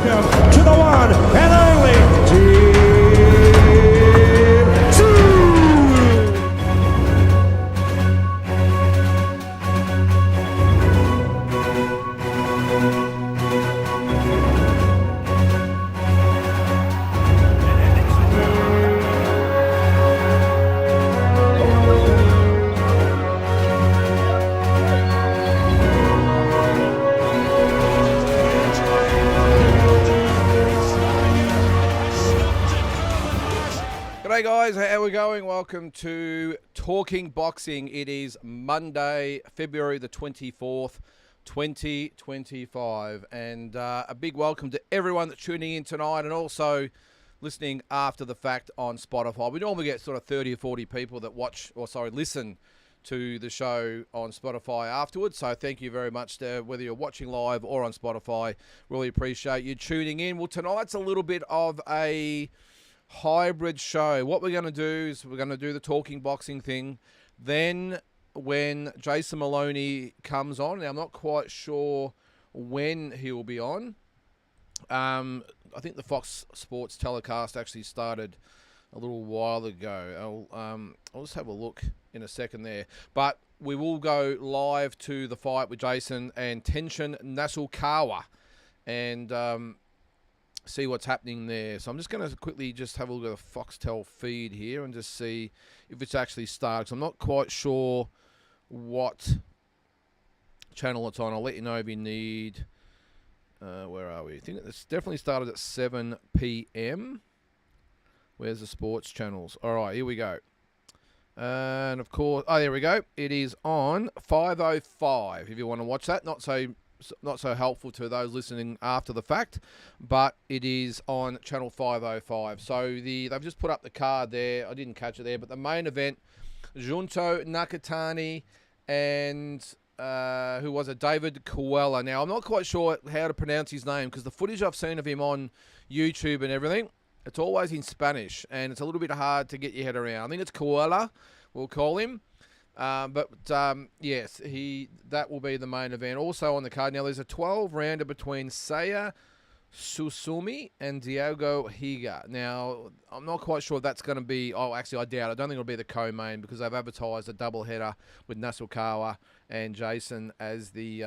Welcome to the one and only Team 2. G'day guys, how are we going? Welcome to Talking Boxing. It is Monday, February the 24th, 2025. And a big welcome to everyone that's tuning in tonight and also listening after the fact on Spotify. We normally get sort of 30 or 40 people that listen to the show on Spotify afterwards. So thank you very much to whether you're watching live or on Spotify. Really appreciate you tuning in. Well, tonight's a little bit of a hybrid show. What we're going to do is we're going to do the talking boxing thing. Then when Jason Maloney comes on, now I'm not quite sure when he will be on. I think the Fox Sports telecast actually started a little while ago. I'll just have a look in a second there. But we will go live to the fight with Jason and Tenshin Nasukawa and see what's happening there. So I'm just going to quickly just have a look at the Foxtel feed here and just see if it's actually started. So I'm not quite sure what channel it's on. I'll let you know if you need... where are we? I think it's definitely started at 7 p.m. Where's the sports channels? All right, here we go. And of course... Oh, there we go. It is on 5:05 if you want to watch that. Not so helpful to those listening after the fact, but it is on channel 505. So they've just put up the card there. I didn't catch it there, but the main event, Junto Nakatani and who was it? David Coella. Now, I'm not quite sure how to pronounce his name because the footage I've seen of him on YouTube and everything, it's always in Spanish, and it's a little bit hard to get your head around. I think it's Coella, we'll call him. Yes, that will be the main event. Also on the card now, there's a 12-rounder between Saya Susumi and Diogo Higa. Now, I'm not quite sure if that's going to be... Oh, actually, I doubt. I don't think it'll be the co-main because they've advertised a double-header with Nasukawa and Jason as the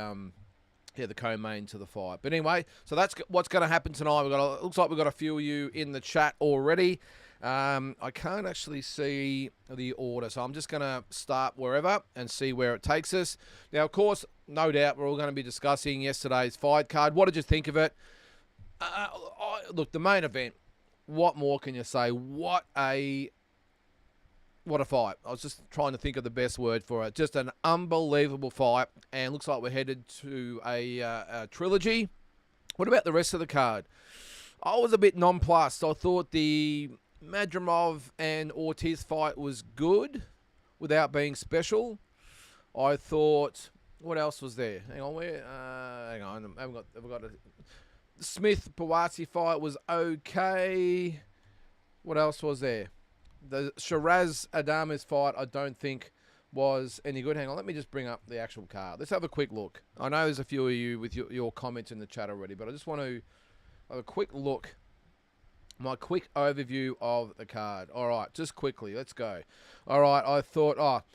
co-main to the fight. But anyway, so that's what's going to happen tonight. Looks like we've got a few of you in the chat already. I can't actually see the order, so I'm just going to start wherever and see where it takes us. Now, of course, no doubt we're all going to be discussing yesterday's fight card. What did you think of it? Look, the main event, what more can you say? What a fight. I was just trying to think of the best word for it. Just an unbelievable fight, and looks like we're headed to a trilogy. What about the rest of the card? I was a bit nonplussed. I thought the Madrimov and Ortiz fight was good without being special. I thought, what else was there? Hang on, hang on, I've got a Smith Pawasi fight was okay. What else was there? The Shiraz Adames fight I don't think was any good. Hang on, let me just bring up the actual card. Let's have a quick look. I know there's a few of you with your comments in the chat already, but I just want to have a quick look. My quick overview of the card. All right, just quickly, let's go. All right, I thought, I'll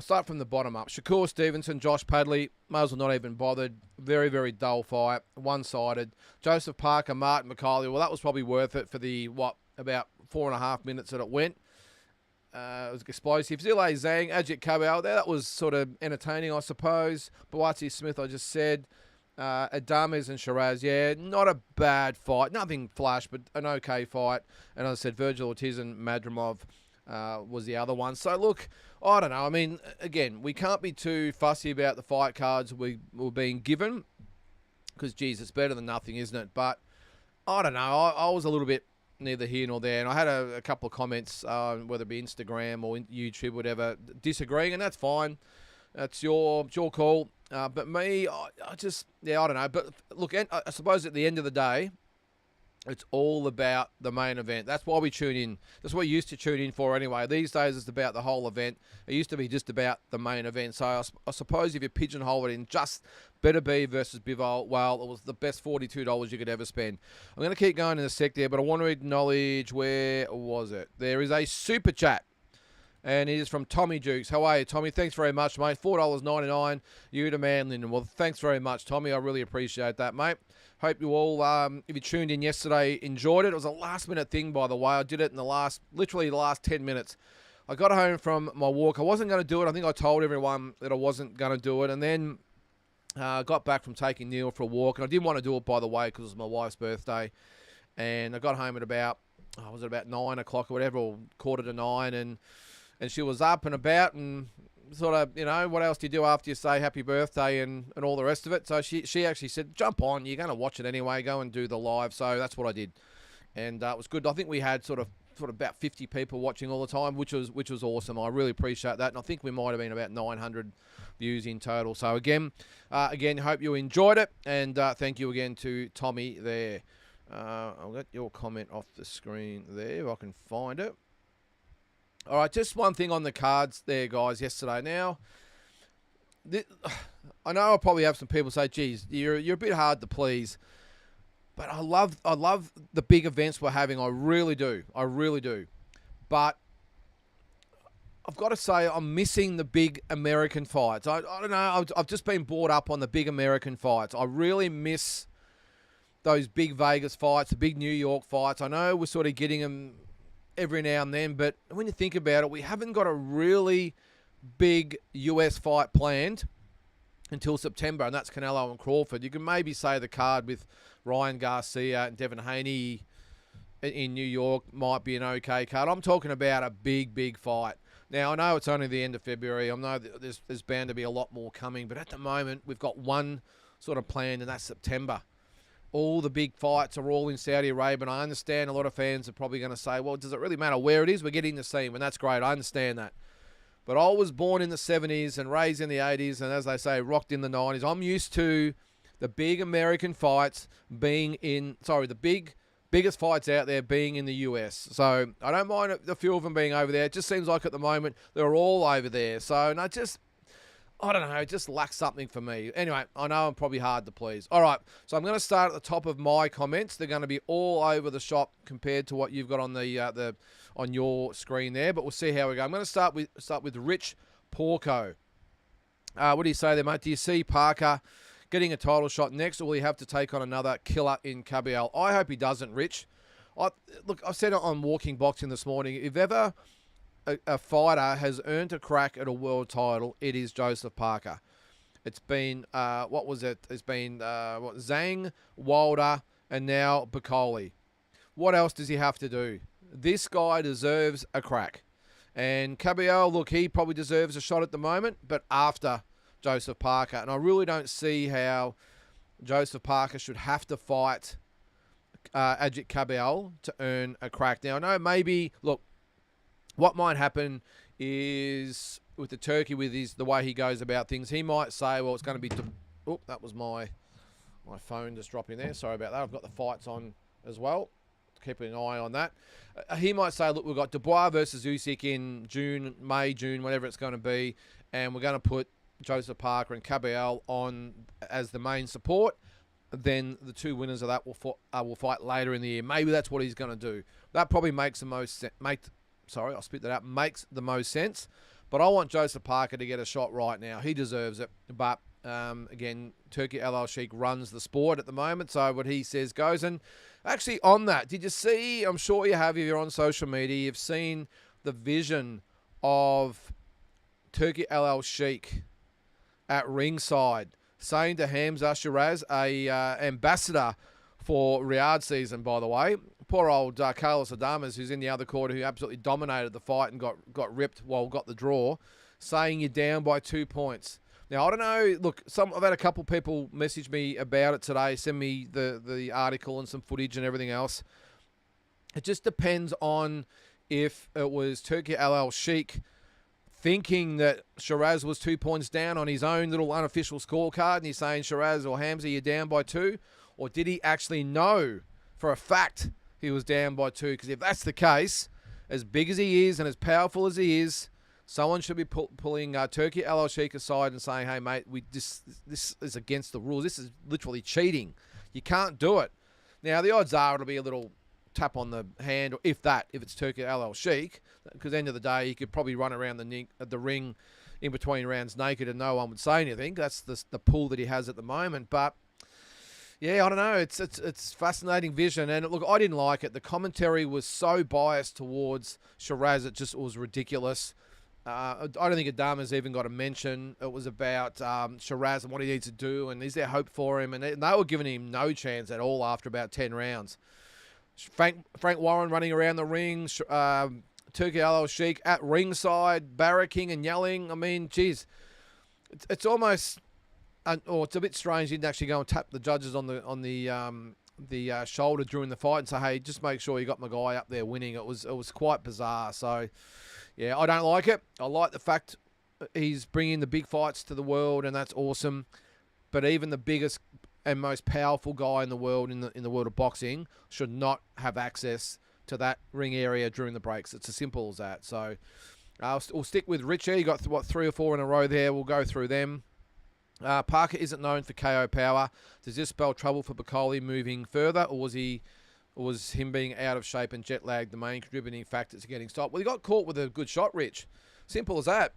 start from the bottom up. Shakur Stevenson, Josh Padley, may as well not even bothered. Very, very dull fight, one-sided. Joseph Parker, Martin McCauley, well, that was probably worth it for the, about 4.5 minutes that it went. It was explosive. Zile Zhang, Ajit Kabel, that was sort of entertaining, I suppose. Bawati Smith, I just said. Adames and Shiraz, yeah, not a bad fight. Nothing flash, but an okay fight. And as I said, Virgil Ortiz and Madrimov was the other one. So, look, I don't know. I mean, again, we can't be too fussy about the fight cards we were being given because, geez, it's better than nothing, isn't it? But I don't know. I was a little bit neither here nor there. And I had a couple of comments, whether it be Instagram or YouTube, whatever, disagreeing, and that's fine. That's your call. But me, I just, I don't know. But look, I suppose at the end of the day, It's all about the main event. That's why we tune in. That's what we used to tune in for anyway. These days it's about the whole event. It used to be just about the main event. So I suppose if you pigeonhole it in just Better Be versus Bivol, well, it was the best $42 you could ever spend. I'm going to keep going in a sec there, but I want to acknowledge, where was it? There is a super chat. And it is from Tommy Dukes. How are you, Tommy? Thanks very much, mate. $4.99. You the man, Lynden. Well, thanks very much, Tommy. I really appreciate that, mate. Hope you all, if you tuned in yesterday, enjoyed it. It was a last-minute thing, by the way. I did it in literally the last 10 minutes. I got home from my walk. I wasn't going to do it. I think I told everyone that I wasn't going to do it. And then got back from taking Neil for a walk. And I didn't want to do it, by the way, because it was my wife's birthday. And I got home at about 9 o'clock or whatever, or 8:45, and she was up and about and sort of, what else do you do after you say happy birthday and all the rest of it? So she actually said, jump on, you're going to watch it anyway, go and do the live. So that's what I did. And it was good. I think we had sort of about 50 people watching all the time, which was awesome. I really appreciate that. And I think we might have been about 900 views in total. So again, hope you enjoyed it. And thank you again to Tommy there. I'll get your comment off the screen there if I can find it. All right, just one thing on the cards there, guys, yesterday. Now, I know I'll probably have some people say, geez, you're a bit hard to please. But I love the big events we're having. I really do. But I've got to say I'm missing the big American fights. I don't know. I've just been brought up on the big American fights. I really miss those big Vegas fights, the big New York fights. I know we're sort of getting them every now and then, but when you think about it, we haven't got a really big US fight planned until September, and that's Canelo and Crawford. You can maybe say the card with Ryan Garcia and Devin Haney in New York might be an okay card. I'm talking about a big fight. Now, I know it's only the end of February. I know that there's bound to be a lot more coming, but at the moment, we've got one sort of planned, and that's September. All the big fights are all in Saudi Arabia, and I understand a lot of fans are probably going to say, well, does it really matter where it is? We're getting to see them, and that's great. I understand that. But I was born in the 70s and raised in the 80s, and as they say, rocked in the 90s. I'm used to the big American fights being biggest fights out there being in the US. So I don't mind a few of them being over there. It just seems like at the moment they're all over there. So I don't know, it just lacks something for me. Anyway, I know I'm probably hard to please. All right, so I'm going to start at the top of my comments. They're going to be all over the shop compared to what you've got on on your screen there, but we'll see how we go. I'm going to start with Rich Porco. What do you say there, mate? Do you see Parker getting a title shot next, or will he have to take on another killer in Cabiel? I hope he doesn't, Rich. Look, I said it on Walking Boxing this morning. If ever a fighter has earned a crack at a world title, it is Joseph Parker. It's been, It's been, Zhang, Wilder, and now Bacoli. What else does he have to do? This guy deserves a crack. And Cabiel, look, he probably deserves a shot at the moment, but after Joseph Parker. And I really don't see how Joseph Parker should have to fight Ajit Cabiel to earn a crack. Now, I know maybe, look, what might happen is with the Turkey, with the way he goes about things, he might say, well, it's going to be... Oh, that was my phone just dropping there. Sorry about that. I've got the fights on as well. Keeping an eye on that. He might say, look, we've got Dubois versus Usyk in May, June, whatever it's going to be, and we're going to put Joseph Parker and Cabiel on as the main support. Then the two winners of that will fight later in the year. Maybe that's what he's going to do. That probably makes the most sense. I'll spit that out. Makes the most sense. But I want Joseph Parker to get a shot right now. He deserves it. But, again, Turki Al-Sheikh runs the sport at the moment. So what he says goes. And actually on that, did you see, I'm sure you have if you're on social media, you've seen the vision of Turki Al-Sheikh at ringside saying to Hamza Shiraz, a ambassador for Riyadh season, by the way. Poor old Carlos Adames, who's in the other quarter, who absolutely dominated the fight and got ripped, got the draw, saying you're down by 2 points. Now, I don't know. Look, I've had a couple people message me about it today, send me the article and some footage and everything else. It just depends on if it was Turki Al-Sheikh thinking that Shiraz was 2 points down on his own little unofficial scorecard, and he's saying, Shiraz or Hamza, you're down by 2, or did he actually know for a fact he was down by 2, because if that's the case, as big as he is and as powerful as he is, someone should be pulling Turki Al-Sheikh aside and saying, hey, mate, this is against the rules. This is literally cheating. You can't do it. Now, the odds are it'll be a little tap on the hand, or if it's Turki Al-Sheikh, because at the end of the day, he could probably run around the ring in between rounds naked and no one would say anything. That's the pull that he has at the moment. But yeah, I don't know. It's fascinating vision. And look, I didn't like it. The commentary was so biased towards Shiraz. It just was ridiculous. I don't think Adama's even got a mention. It was about Shiraz and what he needs to do, and is there hope for him? And they were giving him no chance at all after about 10 rounds. Frank Warren running around the ring, Turki Al-Sheikh at ringside, barracking and yelling. I mean, geez, it's almost, or it's a bit strange. He didn't actually go and tap the judges on the shoulder during the fight and say, "Hey, just make sure you got my guy up there winning." It was quite bizarre. So, yeah, I don't like it. I like the fact he's bringing the big fights to the world, and that's awesome. But even the biggest and most powerful guy in the world, in the world of boxing, should not have access to that ring area during the breaks. It's as simple as that. So we'll stick with Richie. You got 3 or 4 in a row there. We'll go through them. Parker isn't known for KO power. Does this spell trouble for Bacoli moving further, or was him being out of shape and jet lag the main contributing factor to getting stopped? Well, he got caught with a good shot, Rich. Simple as that.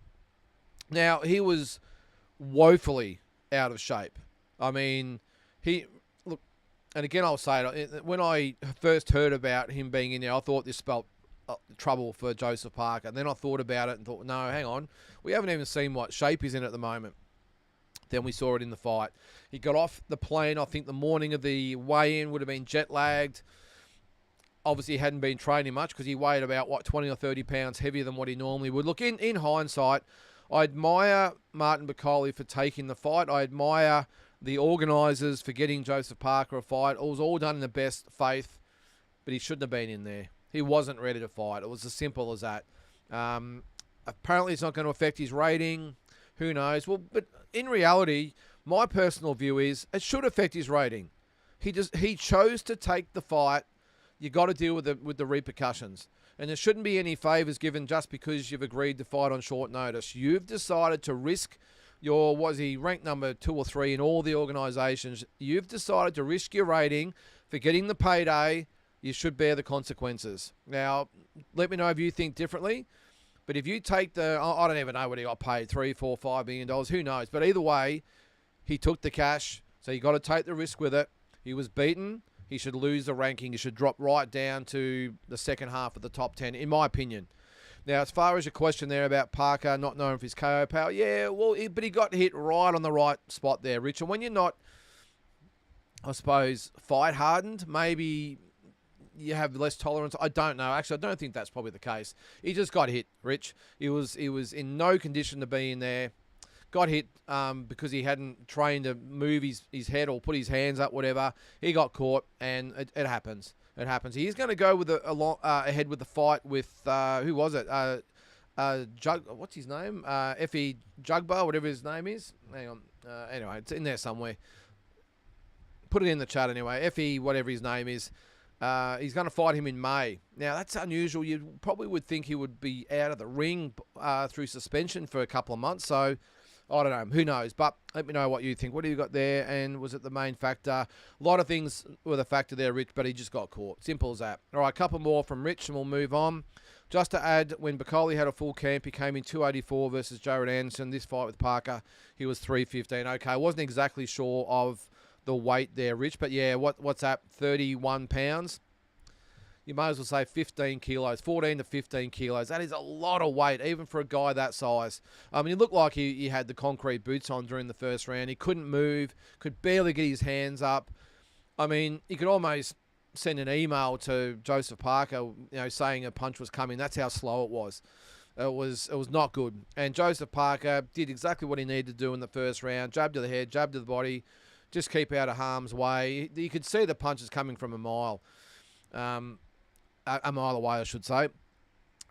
Now, he was woefully out of shape. I mean, look, and again, I'll say it, when I first heard about him being in there, I thought this spelled trouble for Joseph Parker. And then I thought about it and thought, no, hang on. We haven't even seen what shape he's in at the moment. Then we saw it in the fight. He got off the plane, I think the morning of the weigh-in, would have been jet-lagged. Obviously, he hadn't been training much because he weighed about, 20 or 30 pounds heavier than what he normally would. Look, in hindsight, I admire Martin Bacoli for taking the fight. I admire the organisers for getting Joseph Parker a fight. It was all done in the best faith, but he shouldn't have been in there. He wasn't ready to fight. It was as simple as that. Apparently, it's not going to affect his rating. Who knows? Well, but in reality, my personal view is it should affect his rating. He chose to take the fight. You got to deal with the repercussions. And there shouldn't be any favours given just because you've agreed to fight on short notice. You've decided to risk was he ranked number 2 or 3 in all the organisations? You've decided to risk your rating for getting the payday. You should bear the consequences. Now, let me know if you think differently. But if you take I don't even know what he got paid, $3, $4, $5 million. Who knows? But either way, he took the cash. So you got to take the risk with it. He was beaten. He should lose the ranking. He should drop right down to the second half of the top 10, in my opinion. Now, as far as your question there about Parker not knowing if his KO power, yeah, well, but he got hit right on the right spot there, Rich. And when you're not, I suppose, fight hardened, maybe you have less tolerance. I don't know. Actually, I don't think that's probably the case. He just got hit, Rich. He was in no condition to be in there. Got hit because he hadn't trained to move his head or put his hands up, whatever. He got caught, and it happens. It happens. He's going to go with ahead with the fight with who was it? What's his name? Effie Jugba, whatever his name is. Hang on. Anyway, it's in there somewhere. Put it in the chat anyway. Effie, whatever his name is. He's going to fight him in May. Now, that's unusual. You probably would think he would be out of the ring through suspension for a couple of months. So, I don't know. Who knows? But let me know what you think. What do you got there? And was it the main factor? A lot of things were the factor there, Rich, but he just got caught. Simple as that. All right, a couple more from Rich, and we'll move on. Just to add, when Bacoli had a full camp, he came in 284 versus Jared Anderson. This fight with Parker, he was 315. Okay, I wasn't exactly sure of the weight there, Rich, but yeah, what's that? 31 pounds. You might as well say 15 kilos, 14 to 15 kilos. That is a lot of weight, even for a guy that size. I mean, he looked like he had the concrete boots on during the first round. He couldn't move, could barely get his hands up. I mean, he could almost send an email to Joseph Parker, saying a punch was coming. That's how slow it was. It was not good. And Joseph Parker did exactly what he needed to do in the first round. Jab to the head, jab to the body. Just keep out of harm's way. You could see the punches coming from a mile. A mile away, I should say.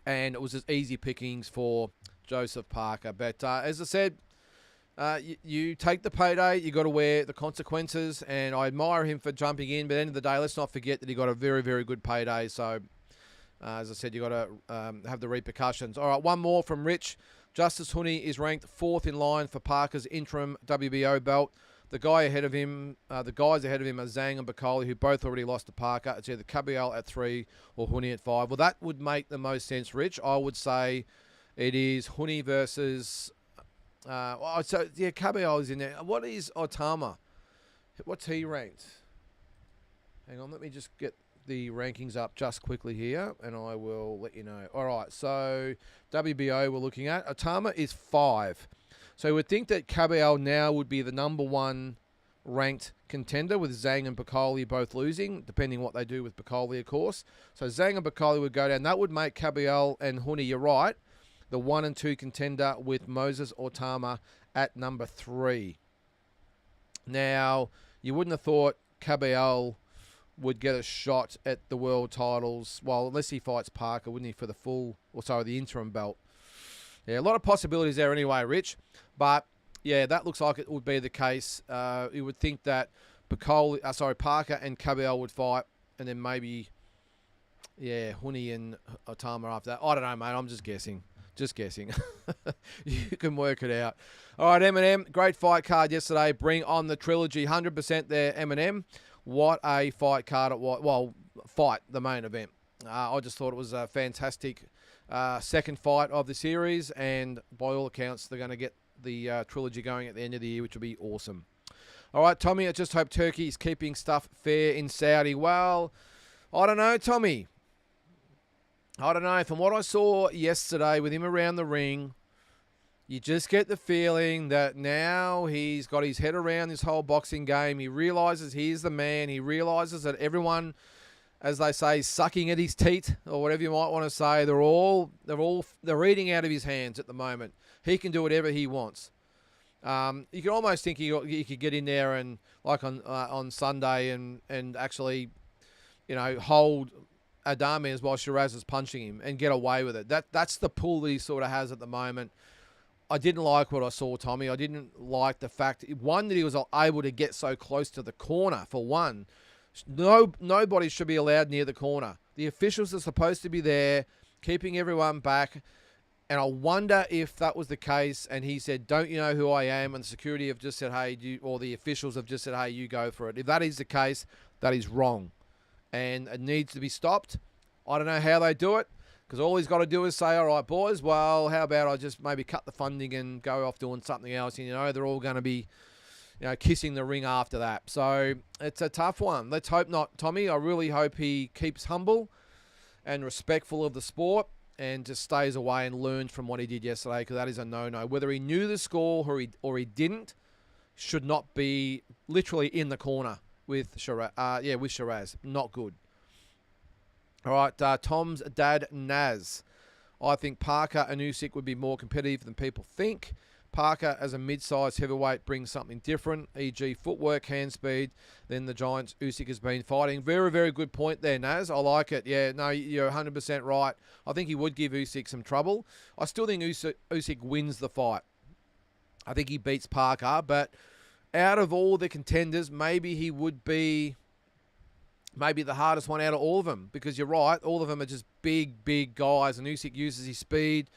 And it was just easy pickings for Joseph Parker. But as I said, You take the payday, you got to wear the consequences, and I admire him for jumping in. But at the end of the day, let's not forget that he got a very, very good payday. So, as I said, you got to have the repercussions. All right, one more from Rich. Justice Honey is ranked 4th in line for Parker's interim WBO belt. The guys ahead of him are Zhang and Bacoli, who both already lost to Parker. It's either Caballel at 3 or Honey at 5. Well, that would make the most sense, Rich. I would say it is Honey versus... so, yeah, Caballel is in there. What is Otama? What's he ranked? Hang on, let me just get the rankings up just quickly here, and I will let you know. All right, so WBO we're looking at. Otama is 5. So we would think that Caballel now would be the number 1 ranked contender, with Zhang and Bacoli both losing, depending what they do with Bacoli, of course. So Zhang and Bacoli would go down. That would make Caballel and Honey, you're right, the 1 and 2 contender, with Moses Otama at number 3. Now, you wouldn't have thought Caballel would get a shot at the world titles, well, unless he fights Parker, wouldn't he, for the interim belt. Yeah, a lot of possibilities there anyway, Rich. But, yeah, that looks like it would be the case. You would think that Parker and Caballel would fight, and then maybe, yeah, Honey and Otama after that. I don't know, mate. I'm just guessing. Just guessing. You can work it out. All right, Eminem, great fight card yesterday. Bring on the trilogy. 100% there, Eminem. What a fight card it was. Well, the main event. I just thought it was a fantastic second fight of the series, and by all accounts, they're going to get the trilogy going at the end of the year, which will be awesome. All right, Tommy, I just hope Turkey is keeping stuff fair in Saudi. Well, I don't know, Tommy. I don't know. From what I saw yesterday with him around the ring, you just get the feeling that now he's got his head around this whole boxing game. He realizes he's the man. He realizes that everyone, as they say, is sucking at his teat, or whatever you might want to say. They're eating out of his hands at the moment. He can do whatever he wants. You can almost think he could get in there and, like on Sunday, and actually, hold Adamias while Shiraz is punching him and get away with it. That's the pull that he sort of has at the moment. I didn't like what I saw, Tommy. I didn't like the fact, one, that he was able to get so close to the corner, for one. Nobody should be allowed near the corner. The officials are supposed to be there, keeping everyone back. And I wonder if that was the case, and he said, "Don't you know who I am?" And the security have just said, "Hey," or the officials have just said, "Hey, you go for it." If that is the case, that is wrong, and it needs to be stopped. I don't know how they do it, because all he's got to do is say, "All right, boys, well, how about I just maybe cut the funding and go off doing something else?" And, they're all going to be, kissing the ring after that. So it's a tough one. Let's hope not, Tommy. I really hope he keeps humble and respectful of the sport, and just stays away and learns from what he did yesterday, because that is a no-no. Whether he knew the score or he didn't, should not be literally in the corner with Shiraz. Not good. All right, Tom's dad, Naz. I think Parker and Usyk would be more competitive than people think. Parker, as a mid-sized heavyweight, brings something different, e.g. footwork, hand speed, than the Giants Usyk has been fighting. Very, very good point there, Naz. I like it. Yeah, no, you're 100% right. I think he would give Usyk some trouble. I still think Usyk wins the fight. I think he beats Parker, but out of all the contenders, maybe he would be the hardest one out of all of them, because you're right, all of them are just big, big guys, and Usyk uses his speed,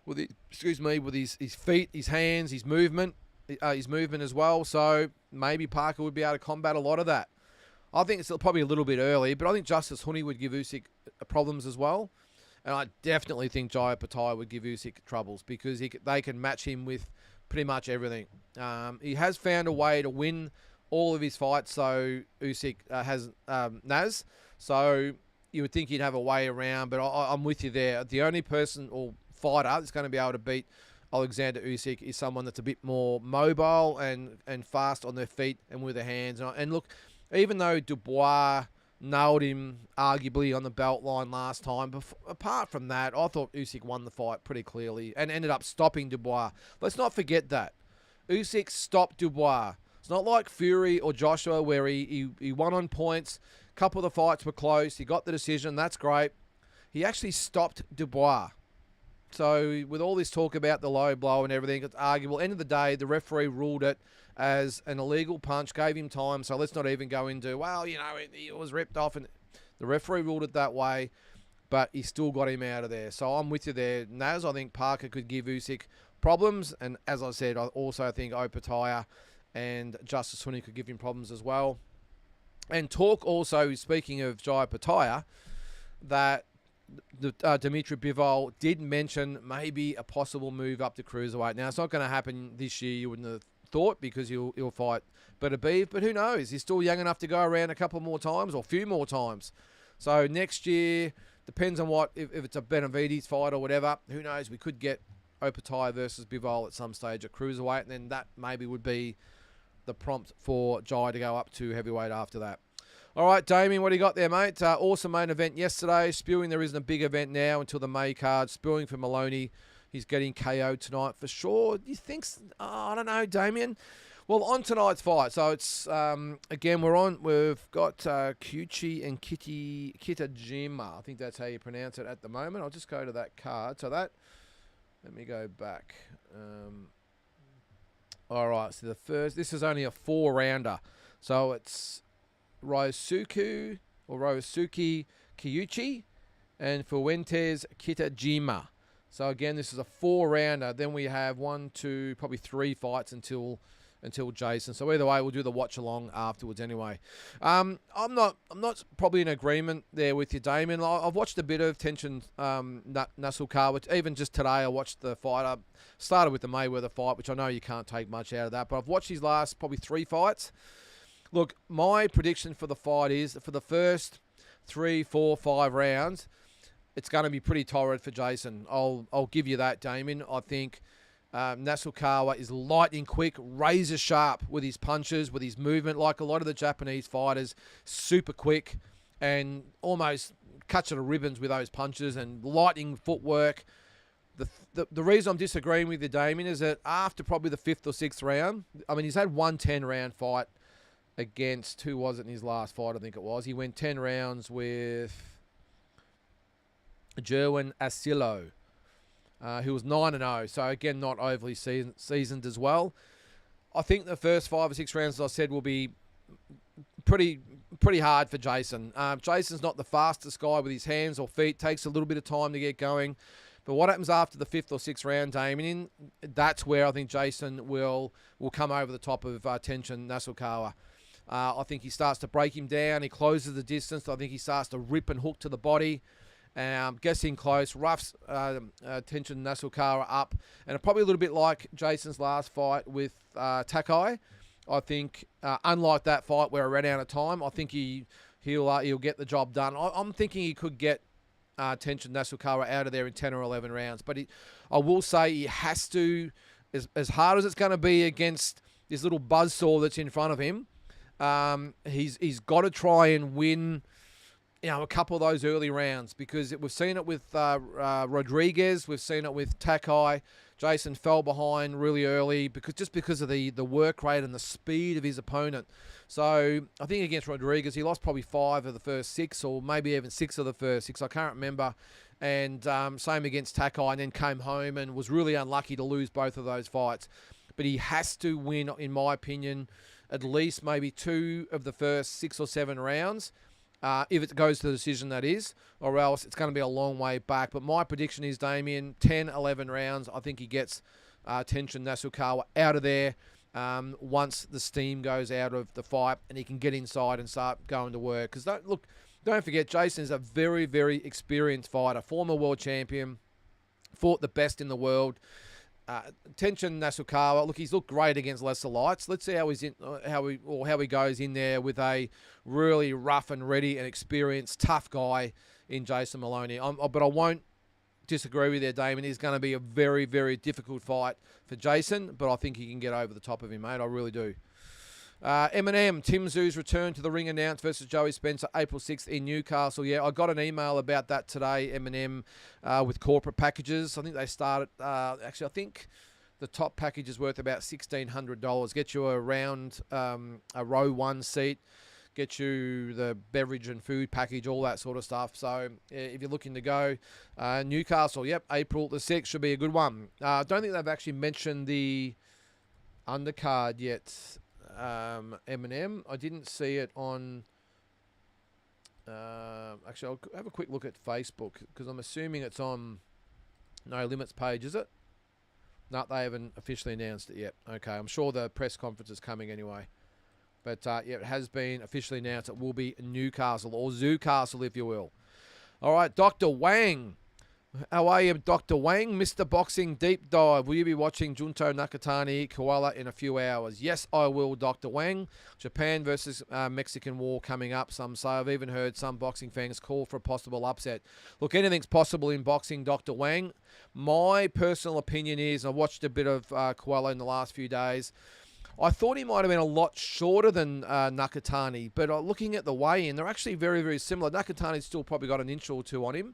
with his feet, his hands, his movement as well. So maybe Parker would be able to combat a lot of that. I think it's probably a little bit early, but I think Justice Honey would give Usyk problems as well. And I definitely think Jaya Patai would give Usyk troubles, because they can match him with pretty much everything. He has found a way to win all of his fights, so Usyk has Naz. So you would think he'd have a way around, but I'm with you there. The only person or fighter that's going to be able to beat Alexander Usyk is someone that's a bit more mobile and fast on their feet and with their hands. And look, even though Dubois nailed him arguably on the belt line last time, apart from that, I thought Usyk won the fight pretty clearly and ended up stopping Dubois. Let's not forget that. Usyk stopped Dubois. It's not like Fury or Joshua, where he won on points. A couple of the fights were close. He got the decision. That's great. He actually stopped Dubois. So with all this talk about the low blow and everything, it's arguable. End of the day, the referee ruled it as an illegal punch, gave him time. So let's not even go into, well, it was ripped off. And the referee ruled it that way, but he still got him out of there. So I'm with you there. Naz, I think Parker could give Usyk problems. And as I said, I also think Opataya and Justice Huni could give him problems as well. And talk also, speaking of Jai Opataya, that Dimitri Bivol did mention maybe a possible move up to cruiserweight. Now, it's not going to happen this year, you wouldn't have thought, because he'll fight Beterbiev, but who knows? He's still young enough to go around a couple more times or a few more times. So next year, depends on if it's a Benavides fight or whatever, who knows? We could get Opataya versus Bivol at some stage at cruiserweight, and then that maybe would be the prompt for Jai to go up to heavyweight after that. All right, Damien, what do you got there, mate? Awesome main event yesterday. Spewing there isn't a big event now until the May card. Spewing for Maloney. He's getting KO'd tonight for sure. Do you think? I don't know, Damien. Well, on tonight's fight, so it's, again, we've got Kyuchi and Kitajima. I think that's how you pronounce it at the moment. I'll just go to that card. So let me go back. All right, so this is only a 4-rounder. So it's Ryosuke Kyuchi and Fuentes Kitajima. So again, this is a 4-rounder. Then we have 1, 2, probably 3 fights until Jason. So either way, we'll do the watch along afterwards anyway. I'm not probably in agreement there with you, Damien. I've watched a bit of Tenshin Nasukawa, which even just today I watched the fight. I started with the Mayweather fight, which I know you can't take much out of that, but I've watched his last probably 3 fights. Look, my prediction for the fight is for the first 3, 4, 5 rounds, it's going to be pretty torrid for Jason. I'll give you that, Damien. I think Nasukawa is lightning quick, razor sharp with his punches, with his movement, like a lot of the Japanese fighters, super quick and almost cuts it to ribbons with those punches and lightning footwork. The reason I'm disagreeing with you, Damien, is that after probably the 5th or 6th round, I mean, he's had one 10-round fight against, who was it in his last fight, I think it was. He went 10 rounds with Jerwin Asilo, who was 9-0. So, again, not overly seasoned as well. I think the first 5 or 6 rounds, as I said, will be pretty hard for Jason. Jason's not the fastest guy with his hands or feet. Takes a little bit of time to get going. But what happens after the 5th or 6th round, Damien, that's where I think Jason will come over the top of Tenshin Nasukawa. I think he starts to break him down. He closes the distance. I think he starts to rip and hook to the body. Gets in close, roughs Tenshin Nasukawa up. And probably a little bit like Jason's last fight with Takai. I think, unlike that fight where I ran out of time, I think he'll get the job done. I'm thinking he could get Tenshin Nasukawa out of there in 10 or 11 rounds. But I will say he has to, as hard as it's going to be against this little buzzsaw that's in front of him, he's got to try and win, a couple of those early rounds, because we've seen it with Rodriguez, we've seen it with Takai. Jason fell behind really early because of the work rate and the speed of his opponent. So I think against Rodriguez, he lost probably 5 of the first 6, or maybe even 6 of the first 6. I can't remember. And same against Takai, and then came home and was really unlucky to lose both of those fights. But he has to win, in my opinion, at least maybe 2 of the first 6 or 7 rounds. If it goes to the decision, that is, or else it's going to be a long way back. But my prediction is, Damien, 10, 11 rounds, I think he gets Tenshin Nasukawa out of there once the steam goes out of the fight and he can get inside and start going to work. Because don't forget, Jason is a very, very experienced fighter, former world champion, fought the best in the world. Tenshin Nasukawa, look, he's looked great against lesser lights. Let's see how he goes in there with a really rough and ready and experienced, tough guy in Jason Maloney. But I won't disagree with you, Damien. It's going to be a very, very difficult fight for Jason, but I think he can get over the top of him, mate. I really do. Eminem, Tim Tszyu's return to the ring announced versus Joey Spencer April 6th in Newcastle. Yeah, I got an email about that today, Eminem, with corporate packages. I think they started, I think the top package is worth about $1,600. Get you a row 1 seat, get you the beverage and food package, all that sort of stuff. So if you're looking to go, Newcastle, yep, April the 6th should be a good one. I don't think they've actually mentioned the undercard yet, Eminem. I didn't see it on... actually, I'll have a quick look at Facebook because I'm assuming it's on No Limits page, is it? No, they haven't officially announced it yet. Okay, I'm sure the press conference is coming anyway. But, yeah, it has been officially announced. It will be Newcastle, or Zoocastle, if you will. All right, Dr. Wang. How are you, Dr. Wang? Mr. Boxing Deep Dive. Will you be watching Junto Nakatani Koala in a few hours? Yes, I will, Dr. Wang. Japan versus Mexican war coming up, some say. I've even heard some boxing fans call for a possible upset. Look, anything's possible in boxing, Dr. Wang. My personal opinion is, I watched a bit of Koala in the last few days. I thought he might have been a lot shorter than Nakatani, but looking at the weigh-in, they're actually very, very similar. Nakatani's still probably got an inch or two on him.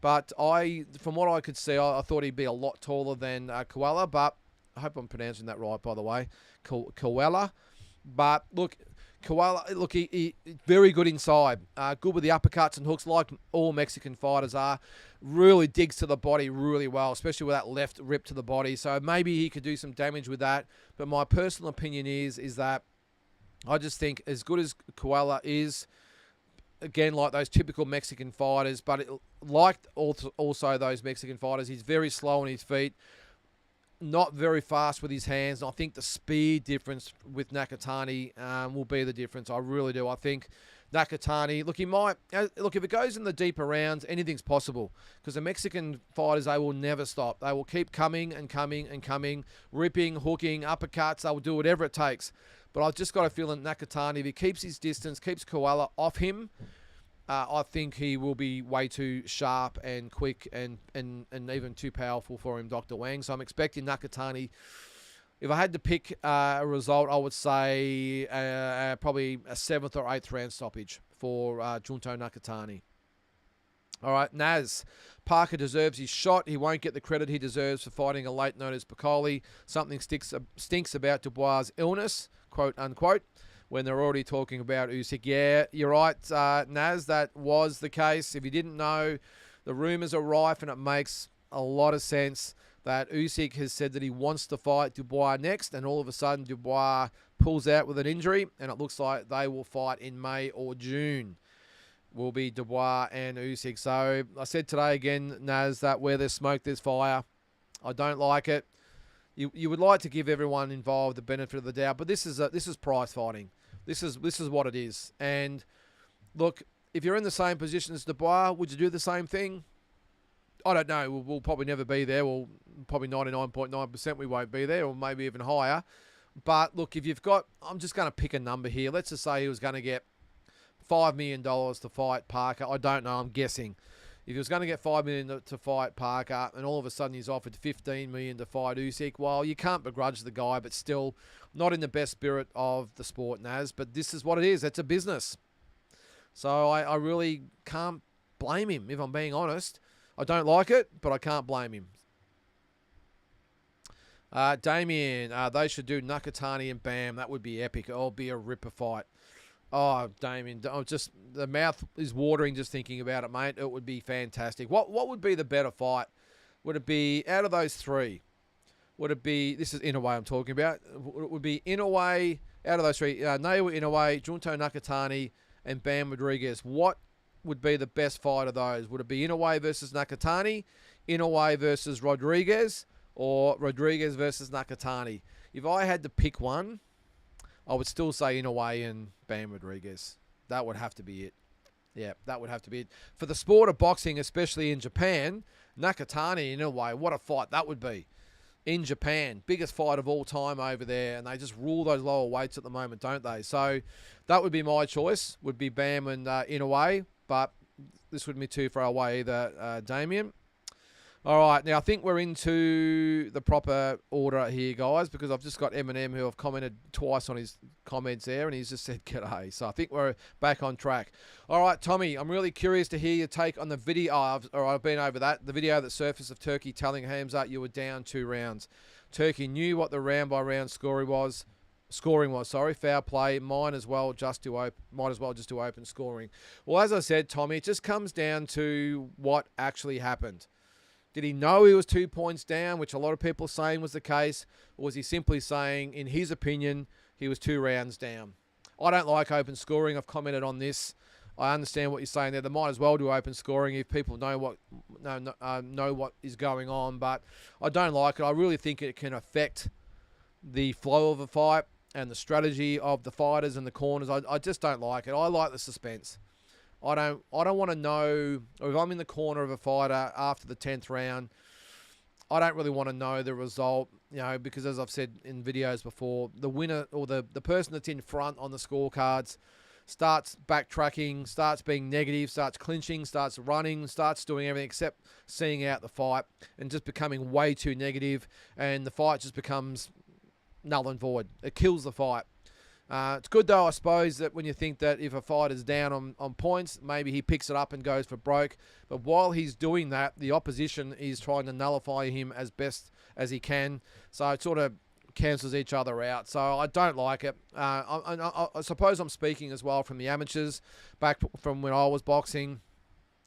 But from what I could see, I thought he'd be a lot taller than Koala. But I hope I'm pronouncing that right, by the way, Koala. But look, Koala, look, he very good inside. Good with the uppercuts and hooks, like all Mexican fighters are. Really digs to the body really well, especially with that left rip to the body. So maybe he could do some damage with that. But my personal opinion is that I just think as good as Koala is, again, like those typical Mexican fighters, but like also those Mexican fighters, he's very slow on his feet, not very fast with his hands. And I think the speed difference with Nakatani will be the difference. I really do. I think Nakatani, look, if it goes in the deeper rounds, anything's possible. Because the Mexican fighters, they will never stop. They will keep coming and coming and coming, ripping, hooking, uppercuts. They will do whatever it takes. But I've just got a feeling Nakatani, if he keeps his distance, keeps Koala off him, I think he will be way too sharp and quick and even too powerful for him, Dr. Wang. So I'm expecting Nakatani. If I had to pick a result, I would say probably a 7th or 8th round stoppage for Junto Nakatani. All right, Naz. Parker deserves his shot. He won't get the credit he deserves for fighting a late notice Piccoli. Something stinks about Dubois' illness, quote unquote, when they're already talking about Usyk. Yeah, you're right, Naz. That was the case. If you didn't know, the rumours are rife, and it makes a lot of sense that Usyk has said that he wants to fight Dubois next, and all of a sudden Dubois pulls out with an injury, and it looks like they will fight in May or June. Will be Dubois and Usyk. So I said today again, Naz, that where there's smoke, there's fire. I don't like it. You would like to give everyone involved the benefit of the doubt, but this is prize fighting. This is what it is. And look, if you're in the same position as Dubois, would you do the same thing? I don't know. We'll probably never be there. Well, probably 99.9% we won't be there, or maybe even higher. But look, if you've got, I'm just going to pick a number here. Let's just say he was going to get $5 million to fight Parker. I don't know. I'm guessing. If he was going to get $5 million to fight Parker, and all of a sudden he's offered $15 million to fight Usyk, well, you can't begrudge the guy, but still not in the best spirit of the sport, Naz. But this is what it is. It's a business. So I really can't blame him, if I'm being honest. I don't like it, but I can't blame him. Damien, they should do Nakatani and Bam. That would be epic. It'll be a ripper fight. Oh, Damien, the mouth is watering just thinking about it, mate. It would be fantastic. What would be the better fight? Would it be, out of those three, would it be, this is Inoue I'm talking about, it would be Inoue, out of those three, Naoya Inoue, Junto Nakatani, and Bam Rodriguez. What would be the best fight of those? Would it be Inoue versus Nakatani, Inoue versus Rodriguez, or Rodriguez versus Nakatani? If I had to pick one, I would still say Inoue and Bam Rodriguez. That would have to be it. Yeah, that would have to be it. For the sport of boxing, especially in Japan, Nakatani and Inoue, what a fight that would be. In Japan, biggest fight of all time over there, and they just rule those lower weights at the moment, don't they? So that would be my choice, would be Bam and Inoue, but this wouldn't be too far away either, Damien. All right, now I think we're into the proper order here, guys, because I've just got Eminem, who I've commented twice on his comments there, and he's just said g'day. So I think we're back on track. All right, Tommy, I'm really curious to hear your take on the video. I've been over that. The video that surfaced of Turkey telling Hamzat you were down 2 rounds. Turkey knew what the round-by-round score was. Scoring was, sorry, foul play. Might as well just do open scoring. Well, as I said, Tommy, it just comes down to what actually happened. Did he know he was 2 points down, which a lot of people are saying was the case, or was he simply saying, in his opinion, he was 2 rounds down? I don't like open scoring. I've commented on this. I understand what you're saying there. They might as well do open scoring if people know what is going on, but I don't like it. I really think it can affect the flow of a fight and the strategy of the fighters and the corners. I just don't like it. I like the suspense. I don't want to know, or if I'm in the corner of a fighter after the 10th round, I don't really want to know the result, because as I've said in videos before, the winner or the person that's in front on the scorecards starts backtracking, starts being negative, starts clinching, starts running, starts doing everything except seeing out the fight and just becoming way too negative, and the fight just becomes null and void. It kills the fight. It's good, though, I suppose, that when you think that if a fighter's down on points, maybe he picks it up and goes for broke. But while he's doing that, the opposition is trying to nullify him as best as he can. So it sort of cancels each other out. So I don't like it. I suppose I'm speaking as well from the amateurs, back from when I was boxing.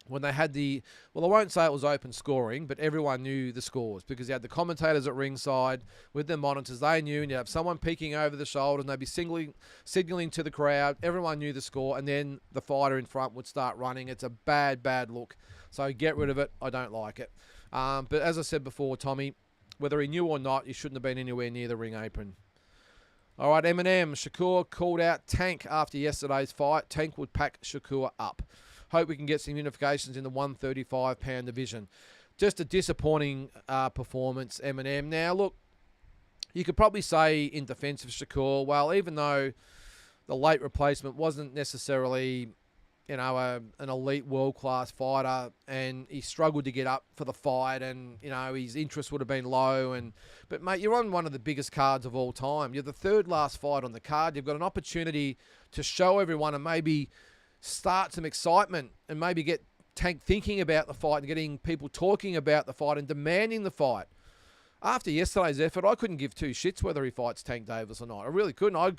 When they had I won't say it was open scoring, but everyone knew the scores because you had the commentators at ringside with their monitors. They knew, and you have someone peeking over the shoulder, and they'd be signaling to the crowd. Everyone knew the score, and then the fighter in front would start running. It's a bad, bad look. So get rid of it. I don't like it. But as I said before, Tommy, whether he knew or not, he shouldn't have been anywhere near the ring apron. All right, Eminem. Shakur called out Tank after yesterday's fight. Tank would pack Shakur up. Hope we can get some unifications in the 135-pound division. Just a disappointing performance, Eminem. Now, look, you could probably say in defense of Shakur, well, even though the late replacement wasn't necessarily, an elite world-class fighter, and he struggled to get up for the fight, and, his interest would have been low. But, mate, you're on one of the biggest cards of all time. You're the third last fight on the card. You've got an opportunity to show everyone and maybe start some excitement and maybe get Tank thinking about the fight and getting people talking about the fight and demanding the fight. After yesterday's effort, I couldn't give two shits whether he fights Tank Davis or not. I really couldn't. I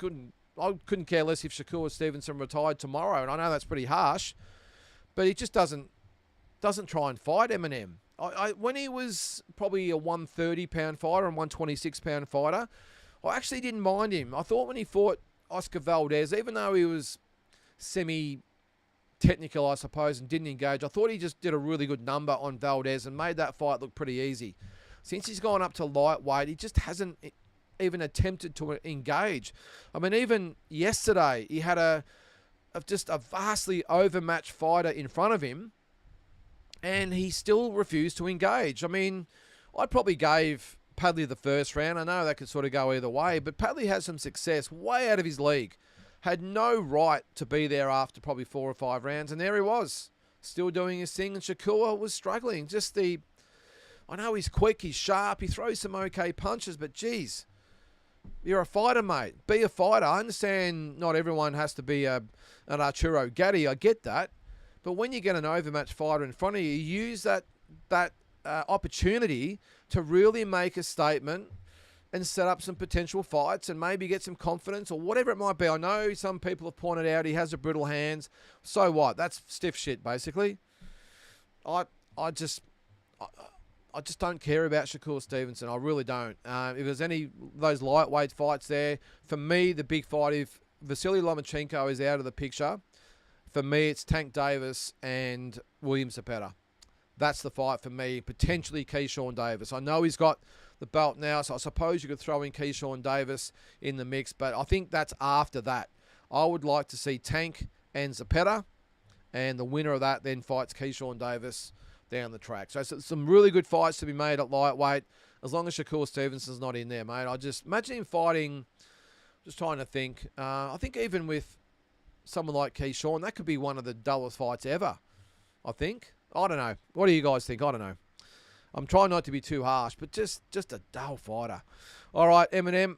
couldn't care less if Shakur Stevenson retired tomorrow, and I know that's pretty harsh, but he just doesn't try and fight Eminem. When he was probably a 130-pound fighter and 126-pound fighter, I actually didn't mind him. I thought when he fought Oscar Valdez, even though he was semi-technical, I suppose, and didn't engage, I thought he just did a really good number on Valdez and made that fight look pretty easy. Since he's gone up to lightweight, he just hasn't even attempted to engage. I mean, even yesterday, he had just a vastly overmatched fighter in front of him, and he still refused to engage. I mean, I probably gave Padley the first round. I know that could sort of go either way, but Padley had some success way out of his league. Had no right to be there after probably 4 or 5 rounds, and there he was, still doing his thing, and Shakur was struggling. I know he's quick, he's sharp, he throws some okay punches, but geez, you're a fighter, mate. Be a fighter. I understand not everyone has to be an Arturo Gatti. I get that. But when you get an overmatched fighter in front of you, use that opportunity to really make a statement and set up some potential fights and maybe get some confidence or whatever it might be. I know some people have pointed out he has a brittle hands. So what? That's stiff shit, basically. I just don't care about Shakur Stevenson. I really don't. If there's any of those lightweight fights there, for me, the big fight, if Vasily Lomachenko is out of the picture, for me, it's Tank Davis and William Zepeda. That's the fight for me. Potentially Keyshawn Davis. I know he's got the belt now, so I suppose you could throw in Keyshawn Davis in the mix, but I think that's after that. I would like to see Tank and Zepeda, and the winner of that then fights Keyshawn Davis down the track. So some really good fights to be made at lightweight, as long as Shakur Stevenson's not in there, mate. I just imagine him fighting, just trying to think. I think even with someone like Keyshawn, that could be one of the dullest fights ever, I think. I don't know. What do you guys think? I don't know. I'm trying not to be too harsh, but just a dull fighter. All right, Eminem.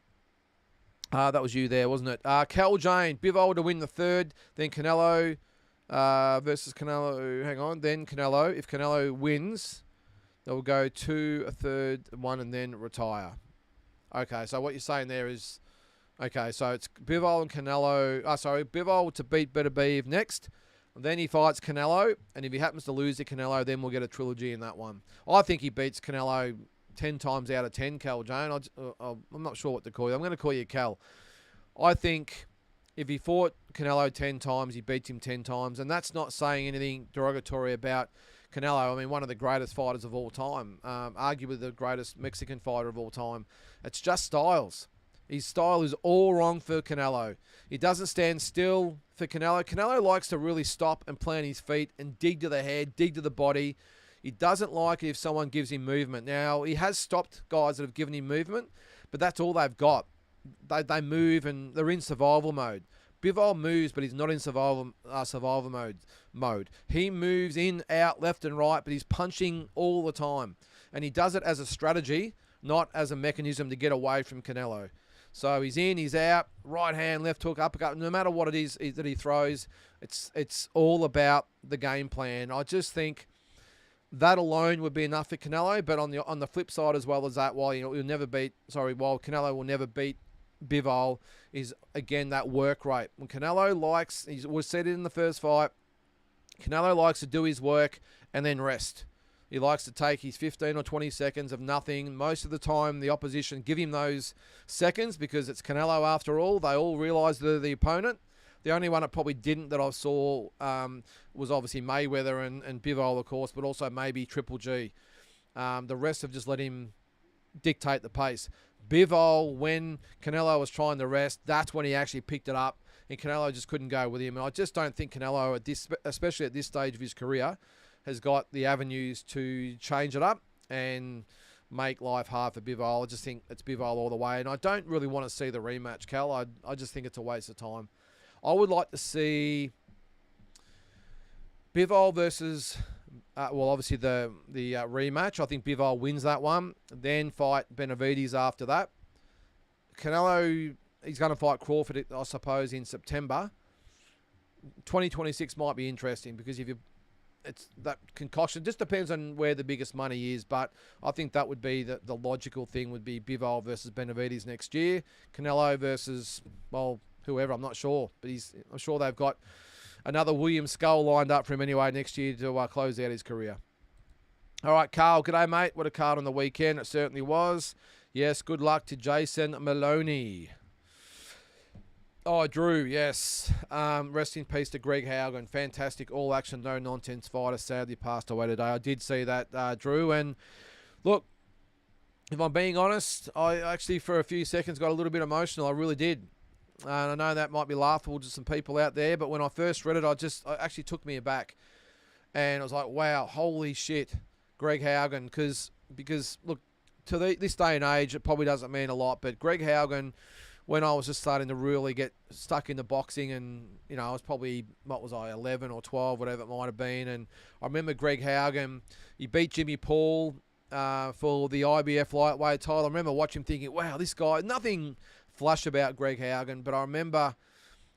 That was you there, wasn't it? Cal Jane, Bivol to win the third, then Canelo versus Canelo. Hang on, then Canelo. If Canelo wins, they'll go to a third, one, and then retire. Okay, so what you're saying there is Okay, so it's Bivol and Canelo. Bivol to beat Beterbiev next. Then he fights Canelo, and if he happens to lose to Canelo, then we'll get a trilogy in that one. I think he beats Canelo 10 times out of 10, Cal Jane. I'm not sure what to call you. I'm going to call you Cal. I think if he fought Canelo 10 times, he beats him 10 times, and that's not saying anything derogatory about Canelo. I mean, one of the greatest fighters of all time, arguably the greatest Mexican fighter of all time. It's just styles. His style is all wrong for Canelo. He doesn't stand still for Canelo. Canelo likes to really stop and plant his feet and dig to the head, dig to the body. He doesn't like it if someone gives him movement. Now, he has stopped guys that have given him movement, but that's all they've got. They move and they're in survival mode. Bivol moves, but he's not in survival mode. He moves in, out, left and right, but he's punching all the time. And he does it as a strategy, not as a mechanism to get away from Canelo. So he's in, he's out, right hand, left hook, uppercut. No matter what it is that he throws, it's all about the game plan. I just think that alone would be enough for Canelo. But on the flip side as well as that, while Canelo will never beat Bivol, is again that work rate. When Canelo likes, we said it in the first fight, Canelo likes to do his work and then rest. He likes to take his 15 or 20 seconds of nothing. Most of the time, the opposition give him those seconds because it's Canelo after all. They all realise they're the opponent. The only one that probably didn't that I saw was obviously Mayweather and Bivol, of course, but also maybe Triple G. The rest have just let him dictate the pace. Bivol, when Canelo was trying to rest, that's when he actually picked it up, and Canelo just couldn't go with him. And I just don't think Canelo, especially at this stage of his career, has got the avenues to change it up and make life hard for Bivol. I just think it's Bivol all the way, and I don't really want to see the rematch, Cal. I just think it's a waste of time. I would like to see Bivol versus, obviously the rematch. I think Bivol wins that one. Then fight Benavides after that. Canelo, he's going to fight Crawford, I suppose, in September. 2026 might be interesting because it's that concoction. Just depends on where the biggest money is, but I think that would be the logical thing would be Bivol versus Benavides next year. Canelo versus, whoever, I'm not sure. But I'm sure they've got another William Skull lined up for him anyway next year to close out his career. All right, Carl, g'day, mate. What a card on the weekend. It certainly was. Yes, good luck to Jason Maloney. Oh, Drew, yes. Rest in peace to Greg Haugen. Fantastic, all-action, no-nonsense fighter. Sadly passed away today. I did see that, Drew. And, look, if I'm being honest, I actually, for a few seconds, got a little bit emotional. I really did. And I know that might be laughable to some people out there, but when I first read it, it actually took me aback. And I was like, wow, holy shit, Greg Haugen. Because look, to this day and age, it probably doesn't mean a lot, but Greg Haugen, when I was just starting to really get stuck into boxing and, I was probably, 11 or 12, whatever it might have been. And I remember Greg Haugen, he beat Jimmy Paul for the IBF lightweight title. I remember watching him thinking, wow, this guy, nothing flush about Greg Haugen, but I remember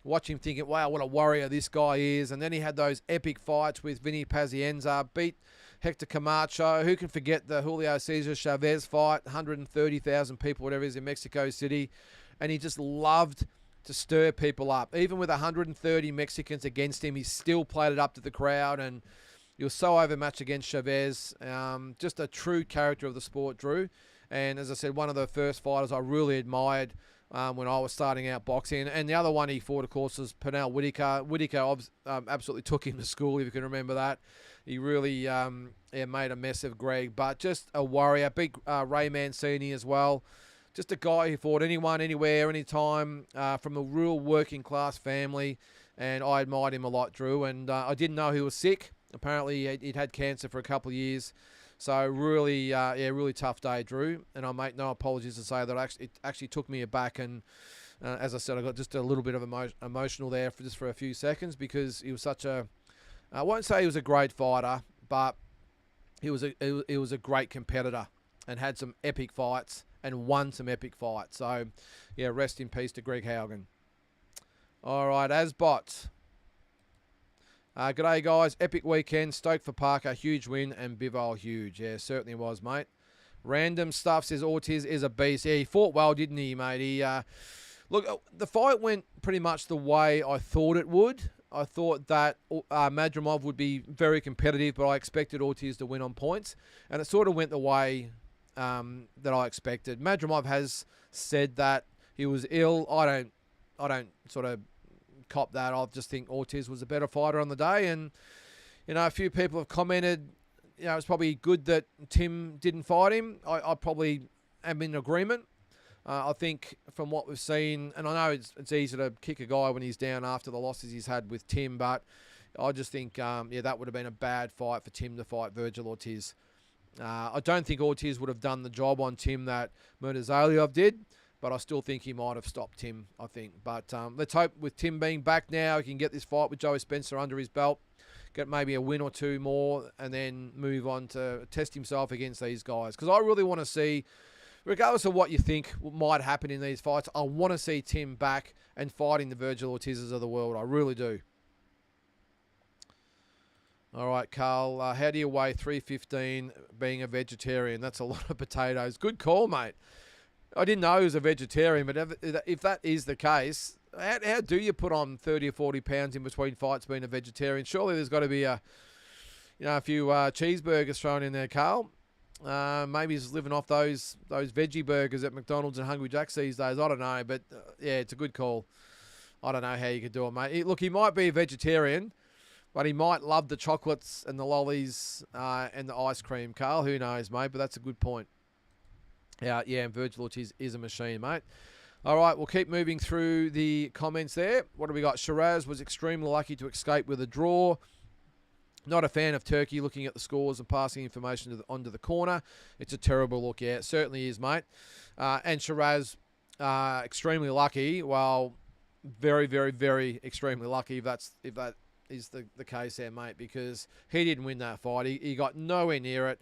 watching him thinking, wow, what a warrior this guy is. And then he had those epic fights with Vinny Pazienza, beat Hector Camacho. Who can forget the Julio Cesar Chavez fight, 130,000 people, whatever it is, in Mexico City. And he just loved to stir people up. Even with 130 Mexicans against him, he still played it up to the crowd, and he was so overmatched against Chavez. Just a true character of the sport, Drew. And as I said, one of the first fighters I really admired when I was starting out boxing. And the other one he fought, of course, was Pernell Whitaker. Whitaker absolutely took him to school, if you can remember that. He really made a mess of Greg. But just a warrior. Beat Ray Mancini as well. Just a guy who fought anyone, anywhere, anytime, from a real working class family. And I admired him a lot, Drew. And I didn't know he was sick. Apparently he'd had cancer for a couple of years. So really, really tough day, Drew. And I make no apologies to say that it actually took me aback. And as I said, I got just a little bit of emotional there for a few seconds because he was such a. I won't say he was a great fighter, but he was a great competitor and had some epic fights and won some epic fights. So yeah, rest in peace to Greg Haugen. All right, Asbot. G'day, guys. Epic weekend. Stoked for Parker. Huge win. And Bivol, huge. Yeah, certainly was, mate. Random stuff says Ortiz is a beast. Yeah, he fought well, didn't he, mate? Look, the fight went pretty much the way I thought it would. I thought that Madrimov would be very competitive, but I expected Ortiz to win on points, and it sort of went the way that I expected. Madrimov has said that he was ill. I don't sort of cop that. I just think Ortiz was a better fighter on the day, and a few people have commented, it's probably good that Tim didn't fight him. I probably am in agreement. I think from what we've seen, and I know it's easy to kick a guy when he's down after the losses he's had with Tim, but I just think, that would have been a bad fight for Tim to fight Virgil Ortiz. I don't think Ortiz would have done the job on Tim that Murtazaliev did, but I still think he might have stopped Tim, I think. But let's hope with Tim being back now, he can get this fight with Joey Spencer under his belt, get maybe a win or two more, and then move on to test himself against these guys. Because I really want to see, regardless of what you think might happen in these fights, I want to see Tim back and fighting the Virgil Ortizes of the world. I really do. All right, Carl, how do you weigh 315 being a vegetarian? That's a lot of potatoes. Good call, mate. I didn't know he was a vegetarian, but if that is the case, how do you put on 30 or 40 pounds in between fights being a vegetarian? Surely there's got to be a few cheeseburgers thrown in there, Carl. Maybe he's living off those veggie burgers at McDonald's and Hungry Jack's these days. I don't know, but yeah, it's a good call. I don't know how you could do it, mate. Look, he might be a vegetarian, but he might love the chocolates and the lollies and the ice cream, Carl. Who knows, mate? But that's a good point. Yeah, and Virgil Ortiz is a machine, mate. All right, we'll keep moving through the comments there. What do we got? Shiraz was extremely lucky to escape with a draw. Not a fan of Turkey looking at the scores and passing information onto the corner. It's a terrible look. Yeah, it certainly is, mate. And Shiraz, extremely lucky. Well, very, very, very extremely lucky if that is the case there, mate, because he didn't win that fight. He got nowhere near it.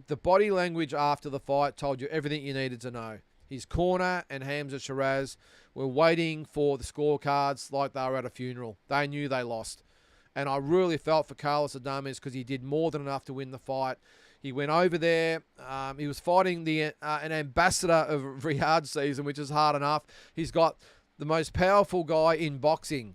The body language after the fight told you everything you needed to know. His corner and Hamza Shiraz were waiting for the scorecards like they were at a funeral. They knew they lost. And I really felt for Carlos Adames because he did more than enough to win the fight. He went over there. He was fighting an ambassador of Riyadh season, which is hard enough. He's got the most powerful guy in boxing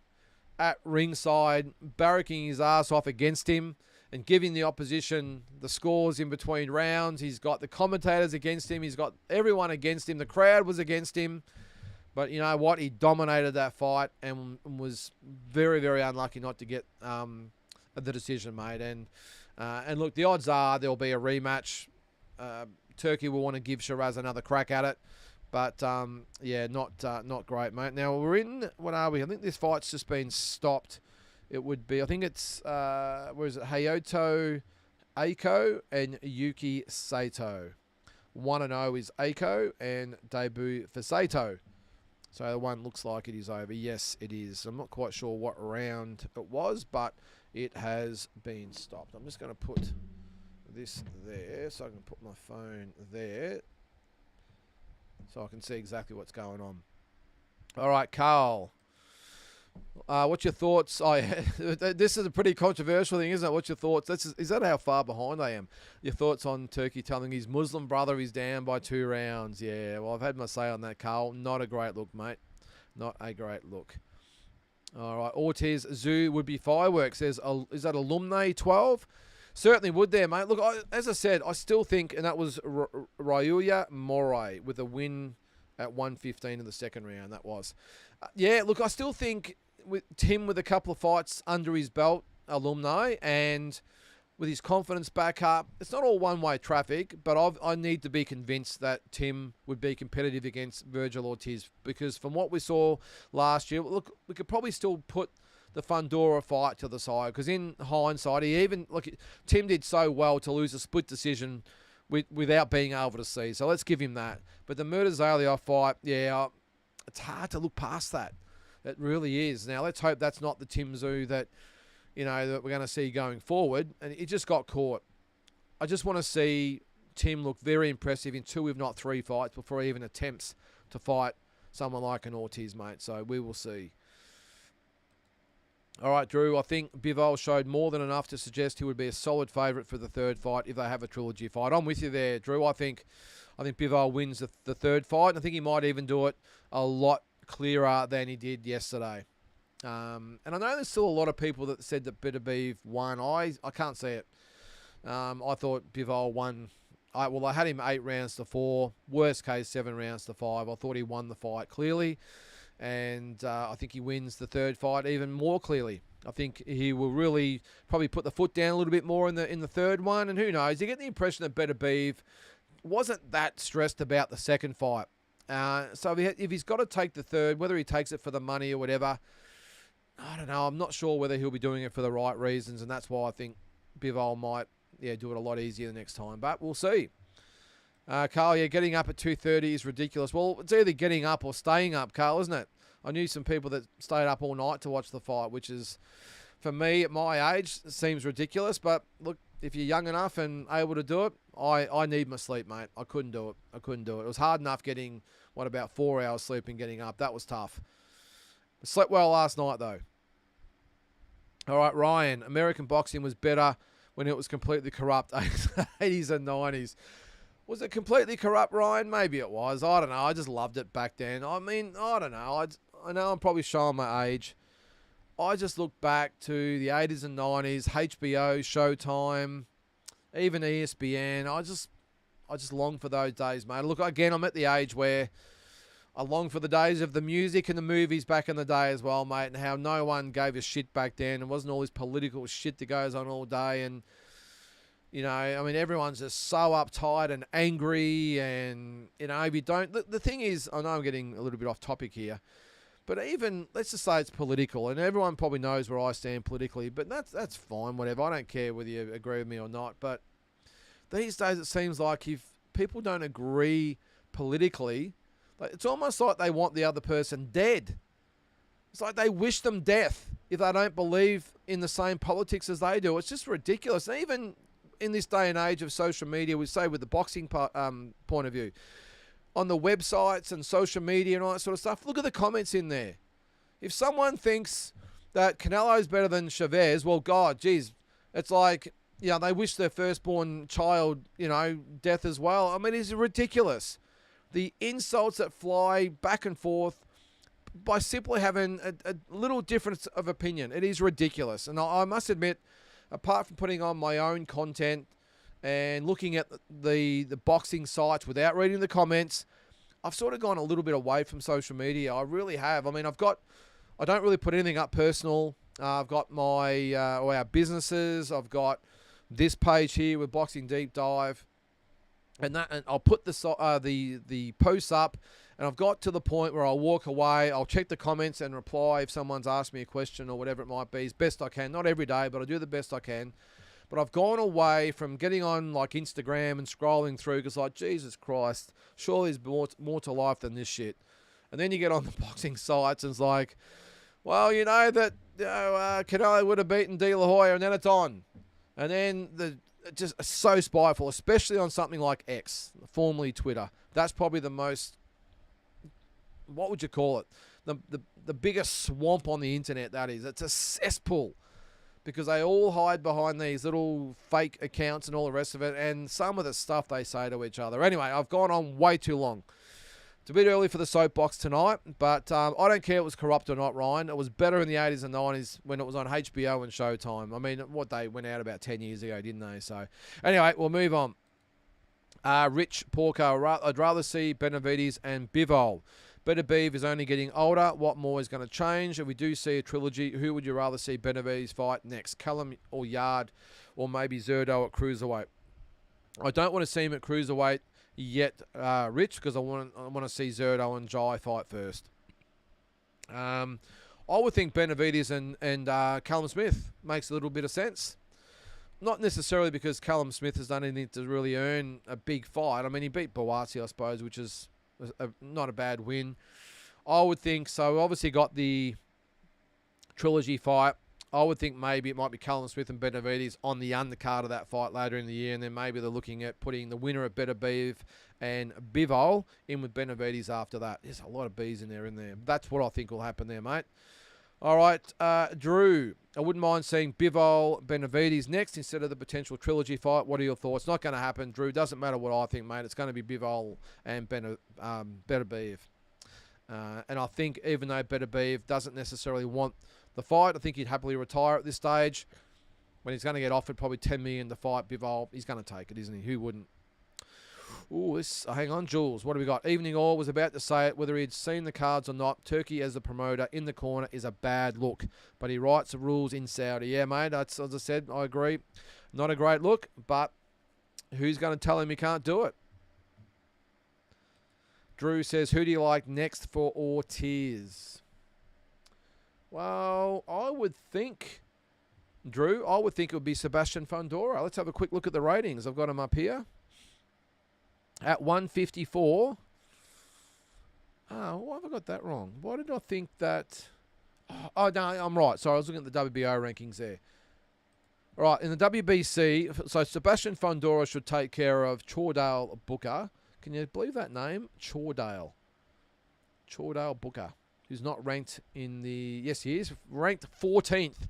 at ringside, barracking his ass off against him and giving the opposition the scores in between rounds. He's got the commentators against him. He's got everyone against him. The crowd was against him. But you know what? He dominated that fight and was very, very unlucky not to get the decision made. And look, the odds are there'll be a rematch. Turkey will want to give Shiraz another crack at it. But, not great, mate. Now, we're in, what are we? I think this fight's just been stopped. It would be, I think it's, where is it? Hayato Aiko and Yuki Sato. 1-0 is Aiko and debut for Sato. So the one looks like it is over. Yes, it is. I'm not quite sure what round it was, but it has been stopped. I'm just going to put this there so I can put my phone there so I can see exactly what's going on. All right, Carl. What's your thoughts? This is a pretty controversial thing, isn't it? What's your thoughts? Is that how far behind I am? Your thoughts on Turkey telling his Muslim brother he's down by 2 rounds? Yeah, well, I've had my say on that, Carl. Not a great look, mate. Not a great look. All right, Ortiz Zoo would be fireworks. Is that Alumni 12? Certainly would there, mate. Look, as I said, I still think, and that was Ryuya Morai with a win at 115 in the second round. That was. Yeah, look, I still think with Tim with a couple of fights under his belt, Alumni, and with his confidence back up, it's not all one-way traffic, but I need to be convinced that Tim would be competitive against Virgil Ortiz because from what we saw last year, look, we could probably still put the Fundora fight to the side because in hindsight, Tim did so well to lose a split decision without being able to see. So let's give him that. But the Murtazaliev fight, yeah, it's hard to look past that. It really is. Now, let's hope that's not the Tim Tszyu that we're going to see going forward. And he just got caught. I just want to see Tim look very impressive in 2, if not 3 fights before he even attempts to fight someone like an Ortiz, mate. So we will see. All right, Drew, I think Bivol showed more than enough to suggest he would be a solid favourite for the third fight if they have a trilogy fight. I'm with you there, Drew. I think Bivol wins the third fight, and I think he might even do it a lot clearer than he did yesterday. And I know there's still a lot of people that said that Beterbiev won. I can't see it. I thought Bivol won. I had him 8 rounds to 4. Worst case, 7 rounds to 5. I thought he won the fight clearly. And I think he wins the third fight even more clearly. I think he will really probably put the foot down a little bit more in the third one. And who knows? You get the impression that Beterbiev wasn't that stressed about the second fight. So if he's got to take the third, whether he takes it for the money or whatever, I don't know. I'm not sure whether he'll be doing it for the right reasons, and that's why I think Bivol might do it a lot easier the next time. But we'll see. Carl, getting up at 2:30 is ridiculous. Well, it's either getting up or staying up, Carl, isn't it? I knew some people that stayed up all night to watch the fight, which is, for me, at my age, seems ridiculous. But look, if you're young enough and able to do it, I need my sleep, mate. I couldn't do it. It was hard enough getting, about 4 hours sleep and getting up. That was tough. I slept well last night, though. All right, Ryan. American boxing was better when it was completely corrupt. 80s and 90s. Was it completely corrupt, Ryan? Maybe it was. I don't know. I just loved it back then. I mean, I don't know. I know I'm probably showing my age. I just look back to the 80s and 90s, HBO, Showtime, even ESPN. I just long for those days, mate. Look, again, I'm at the age where I long for the days of the music and the movies back in the day as well, mate, and how no one gave a shit back then. It wasn't all this political shit that goes on all day. And, I mean, everyone's just so uptight and angry. And, if you don't... The thing is, I know I'm getting a little bit off topic here, but even, let's just say it's political, and everyone probably knows where I stand politically, but that's fine, whatever. I don't care whether you agree with me or not. But these days it seems like if people don't agree politically, it's almost like they want the other person dead. It's like they wish them death if they don't believe in the same politics as they do. It's just ridiculous. And even in this day and age of social media, we say with the boxing point of view, on the websites and social media and all that sort of stuff, look at the comments in there. If someone thinks that Canelo's better than Chavez, well, God, geez, it's like, they wish their firstborn child, death as well. I mean, it's ridiculous. The insults that fly back and forth by simply having a little difference of opinion. It is ridiculous. And I must admit, apart from putting on my own content and looking at the boxing sites without reading the comments, I've sort of gone a little bit away from social media. I really have. I mean, I don't really put anything up personal. I've got my our businesses. I've got this page here with Boxing Deep Dive. And I'll put the posts up, and I've got to the point where I'll walk away. I'll check the comments and reply if someone's asked me a question or whatever it might be, as best I can. Not every day, but I do the best I can. But I've gone away from getting on like Instagram and scrolling through because, like, Jesus Christ, surely there's more to life than this shit. And then you get on the boxing sites and it's like, well, that Canelo would have beaten De La Hoya, and then it's on. And then just so spiteful, especially on something like X, formerly Twitter. That's probably the most, what would you call it? The biggest swamp on the internet, that is. It's a cesspool because they all hide behind these little fake accounts and all the rest of it, and some of the stuff they say to each other. Anyway, I've gone on way too long. It's a bit early for the soapbox tonight, but I don't care if it was corrupt or not, Ryan. It was better in the 80s and 90s when it was on HBO and Showtime. I mean, they went out about 10 years ago, didn't they? So, anyway, we'll move on. Rich Porco, I'd rather see Benavides and Bivol. Beterbiev is only getting older. What more is going to change? If we do see a trilogy, who would you rather see Benavides fight next? Callum or Yard, or maybe Zerdo at cruiserweight? I don't want to see him at cruiserweight yet, Rich, because I want to see Zerdo and Jai fight first. I would think Benavides and Callum Smith makes a little bit of sense. Not necessarily because Callum Smith has done anything to really earn a big fight. I mean, he beat Bawasi, I suppose, which is not a bad win. I would think so. Obviously got the trilogy fight. I would think maybe it might be Callum Smith and Benavides on the undercard of that fight later in the year, and then maybe they're looking at putting the winner of Beterbiev and Bivol in with Benavides after that. There's a lot of Bs in there. That's what I think will happen there, mate. All right, Drew, I wouldn't mind seeing Bivol, Benavides next instead of the potential trilogy fight. What are your thoughts? Not going to happen, Drew. Doesn't matter what I think, mate. It's going to be Bivol and Beterbiev. And I think even though Better Beef doesn't necessarily want the fight, I think he'd happily retire at this stage. When he's going to get offered probably $10 million to fight Bivol, he's going to take it, isn't he? Who wouldn't? Ooh, hang on, Jules. What do we got? Evening All was about to say it, whether he'd seen the cards or not. Turkey as the promoter in the corner is a bad look, but he writes the rules in Saudi. Yeah, mate, that's, as I said, I agree. Not a great look, but who's going to tell him he can't do it? Drew says, who do you like next for Ortiz? Well, I would think, Drew, it would be Sebastian Fundora. Let's have a quick look at the ratings. I've got him up here. At 154. Oh, why have I got that wrong? Why did I think that? Oh, no, I'm right. Sorry, I was looking at the WBO rankings there. All right, in the WBC, so Sebastian Fundora should take care of Chordale Booker. Can you believe that name? Chordale Booker, who's not ranked in the... Yes, he is. Ranked 14th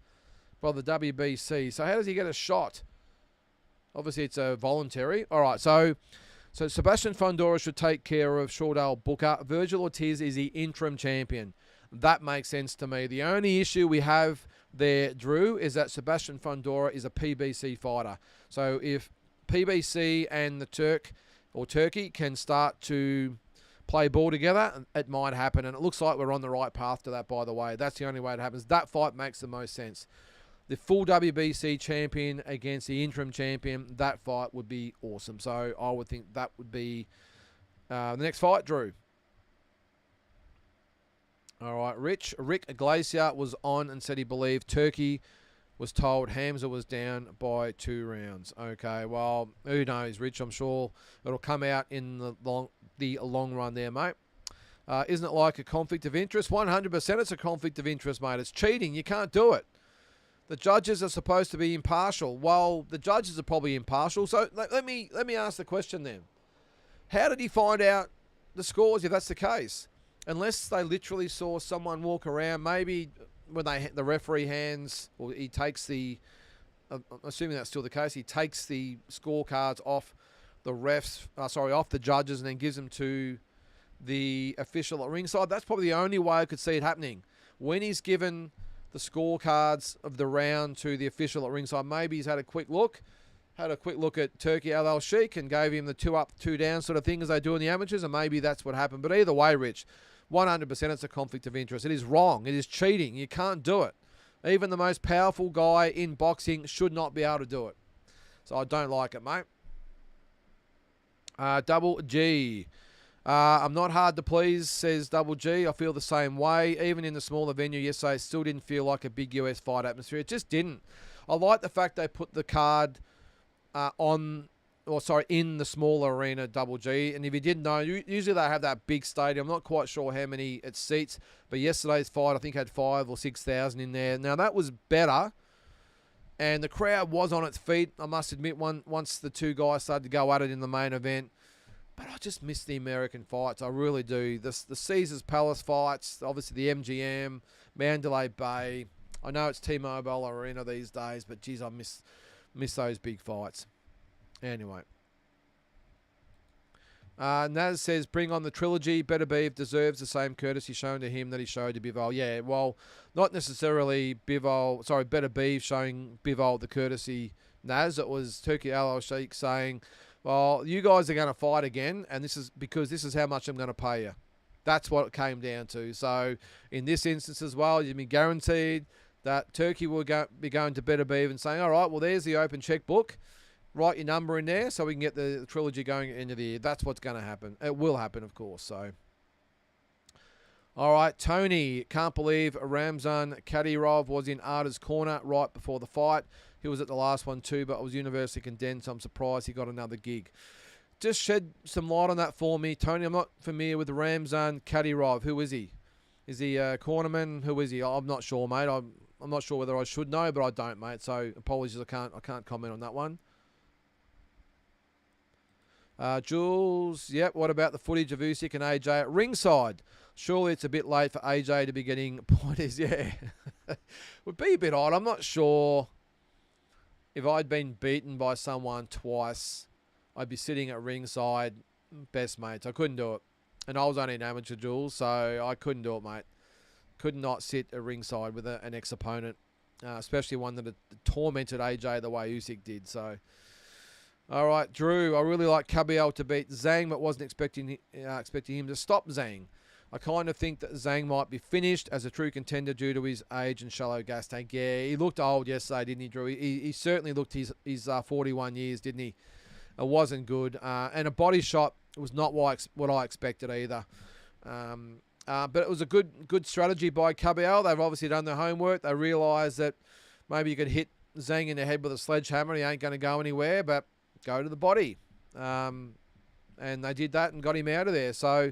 by the WBC. So how does he get a shot? Obviously, it's a voluntary. All right, so Sebastian Fundora should take care of Chordale Booker. Virgil Ortiz is the interim champion. That makes sense to me. The only issue we have there, Drew, is that Sebastian Fundora is a PBC fighter. So if PBC and the Turkey can start to play ball together, it might happen. And it looks like we're on the right path to that, by the way. That's the only way it happens. That fight makes the most sense. The full WBC champion against the interim champion, that fight would be awesome. So I would think that would be the next fight, Drew. All right, Rick Glacier was on and said he believed Turkey was told Hamza was down by 2 rounds. Okay, well, who knows, Rich? I'm sure it'll come out in the long run there, mate. Isn't it like a conflict of interest? 100% it's a conflict of interest, mate. It's cheating. You can't do it. The judges are supposed to be impartial. Well, the judges are probably impartial. So let me ask the question then. How did he find out the scores if that's the case? Unless they literally saw someone walk around, maybe when the referee hands, or he takes the, I'm assuming that's still the case, he takes the scorecards off the refs, off the judges, and then gives them to the official at ringside. That's probably the only way I could see it happening. When he's given the scorecards of the round to the official at ringside, maybe he's had a quick look at Turkey Al Sheikh and gave him the 2 up, 2 down sort of thing as they do in the amateurs, and maybe that's what happened. But either way, Rich, 100% it's a conflict of interest. It is wrong. It is cheating. You can't do it. Even the most powerful guy in boxing should not be able to do it. So I don't like it, mate. Double G. I'm not hard to please, says Double G. I feel the same way. Even in the smaller venue yesterday, it still didn't feel like a big US fight atmosphere. It just didn't. I like the fact they put the card in the smaller arena, Double G. And if you didn't know, usually they have that big stadium. I'm not quite sure how many it seats, but yesterday's fight, I think, had 5,000 or 6,000 in there. Now, that was better, and the crowd was on its feet, I must admit, once the 2 guys started to go at it in the main event. But I just miss the American fights. I really do. The Caesars Palace fights, obviously the MGM, Mandalay Bay. I know it's T-Mobile Arena these days, but geez, I miss those big fights. Anyway. Naz says, bring on the trilogy. Better Beef deserves the same courtesy shown to him that he showed to Bivol. Yeah, well, not necessarily Better Beef showing Bivol the courtesy, Naz. It was Turkey Al Sheikh saying, well, you guys are going to fight again, and this is because this is how much I'm going to pay you. That's what it came down to. So in this instance as well, you'd be guaranteed that Turkey will be going to Better Beef and saying, all right, well, there's the open checkbook. Write your number in there so we can get the trilogy going at the end of the year. That's what's going to happen. It will happen, of course. So, all right, Tony. Can't believe Ramzan Kadyrov was in Arda's corner right before the fight. He was at the last one too, but it was universally condemned, so I'm surprised he got another gig. Just shed some light on that for me, Tony. I'm not familiar with Ramzan Kadyrov. Who is he? Is he a cornerman? Who is he? I'm not sure, mate. I'm not sure whether I should know, but I don't, mate. So apologies, I can't comment on that one. Jules, yep, what about the footage of Usyk and AJ at ringside? Surely it's a bit late for AJ to be getting pointers. Yeah, would be a bit odd. I'm not sure if I'd been beaten by someone twice, I'd be sitting at ringside, best mates. I couldn't do it. And I was only an amateur, Jules, so I couldn't do it, mate. Could not sit at ringside with an ex-opponent, especially one that had tormented AJ the way Usyk did. So, all right, Drew, I really like Caballero to beat Zhang, but wasn't expecting him to stop Zhang. I kind of think that Zhang might be finished as a true contender due to his age and shallow gas tank. Yeah, he looked old yesterday, didn't he, Drew? He certainly looked his 41 years, didn't he? It wasn't good. And a body shot was not what I expected either. But it was a good strategy by Caballero. They've obviously done their homework. They realised that maybe you could hit Zhang in the head with a sledgehammer. He ain't going to go anywhere, but go to the body. And they did that and got him out of there. So,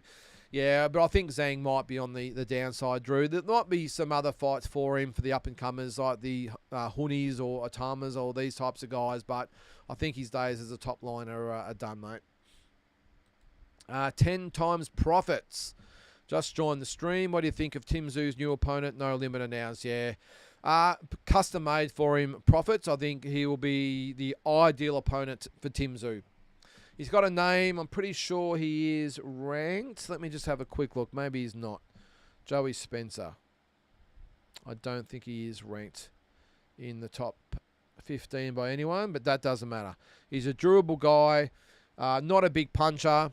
yeah, but I think Zhang might be on the downside, Drew. There might be some other fights for him for the up-and-comers like the Hunis or Atamas or these types of guys, but I think his days as a top liner are done, mate. 10 times profits. Just joined the stream. What do you think of Tim Tszyu's new opponent? No limit announced. Yeah. Custom made for him, profits. I think he will be the ideal opponent for Tim Tszyu. He's got a name. I'm pretty sure he is ranked. Let me just have a quick look. Maybe he's not. Joey Spencer. I don't think he is ranked in the top 15 by anyone, but that doesn't matter. He's a durable guy, not a big puncher,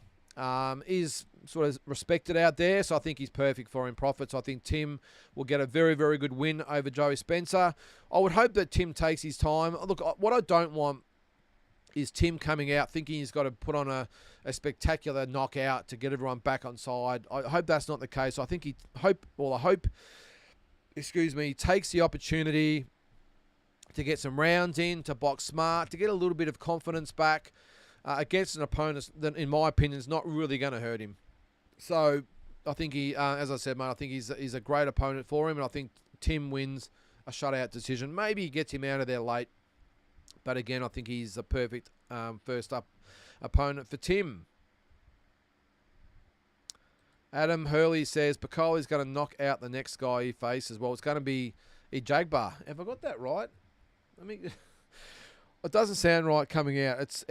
is sort of respected out there, so I think he's perfect for him profits. I think Tim will get a very, very good win over Joey Spencer. I would hope that Tim takes his time. Look, what I don't want is Tim coming out thinking he's got to put on a spectacular knockout to get everyone back on side. I hope that's not the case. I think I hope, he takes the opportunity to get some rounds in, to box smart, to get a little bit of confidence back against an opponent that, in my opinion, is not really going to hurt him. So I think he, as I said, mate, I think he's a great opponent for him, and I think Tim wins a shutout decision. Maybe he gets him out of there late. But again, I think he's the perfect first up opponent for Tim. Adam Hurley says Piccoli's going to knock out the next guy he faces. Well, it's going to be Ijagba. Have I got that right? It doesn't sound right coming out. It's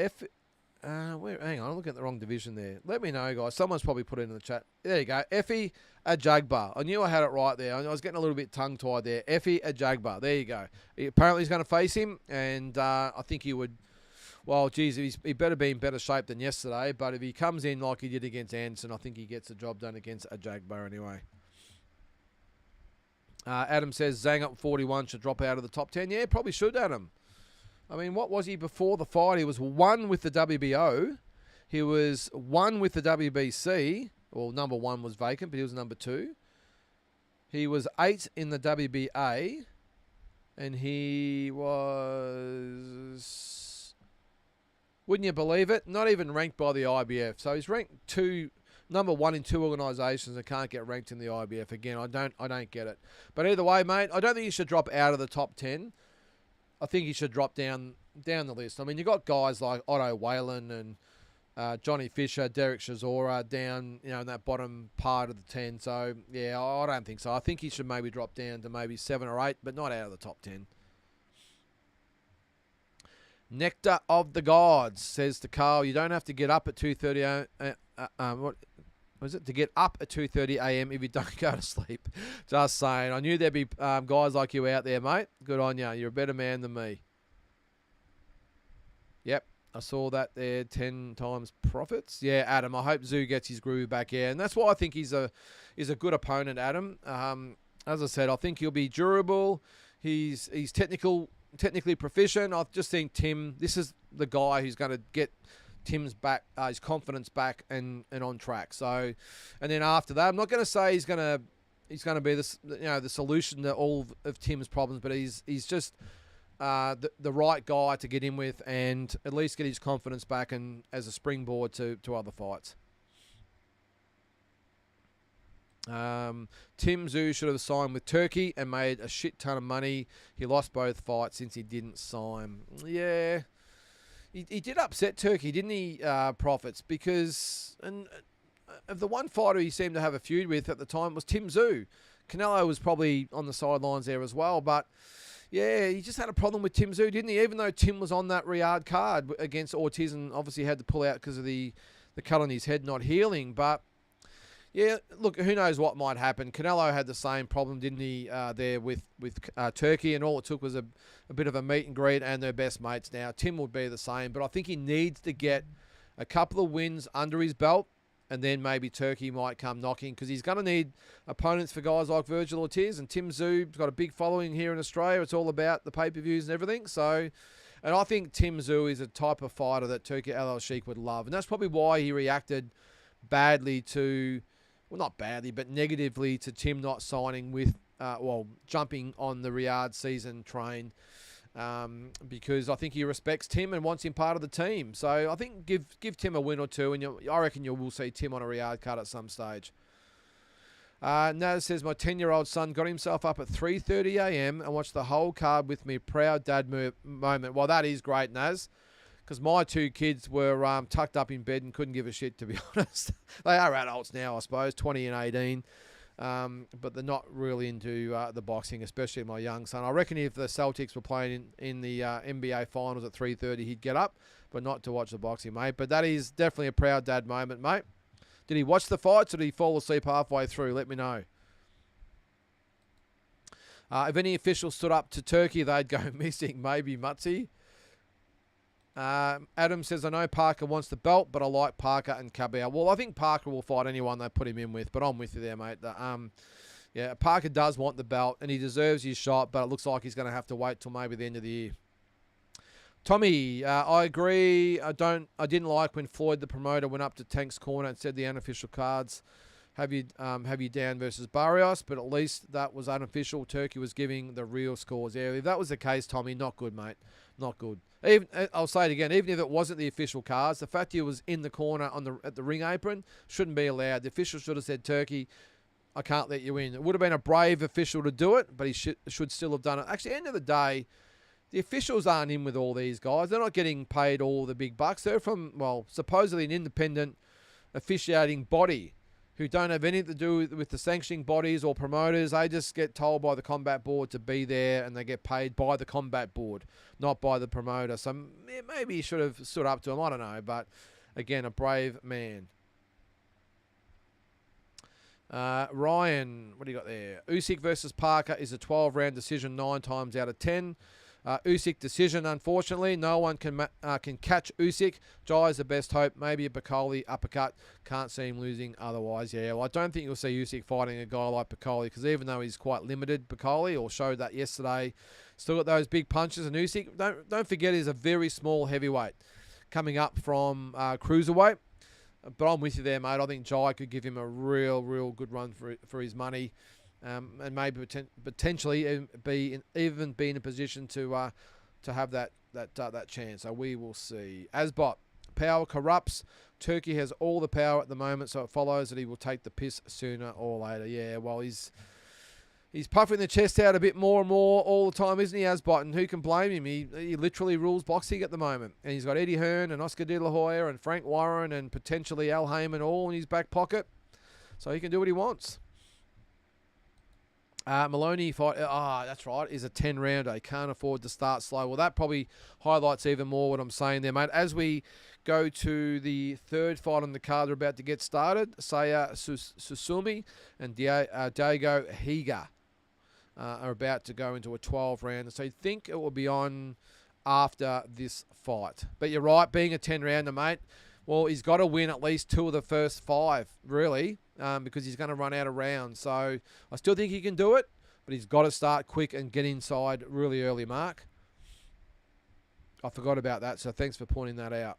hang on, I'm looking at the wrong division there. Let me know, guys. Someone's probably put it in the chat. There you go. Effie Ijagba. I knew I had it right there. I was getting a little bit tongue-tied there. Effie Ijagba. There you go. Apparently he's going to face him, and I think he would... Well, geez, he better be in better shape than yesterday, but if he comes in like he did against Anderson, I think he gets the job done against Ijagba anyway. Adam says Zhang up 41 should drop out of the top 10. Yeah, probably should, Adam. I mean, what was he before the fight? He was 1 with the WBO. He was 1 with the WBC. Well, number 1 was vacant, but he was number 2. He was 8 in the WBA. And he was... Wouldn't you believe it? Not even ranked by the IBF. So he's ranked number 1 in 2 organisations and can't get ranked in the IBF. Again, I don't get it. But either way, mate, I don't think he should drop out of the top 10. I think he should drop down the list. I mean, you got guys like Otto Whalen and Johnny Fisher, Derek Chisora down, in that bottom part of the 10. So, yeah, I don't think so. I think he should maybe drop down to maybe 7 or 8, but not out of the top 10. Nectar of the Gods says to Carl, you don't have to get up at 2:30 what was it? To get up at 2:30 a.m. if you don't go to sleep. Just saying. I knew there'd be guys like you out there, mate. Good on you. You're a better man than me. Yep, I saw that there. 10 times profits. Yeah, Adam. I hope Tszyu gets his groove back here, and that's why I think he's a good opponent, Adam. As I said, I think he'll be durable. He's technically proficient. I just think Tim. This is the guy who's going to get Tim's back, his confidence back, and on track. So, and then after that, I'm not going to say he's going to be this, the solution to all of Tim's problems, but he's just the right guy to get in with and at least get his confidence back and as a springboard to other fights. Tim Tszyu should have signed with Turkey and made a shit ton of money. He lost both fights since he didn't sign. Yeah. He did upset Turkey, didn't he, Profits? Because of the one fighter he seemed to have a feud with at the time was Tim Tszyu. Canelo was probably on the sidelines there as well. But, yeah, he just had a problem with Tim Tszyu, didn't he? Even though Tim was on that Riyadh card against Ortiz and obviously had to pull out because of the cut on his head not healing. But, Yeah, look, who knows what might happen. Canelo had the same problem, didn't he, there with Turkey, and all it took was a bit of a meet and greet and their best mates now. Tim would be the same, but I think he needs to get a couple of wins under his belt, and then maybe Turkey might come knocking, because he's going to need opponents for guys like Virgil Ortiz, and Tim Tszyu got a big following here in Australia. It's all about the pay-per-views and everything. So, and I think Tim Tszyu is a type of fighter that Turki Al-Sheikh would love, and that's probably why he reacted badly to... Well, not badly, but negatively to Tim not signing with, jumping on the Riyadh season train, because I think he respects Tim and wants him part of the team. So I think give Tim a win or two, and I reckon you will see Tim on a Riyadh card at some stage. Naz says, my 10-year-old son got himself up at 3:30 a.m. and watched the whole card with me. Proud dad moment. Well, that is great, Naz. Because my two kids were tucked up in bed and couldn't give a shit, to be honest. They are adults now, I suppose, 20 and 18. But they're not really into the boxing, especially my young son. I reckon if the Celtics were playing in the NBA Finals at 3:30, he'd get up, but not to watch the boxing, mate. But that is definitely a proud dad moment, mate. Did he watch the fights, or did he fall asleep halfway through? Let me know. If any officials stood up to Turkey, they'd go missing. Maybe Mutzi. Adam says, I know Parker wants the belt, but I like Parker and Cabell. Well, I think Parker will fight anyone they put him in with, but I'm with you there, mate. Yeah, Parker does want the belt, and he deserves his shot, but it looks like he's going to have to wait till maybe the end of the year. Tommy, I agree. I didn't like when Floyd, the promoter, went up to Tank's corner and said the unofficial cards have you down versus Barrios, but at least that was unofficial. Turkey was giving the real scores. Yeah, if that was the case, Tommy, not good, mate. Not good. Even, I'll say it again, even if it wasn't the official cards, the fact he was in the corner at the ring apron shouldn't be allowed. The official should have said, Turkey, I can't let you in. It would have been a brave official to do it, but he should still have done it. Actually, at the end of the day, the officials aren't in with all these guys. They're not getting paid all the big bucks. They're from, well, supposedly an independent officiating body who don't have anything to do with the sanctioning bodies or promoters. They just get told by the combat board to be there, and they get paid by the combat board, not by the promoter. So maybe he should have stood up to him. I don't know. But again, a brave man. Ryan, what do you got there? Usyk versus Parker is a 12-round decision 9 times out of 10. Usyk decision, unfortunately. No one can catch Usyk. Jai is the best hope. Maybe a Bacoli uppercut. Can't see him losing otherwise. Yeah, well, I don't think you'll see Usyk fighting a guy like Bacoli, because even though he's quite limited, Bacoli, or showed that yesterday, still got those big punches. And Usyk, don't forget, he's a very small heavyweight coming up from cruiserweight. But I'm with you there, mate. I think Jai could give him a real good run for his money. And maybe potentially even be in a position to have that chance. So we will see. Asbot, power corrupts. Turkey has all the power at the moment, so it follows that he will take the piss sooner or later. Yeah, well, he's puffing the chest out a bit more and more all the time, isn't he, Asbot? And who can blame him? He literally rules boxing at the moment. And he's got Eddie Hearn and Oscar De La Hoya and Frank Warren and potentially Al Heyman all in his back pocket. So he can do what he wants. Maloney fight, that's right, is a 10-rounder. He can't afford to start slow. Well, that probably highlights even more what I'm saying there, mate. As we go to the third fight on the card, they're about to get started. Saya Susumi and Diego Higa are about to go into a 12-rounder. So you think it will be on after this fight. But you're right, being a 10-rounder, mate, well, he's got to win at least 2 of the first 5, really, because he's going to run out of rounds. So I still think he can do it, but he's got to start quick and get inside really early, Mark. I forgot about that, so thanks for pointing that out.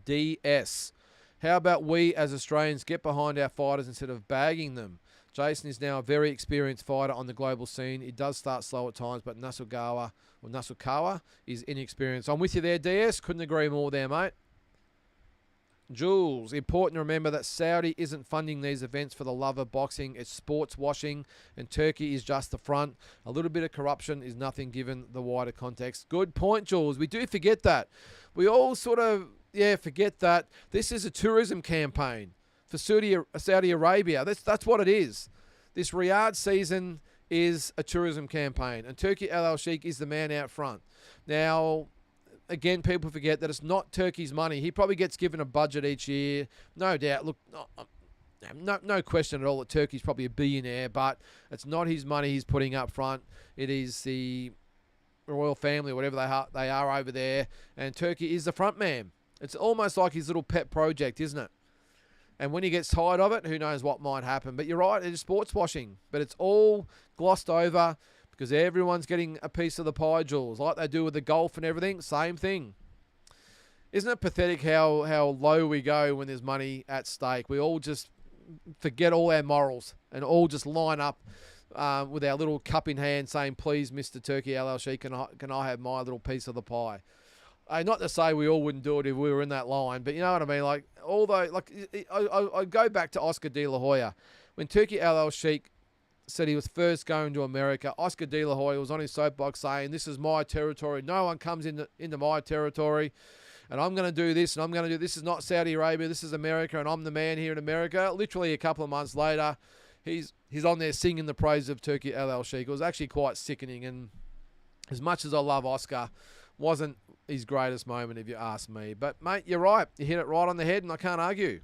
DS. How about we as Australians get behind our fighters instead of bagging them? Jason is now a very experienced fighter on the global scene. He does start slow at times, but Nasukawa is inexperienced. I'm with you there, DS. Couldn't agree more there, mate. Jules, important to remember that Saudi isn't funding these events for the love of boxing. It's sports washing, and Turkey is just the front. A little bit of corruption is nothing given the wider context. Good point, Jules. We do forget that. We all sort of, forget that this is a tourism campaign for Saudi Arabia. That's what it is. This Riyadh season is a tourism campaign, and Turki Al-Sheikh is the man out front. Now, again, people forget that it's not Turkey's money. He probably gets given a budget each year. No doubt. Look, no question at all that Turkey's probably a billionaire, but it's not his money he's putting up front. It is the royal family, or whatever they are over there, and Turkey is the front man. It's almost like his little pet project, isn't it? And when he gets tired of it, who knows what might happen. But you're right, it is sports washing. But it's all glossed over because everyone's getting a piece of the pie, Jules, like they do with the golf and everything. Same thing. Isn't it pathetic how low we go when there's money at stake? We all just forget all our morals and all just line up with our little cup in hand saying, please, Mr. Turkey LLC, can I have my little piece of the pie? Not to say we all wouldn't do it if we were in that line, but you know what I mean? Like, although, like, I go back to Oscar De La Hoya. When Turkey LLC said he was first going to America, Oscar De La Hoya was on his soapbox saying, this is my territory. No one comes into my territory. And I'm going to do this, and I'm going to do this. Is not Saudi Arabia. This is America, and I'm the man here in America. Literally a couple of months later, he's on there singing the praise of Turkey LLC. It was actually quite sickening. And as much as I love Oscar, wasn't his greatest moment, if you ask me. But, mate, you're right. You hit it right on the head, and I can't argue.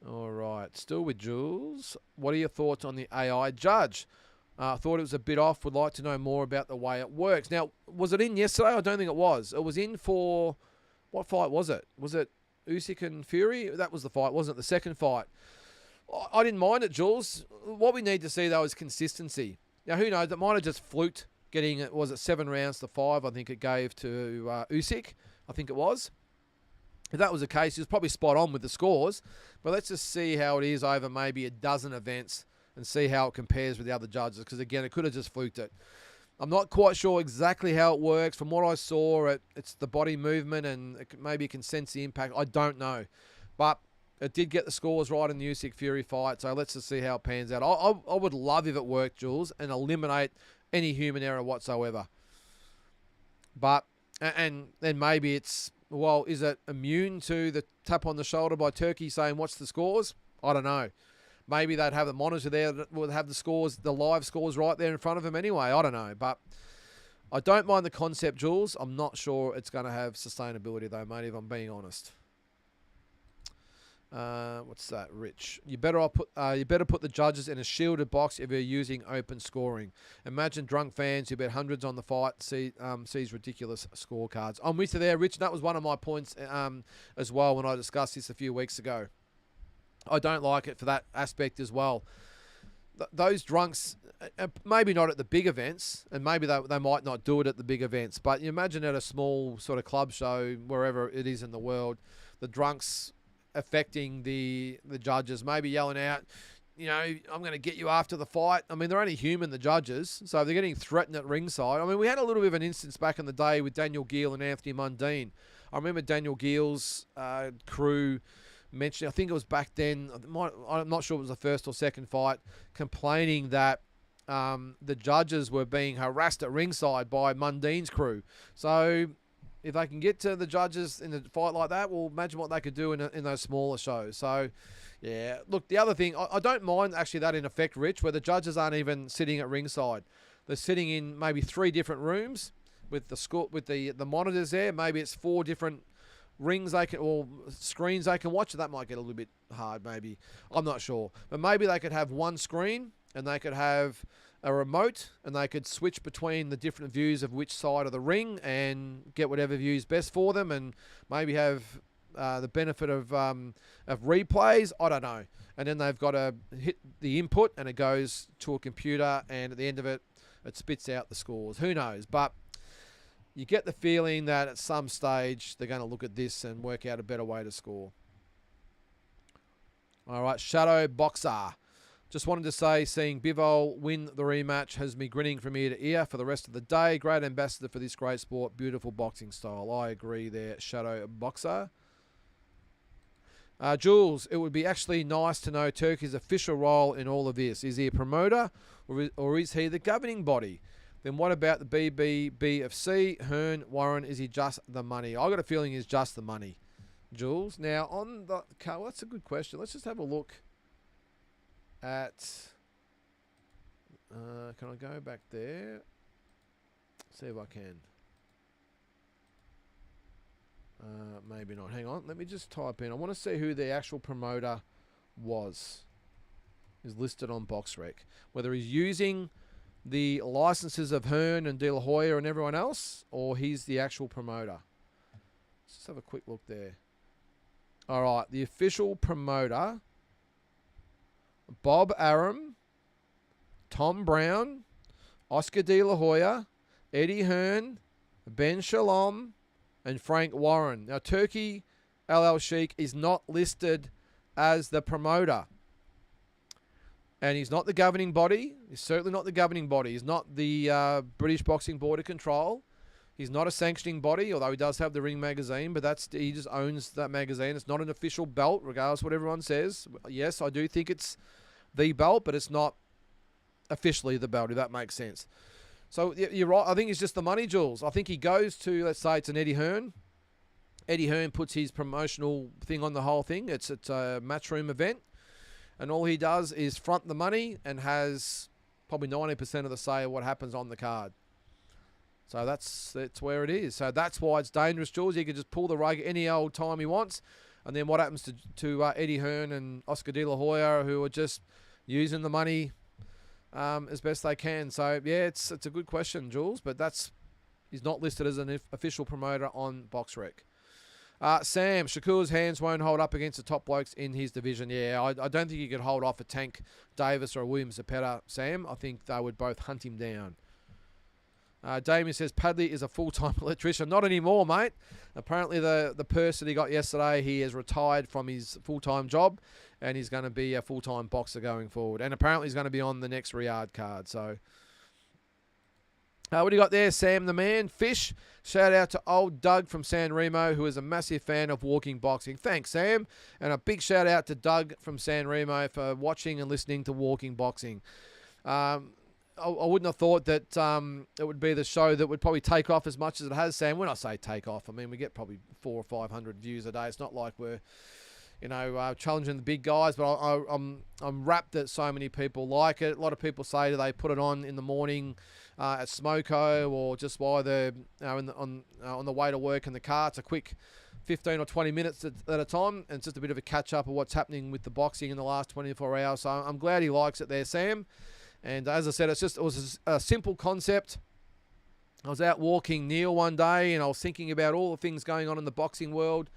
All right. Still with Jules. What are your thoughts on the AI judge? I thought it was a bit off. Would like to know more about the way it works. Now, was it in yesterday? I don't think it was. It was in for... What fight was it? Was it Usyk and Fury? That was the fight, wasn't it? The second fight. I didn't mind it, Jules. What we need to see, though, is consistency. Now, who knows? It might have just fluked getting it. Was it 7 rounds to 5? I think it gave to Usyk. I think it was. If that was the case, he was probably spot on with the scores. But let's just see how it is over maybe a dozen events and see how it compares with the other judges. Because, again, it could have just fluked it. I'm not quite sure exactly how it works. From what I saw, it's the body movement and maybe you can sense the impact. I don't know. But it did get the scores right in the Usyk-Fury fight. So let's just see how it pans out. I would love if it worked, Jules, and eliminate any human error whatsoever. But, and then maybe it's, well, is it immune to the tap on the shoulder by Turkey saying, what's the scores? I don't know. Maybe they'd have the monitor there that would have the scores, the live scores right there in front of them anyway. I don't know. But I don't mind the concept, Jules. I'm not sure it's going to have sustainability, though, mate, if I'm being honest. What's that, Rich? You better put the judges in a shielded box if you're using open scoring. Imagine drunk fans who bet hundreds on the fight sees ridiculous scorecards. I'm with you there, Rich. That was one of my points as well when I discussed this a few weeks ago. I don't like it for that aspect as well. Those drunks, maybe not at the big events, and maybe they might not do it at the big events, but you imagine at a small sort of club show, wherever it is in the world, the drunks affecting the judges, maybe yelling out, you know, I'm going to get you after the fight. I mean, they're only human, the judges, so if they're getting threatened at ringside. I mean, we had a little bit of an instance back in the day with Daniel Geale and Anthony Mundine. I remember Daniel Geale's crew mentioned, I think it was back then, I'm not sure it was the first or second fight, complaining that the judges were being harassed at ringside by Mundine's crew. So if they can get to the judges in a fight like that, well, imagine what they could do in those smaller shows. So, yeah. Look, the other thing, I don't mind actually that in effect, Rich, where the judges aren't even sitting at ringside. They're sitting in maybe 3 different rooms with the monitors there. Maybe it's 4 different rings they can, or screens they can watch. That might get a little bit hard, maybe. I'm not sure. But maybe they could have one screen and they could have a remote and they could switch between the different views of which side of the ring and get whatever view is best for them, and maybe have the benefit of replays. I don't know. And then they've got to hit the input and it goes to a computer, and at the end of it, it spits out the scores. Who knows? But you get the feeling that at some stage they're going to look at this and work out a better way to score. All right, Shadow Boxer. Just wanted to say, seeing Bivol win the rematch has me grinning from ear to ear for the rest of the day. Great ambassador for this great sport. Beautiful boxing style. I agree there, Shadow Boxer. Jules, it would be actually nice to know Turkey's official role in all of this. Is he a promoter or is he the governing body? Then what about the BBBFC? Hearn, Warren, is he just the money? I got a feeling he's just the money, Jules. Now, on the... Well, that's a good question. Let's just have a look at... can I go back there? See if I can. Maybe not. Hang on. Let me just type in. I want to see who the actual promoter was. Is listed on BoxRec. Whether he's using the licenses of Hearn and De La Hoya and everyone else, or he's the actual promoter. Let's just have a quick look there. All right. The official promoter, Bob Arum, Tom Brown, Oscar De La Hoya, Eddie Hearn, Ben Shalom, and Frank Warren. Now, Turkey Al Sheikh is not listed as the promoter. And he's not the governing body. He's certainly not the governing body. He's not the British Boxing Board of Control. He's not a sanctioning body, although he does have the Ring magazine, but he just owns that magazine. It's not an official belt, regardless of what everyone says. Yes, I do think it's the belt, but it's not officially the belt, if that makes sense. So you're right. I think it's just the money, Jules. I think he goes to, let's say it's an Eddie Hearn. Eddie Hearn puts his promotional thing on the whole thing. It's a matchroom event. And all he does is front the money and has probably 90% of the say of what happens on the card. So that's where it is. So that's why it's dangerous, Jules. He can just pull the rug any old time he wants. And then what happens to Eddie Hearn and Oscar De La Hoya, who are just using the money as best they can. So, yeah, it's a good question, Jules. But he's not listed as an official promoter on BoxRec. Sam, Shakur's hands won't hold up against the top blokes in his division. Yeah, I don't think he could hold off a Tank Davis or a William Zepeda, Sam. I think they would both hunt him down. Damien says, Padley is a full-time electrician. Not anymore, mate. Apparently the purse that he got yesterday, he has retired from his full-time job, and he's going to be a full-time boxer going forward. And apparently he's going to be on the next Riyadh card. So, what do you got there, Sam the man? Fish. Shout out to old Doug from San Remo, who is a massive fan of Walking Boxing. Thanks, Sam. And a big shout out to Doug from San Remo for watching and listening to Walking Boxing. I wouldn't have thought that it would be the show that would probably take off as much as it has, Sam. When I say take off, I mean we get probably 400 or 500 views a day. It's not like we're, challenging the big guys, but I'm rapt that so many people like it. A lot of people say that they put it on in the morning at Smoko or just while they're on the way to work in the car. It's a quick 15 or 20 minutes at a time, and it's just a bit of a catch-up of what's happening with the boxing in the last 24 hours. So I'm glad he likes it there, Sam. And as I said, it was a simple concept. I was out walking Neil one day, and I was thinking about all the things going on in the boxing world.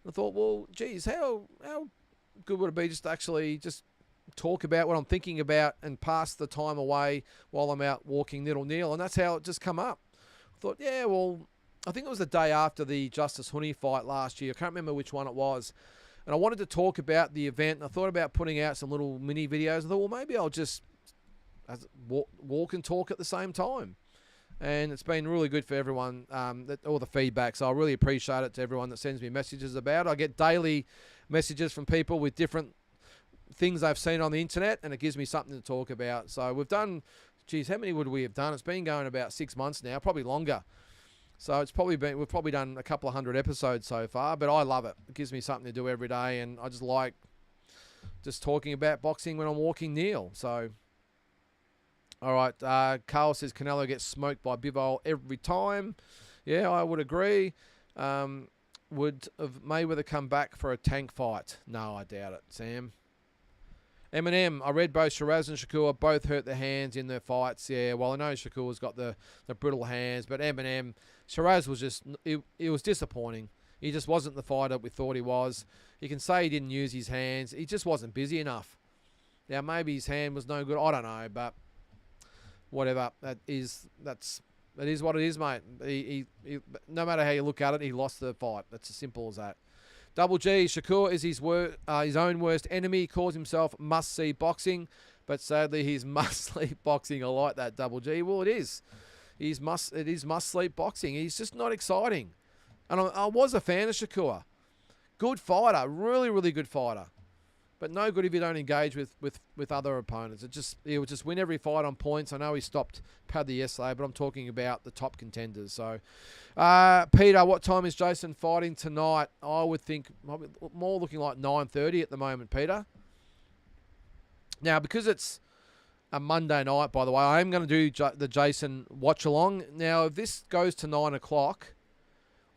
I thought, well, geez, how good would it be just to actually just talk about what I'm thinking about and pass the time away while I'm out walking Little Neil? And that's how it just come up. I thought, yeah, well, I think it was the day after the Justice Honey fight last year. I can't remember which one it was. And I wanted to talk about the event, and I thought about putting out some little mini videos. I thought, well, maybe I'll just walk and talk at the same time. And it's been really good for everyone, all the feedback. So I really appreciate it to everyone that sends me messages about it. I get daily messages from people with different things they've seen on the internet, and it gives me something to talk about. So we've done, geez, how many would we have done? It's been going about 6 months now, probably longer. So we've probably done a couple of 100 episodes so far, but I love it. It gives me something to do every day, and I just like just talking about boxing when I'm walking Neil. So, all right, Carl says Canelo gets smoked by Bivol every time. Yeah, I would agree. Would have Mayweather come back for a Tank fight? No, I doubt it, Sam. Eminem, I read both Shiraz and Shakur both hurt their hands in their fights. Yeah, well, I know Shakur's got the brittle hands, but Eminem, Shiraz was just, it was disappointing. He just wasn't the fighter we thought he was. You can say he didn't use his hands. He just wasn't busy enough. Now, maybe his hand was no good. I don't know, but whatever. That is what it is, mate. He no matter how you look at it, he lost the fight. That's as simple as that. Double G, Shakur is his own worst enemy. He calls himself must-see boxing, but sadly he's must-sleep boxing. I like that, Double G. Well, it is. It is must-sleep boxing. He's just not exciting. And I was a fan of Shakur. Good fighter. Really, really good fighter. But no good if you don't engage with other opponents. He would just win every fight on points. I know he stopped Paddy yesterday, but I'm talking about the top contenders. So, Peter, what time is Jason fighting tonight? I would think more looking like 9:30 at the moment, Peter. Now, because it's a Monday night, by the way, I am going to do the Jason watch-along. Now, if this goes to 9 o'clock,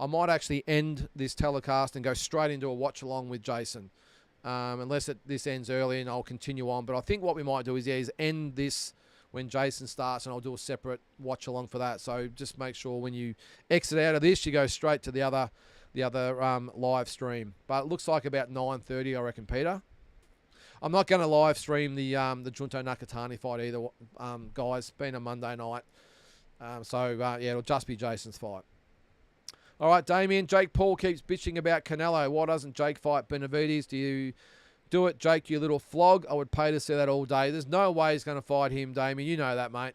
I might actually end this telecast and go straight into a watch along with Jason. Unless this ends early and I'll continue on. But I think what we might do is end this when Jason starts, and I'll do a separate watch along for that. So just make sure when you exit out of this, you go straight to the other live stream. But it looks like about 9:30, I reckon, Peter. I'm not going to live stream the Junto Nakatani fight either, guys. It's been a Monday night. Yeah, it'll just be Jason's fight. All right, Damien. Jake Paul keeps bitching about Canelo. Why doesn't Jake fight Benavidez? Do you do it, Jake, you little flog? I would pay to see that all day. There's no way he's going to fight him, Damien. You know that, mate.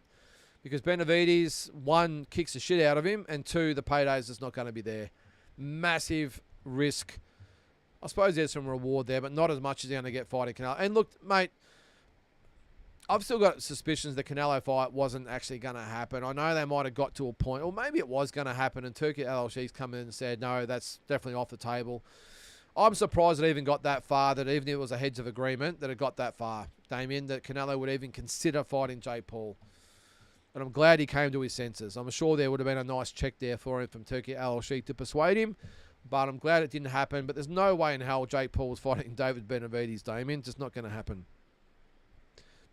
Because Benavidez, 1, kicks the shit out of him, and 2, the paydays is not going to be there. Massive risk. I suppose there's some reward there, but not as much as he's going to get fighting Canelo. And look, mate, I've still got suspicions the Canelo fight wasn't actually going to happen. I know they might have got to a point, or maybe it was going to happen, and Turki Al-Sheik's come in and said, no, that's definitely off the table. I'm surprised it even got that far, that even if it was a heads of agreement, that it got that far, Damien, that Canelo would even consider fighting Jake Paul. And I'm glad he came to his senses. I'm sure there would have been a nice check there for him from Turki Al-Sheik to persuade him, but I'm glad it didn't happen. But there's no way in hell Jake Paul's fighting David Benavidez, Damien. Just not going to happen.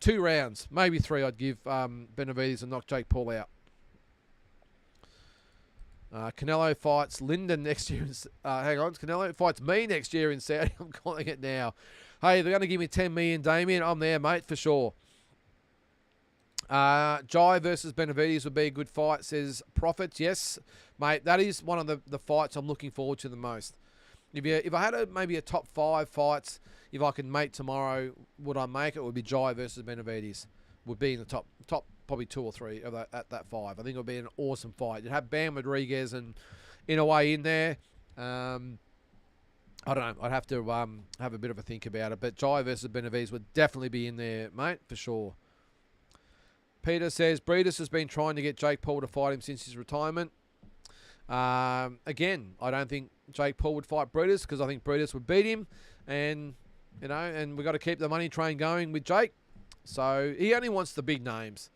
2 rounds, maybe 3 I'd give Benavidez and knock Jake Paul out. Canelo fights Lynden next year. Hang on, Canelo fights me next year in Saudi. I'm calling it now. Hey, they're going to give me 10 million, Damien. I'm there, mate, for sure. Jai versus Benavidez would be a good fight, says Profits. Yes, mate, that is one of the fights I'm looking forward to the most. If I had maybe a top 5 fights, if I could make tomorrow, would I make it? Would be Jai versus Benavidez. Would be in the top probably 2 or 3 of at that 5. I think it would be an awesome fight. You'd have Bam Rodriguez and in a way in there. I don't know. I'd have to have a bit of a think about it. But Jai versus Benavidez would definitely be in there, mate, for sure. Peter says, Breedis has been trying to get Jake Paul to fight him since his retirement. Again, I don't think Jake Paul would fight Breedis because I think Breedis would beat him. And, you know, and we've got to keep the money train going with Jake. So he only wants the big names.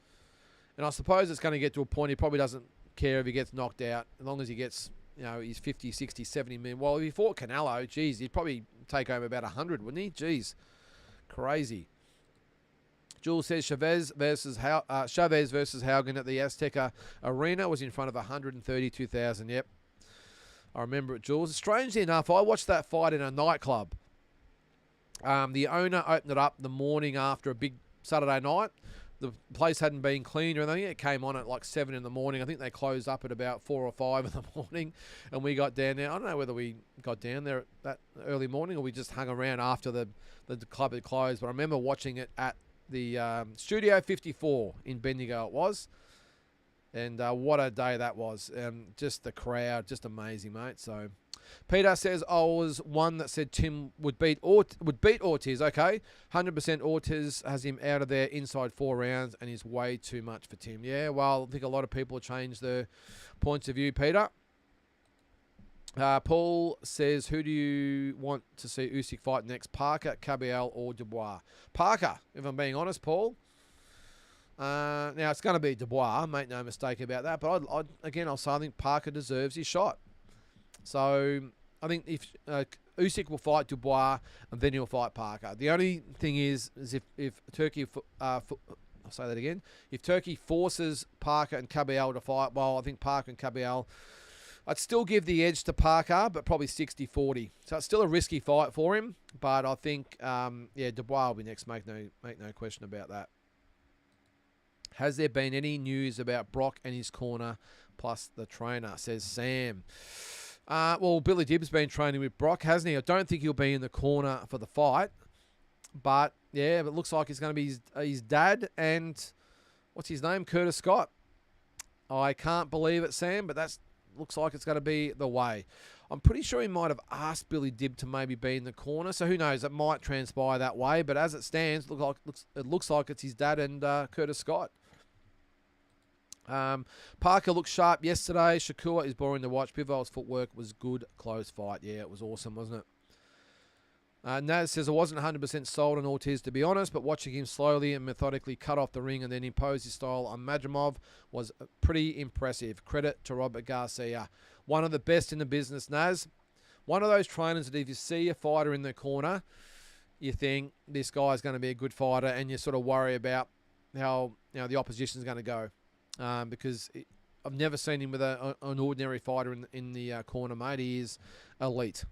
And I suppose it's going to get to a point he probably doesn't care if he gets knocked out, as long as he gets, you know, he's 50, 60, 70 million. Well, if he fought Canelo, geez, he'd probably take home about 100, wouldn't he? Geez, crazy. Jules says Chavez versus Haugen at the Azteca Arena was in front of 132,000. Yep, I remember it, Jules. Strangely enough, I watched that fight in a nightclub. The owner opened it up the morning after a big Saturday night. The place hadn't been cleaned or anything. It came on at like 7 in the morning. I think they closed up at about 4 or 5 in the morning, and we got down there. I don't know whether we got down there that early morning or we just hung around after the club had closed. But I remember watching it at the Studio 54 in Bendigo. It was, and what a day that was. Just the crowd, just amazing, mate. So Peter says I was one that said Tim would beat Ortiz. Okay, 100% Ortiz has him out of there inside 4 rounds and is way too much for Tim. Yeah, well, I think a lot of people changed their points of view, Peter. Paul says, who do you want to see Usyk fight next, Parker, Caballero, or Dubois? Parker, if I'm being honest, Paul. Now, it's going to be Dubois, make no mistake about that. But I'll say I think Parker deserves his shot. So I think if Usyk will fight Dubois and then he'll fight Parker. The only thing is if Turkey, I'll say that again, if Turkey forces Parker and Caballero to fight, well, I think Parker and Caballero, I'd still give the edge to Parker, but probably 60-40. So it's still a risky fight for him, but I think, Dubois will be next. Make no question about that. Has there been any news about Brock and his corner plus the trainer, says Sam. Well, Billy Dibb's been training with Brock, hasn't he? I don't think he'll be in the corner for the fight, but yeah, but it looks like it's going to be his dad and what's his name, Curtis Scott. I can't believe it, Sam, but that's looks like it's going to be the way. I'm pretty sure he might have asked Billy Dibb to maybe be in the corner, so who knows? It might transpire that way, but as it stands, it looks like it's his dad and Curtis Scott. Parker looked sharp yesterday. Shakur is boring to watch. Bivol's footwork was good. Close fight. Yeah, it was awesome, wasn't it? Naz says, I wasn't 100% sold on Ortiz, to be honest, but watching him slowly and methodically cut off the ring and then impose his style on Madrimov was pretty impressive. Credit to Robert Garcia. One of the best in the business, Naz. One of those trainers that if you see a fighter in the corner, you think this guy's going to be a good fighter, and you sort of worry about how the opposition's going to go. Because I've never seen him with an ordinary fighter in the corner, mate. He is elite.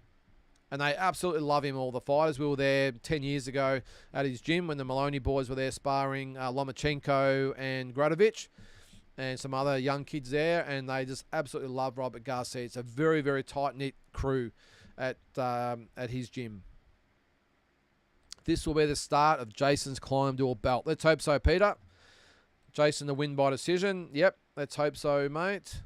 And they absolutely love him, all the fighters. We were there 10 years ago at his gym when the Maloney boys were there sparring Lomachenko and Gradovic and some other young kids there, and they just absolutely love Robert Garcia. It's a very, very tight-knit crew at his gym. This will be the start of Jason's climb to a belt. Let's hope so, Peter. Jason to win by decision. Yep, let's hope so, mate.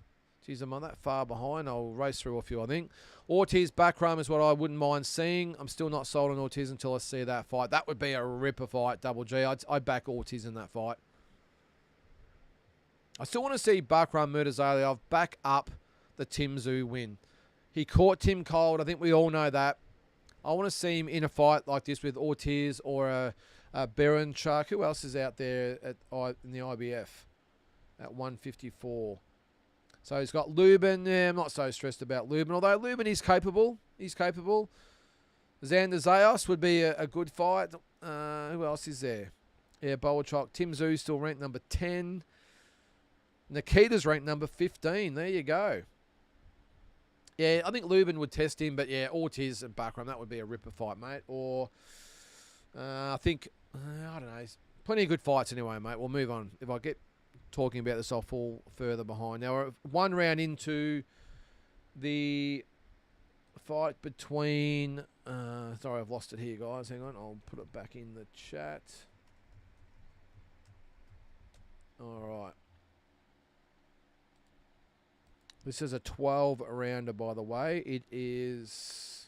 Geez, I'm not that far behind. I'll race through a few, I think. Ortiz backroom is what I wouldn't mind seeing. I'm still not sold on Ortiz until I see that fight. That would be a ripper fight, Double G. I'd back Ortiz in that fight. I still want to see Bakram Murtazalyov back up the Tim Tszyu win. He caught Tim cold. I think we all know that. I want to see him in a fight like this with Ortiz or a Berenchuk. Who else is out there in the IBF at 154? So he's got Lubin. Yeah, I'm not so stressed about Lubin, although Lubin is capable. He's capable. Xander Zayas would be a good fight. Who else is there? Yeah, Boachok. Tim Tszyu still ranked number 10. Nikita's ranked number 15. There you go. Yeah, I think Lubin would test him, but yeah, Ortiz and Bakram, that would be a ripper fight, mate. Or I think, I don't know. Plenty of good fights anyway, mate. We'll move on. If I get talking about this, I'll fall further behind. Now, we're one round into the fight between... sorry, I've lost it here, guys. Hang on. I'll put it back in the chat. All right. This is a 12-rounder, by the way. It is...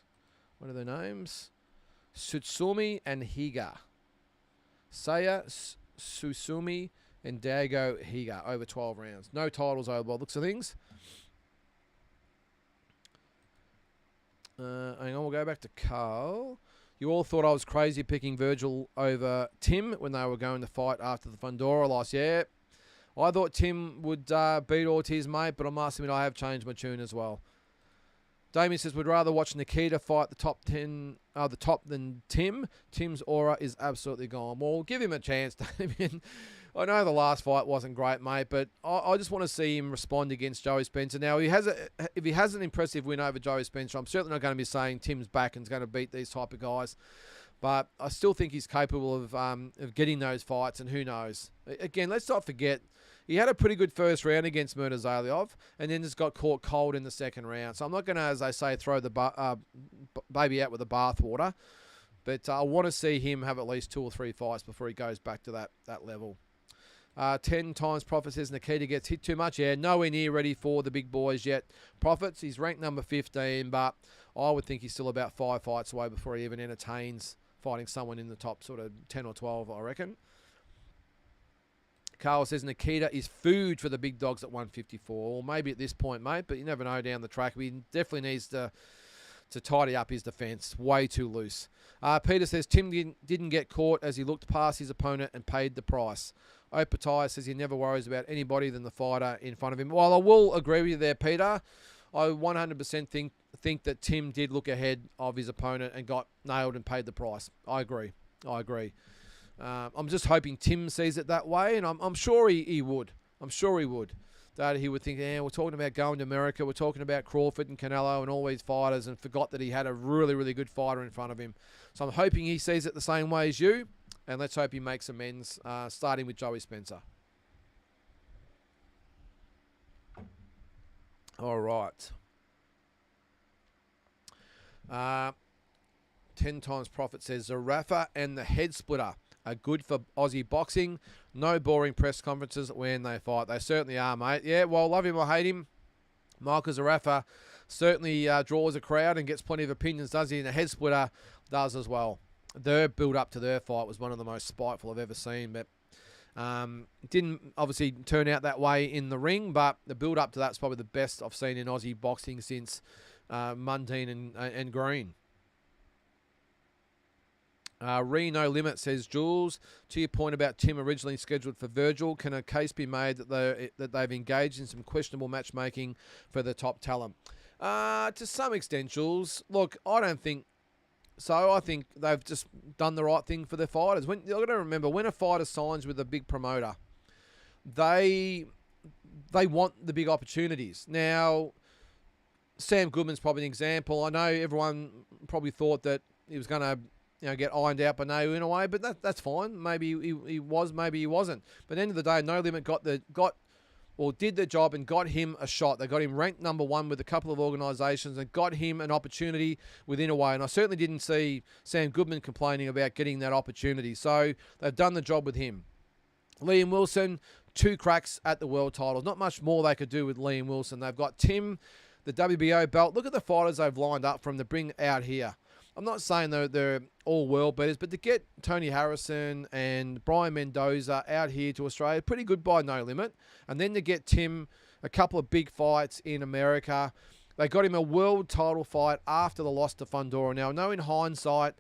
What are their names? Tsutsumi and Higa. Saya Tsutsumi and Dago Higa over 12 rounds. No titles over by the looks of things. Hang on, we'll go back to Carl. You all thought I was crazy picking Virgil over Tim when they were going to fight after the Fundora loss. Yeah, I thought Tim would beat Ortiz, mate, but I must admit I have changed my tune as well. Damien says, would rather watch Nikita fight the top than Tim. Tim's aura is absolutely gone. Well, give him a chance, Damien. I know the last fight wasn't great, mate, but I just want to see him respond against Joey Spencer. Now, if he has an impressive win over Joey Spencer, I'm certainly not going to be saying Tim's back and is going to beat these type of guys. But I still think he's capable of getting those fights, and who knows. Again, let's not forget, he had a pretty good first round against Murtazalyov, and then just got caught cold in the second round. So I'm not going to, as they say, throw the baby out with the bathwater. But I want to see him have at least 2 or 3 fights before he goes back to that level. 10 times Prophet says Nikita gets hit too much. Yeah, nowhere near ready for the big boys yet. Prophets, he's ranked number 15, but I would think he's still about 5 fights away before he even entertains fighting someone in the top sort of 10 or 12, I reckon. Carl says Nikita is food for the big dogs at 154. Well, maybe at this point, mate, but you never know down the track. He definitely needs to tidy up his defence. Way too loose. Peter says Tim didn't get caught as he looked past his opponent and paid the price. Opatai says he never worries about anybody than the fighter in front of him. While I will agree with you there, Peter, I 100% think that Tim did look ahead of his opponent and got nailed and paid the price. I agree. I'm just hoping Tim sees it that way, and I'm sure he would. I'm sure he would. That he would think, we're talking about going to America, we're talking about Crawford and Canelo and all these fighters, and forgot that he had a really, really good fighter in front of him. So I'm hoping he sees it the same way as you, and let's hope he makes amends, starting with Joey Spencer. All right. 10 times Prophet says Zarafa and the head splitter are good for Aussie boxing. No boring press conferences when they fight. They certainly are, mate. Yeah, well, love him or hate him, Michael Zarafa certainly draws a crowd and gets plenty of opinions, does he? And the head splitter does as well. Their build-up to their fight was one of the most spiteful I've ever seen, but didn't obviously turn out that way in the ring, but the build-up to that's probably the best I've seen in Aussie boxing since Mundine and Green. No Limit says, Jules, to your point about Tim originally scheduled for Virgil, can a case be made that they've engaged in some questionable matchmaking for the top talent? To some extent, Jules. Look, I don't think so. I think they've just done the right thing for their fighters. You've got to remember, when a fighter signs with a big promoter, they want the big opportunities. Now, Sam Goodman's probably an example. I know everyone probably thought that he was going to get ironed out by No in a way, but that's fine. Maybe he was, maybe he wasn't. But at the end of the day, No Limit did the job and got him a shot. They got him ranked number 1 with a couple of organisations and got him an opportunity within a way. And I certainly didn't see Sam Goodman complaining about getting that opportunity. So they've done the job with him. Liam Wilson, 2 cracks at the world titles. Not much more they could do with Liam Wilson. They've got Tim, the WBO belt. Look at the fighters they've lined up for him to bring out here. I'm not saying they're all world beaters, but to get Tony Harrison and Brian Mendoza out here to Australia, pretty good by No Limit. And then to get Tim a couple of big fights in America. They got him a world title fight after the loss to Fundora. Now, I know in hindsight,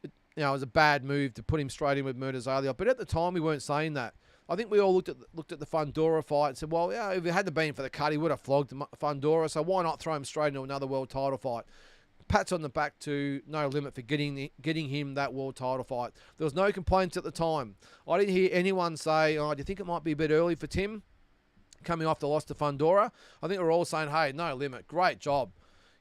it was a bad move to put him straight in with Murtazalia, but at the time we weren't saying that. I think we all looked at the Fundora fight and said, well, yeah, if it hadn't been for the cut, he would have flogged Fundora, so why not throw him straight into another world title fight? Pats on the back to No Limit for getting him that world title fight. There was no complaints at the time. I didn't hear anyone say, do you think it might be a bit early for Tim coming off the loss to Fundora? I think we're all saying, hey, No Limit, great job.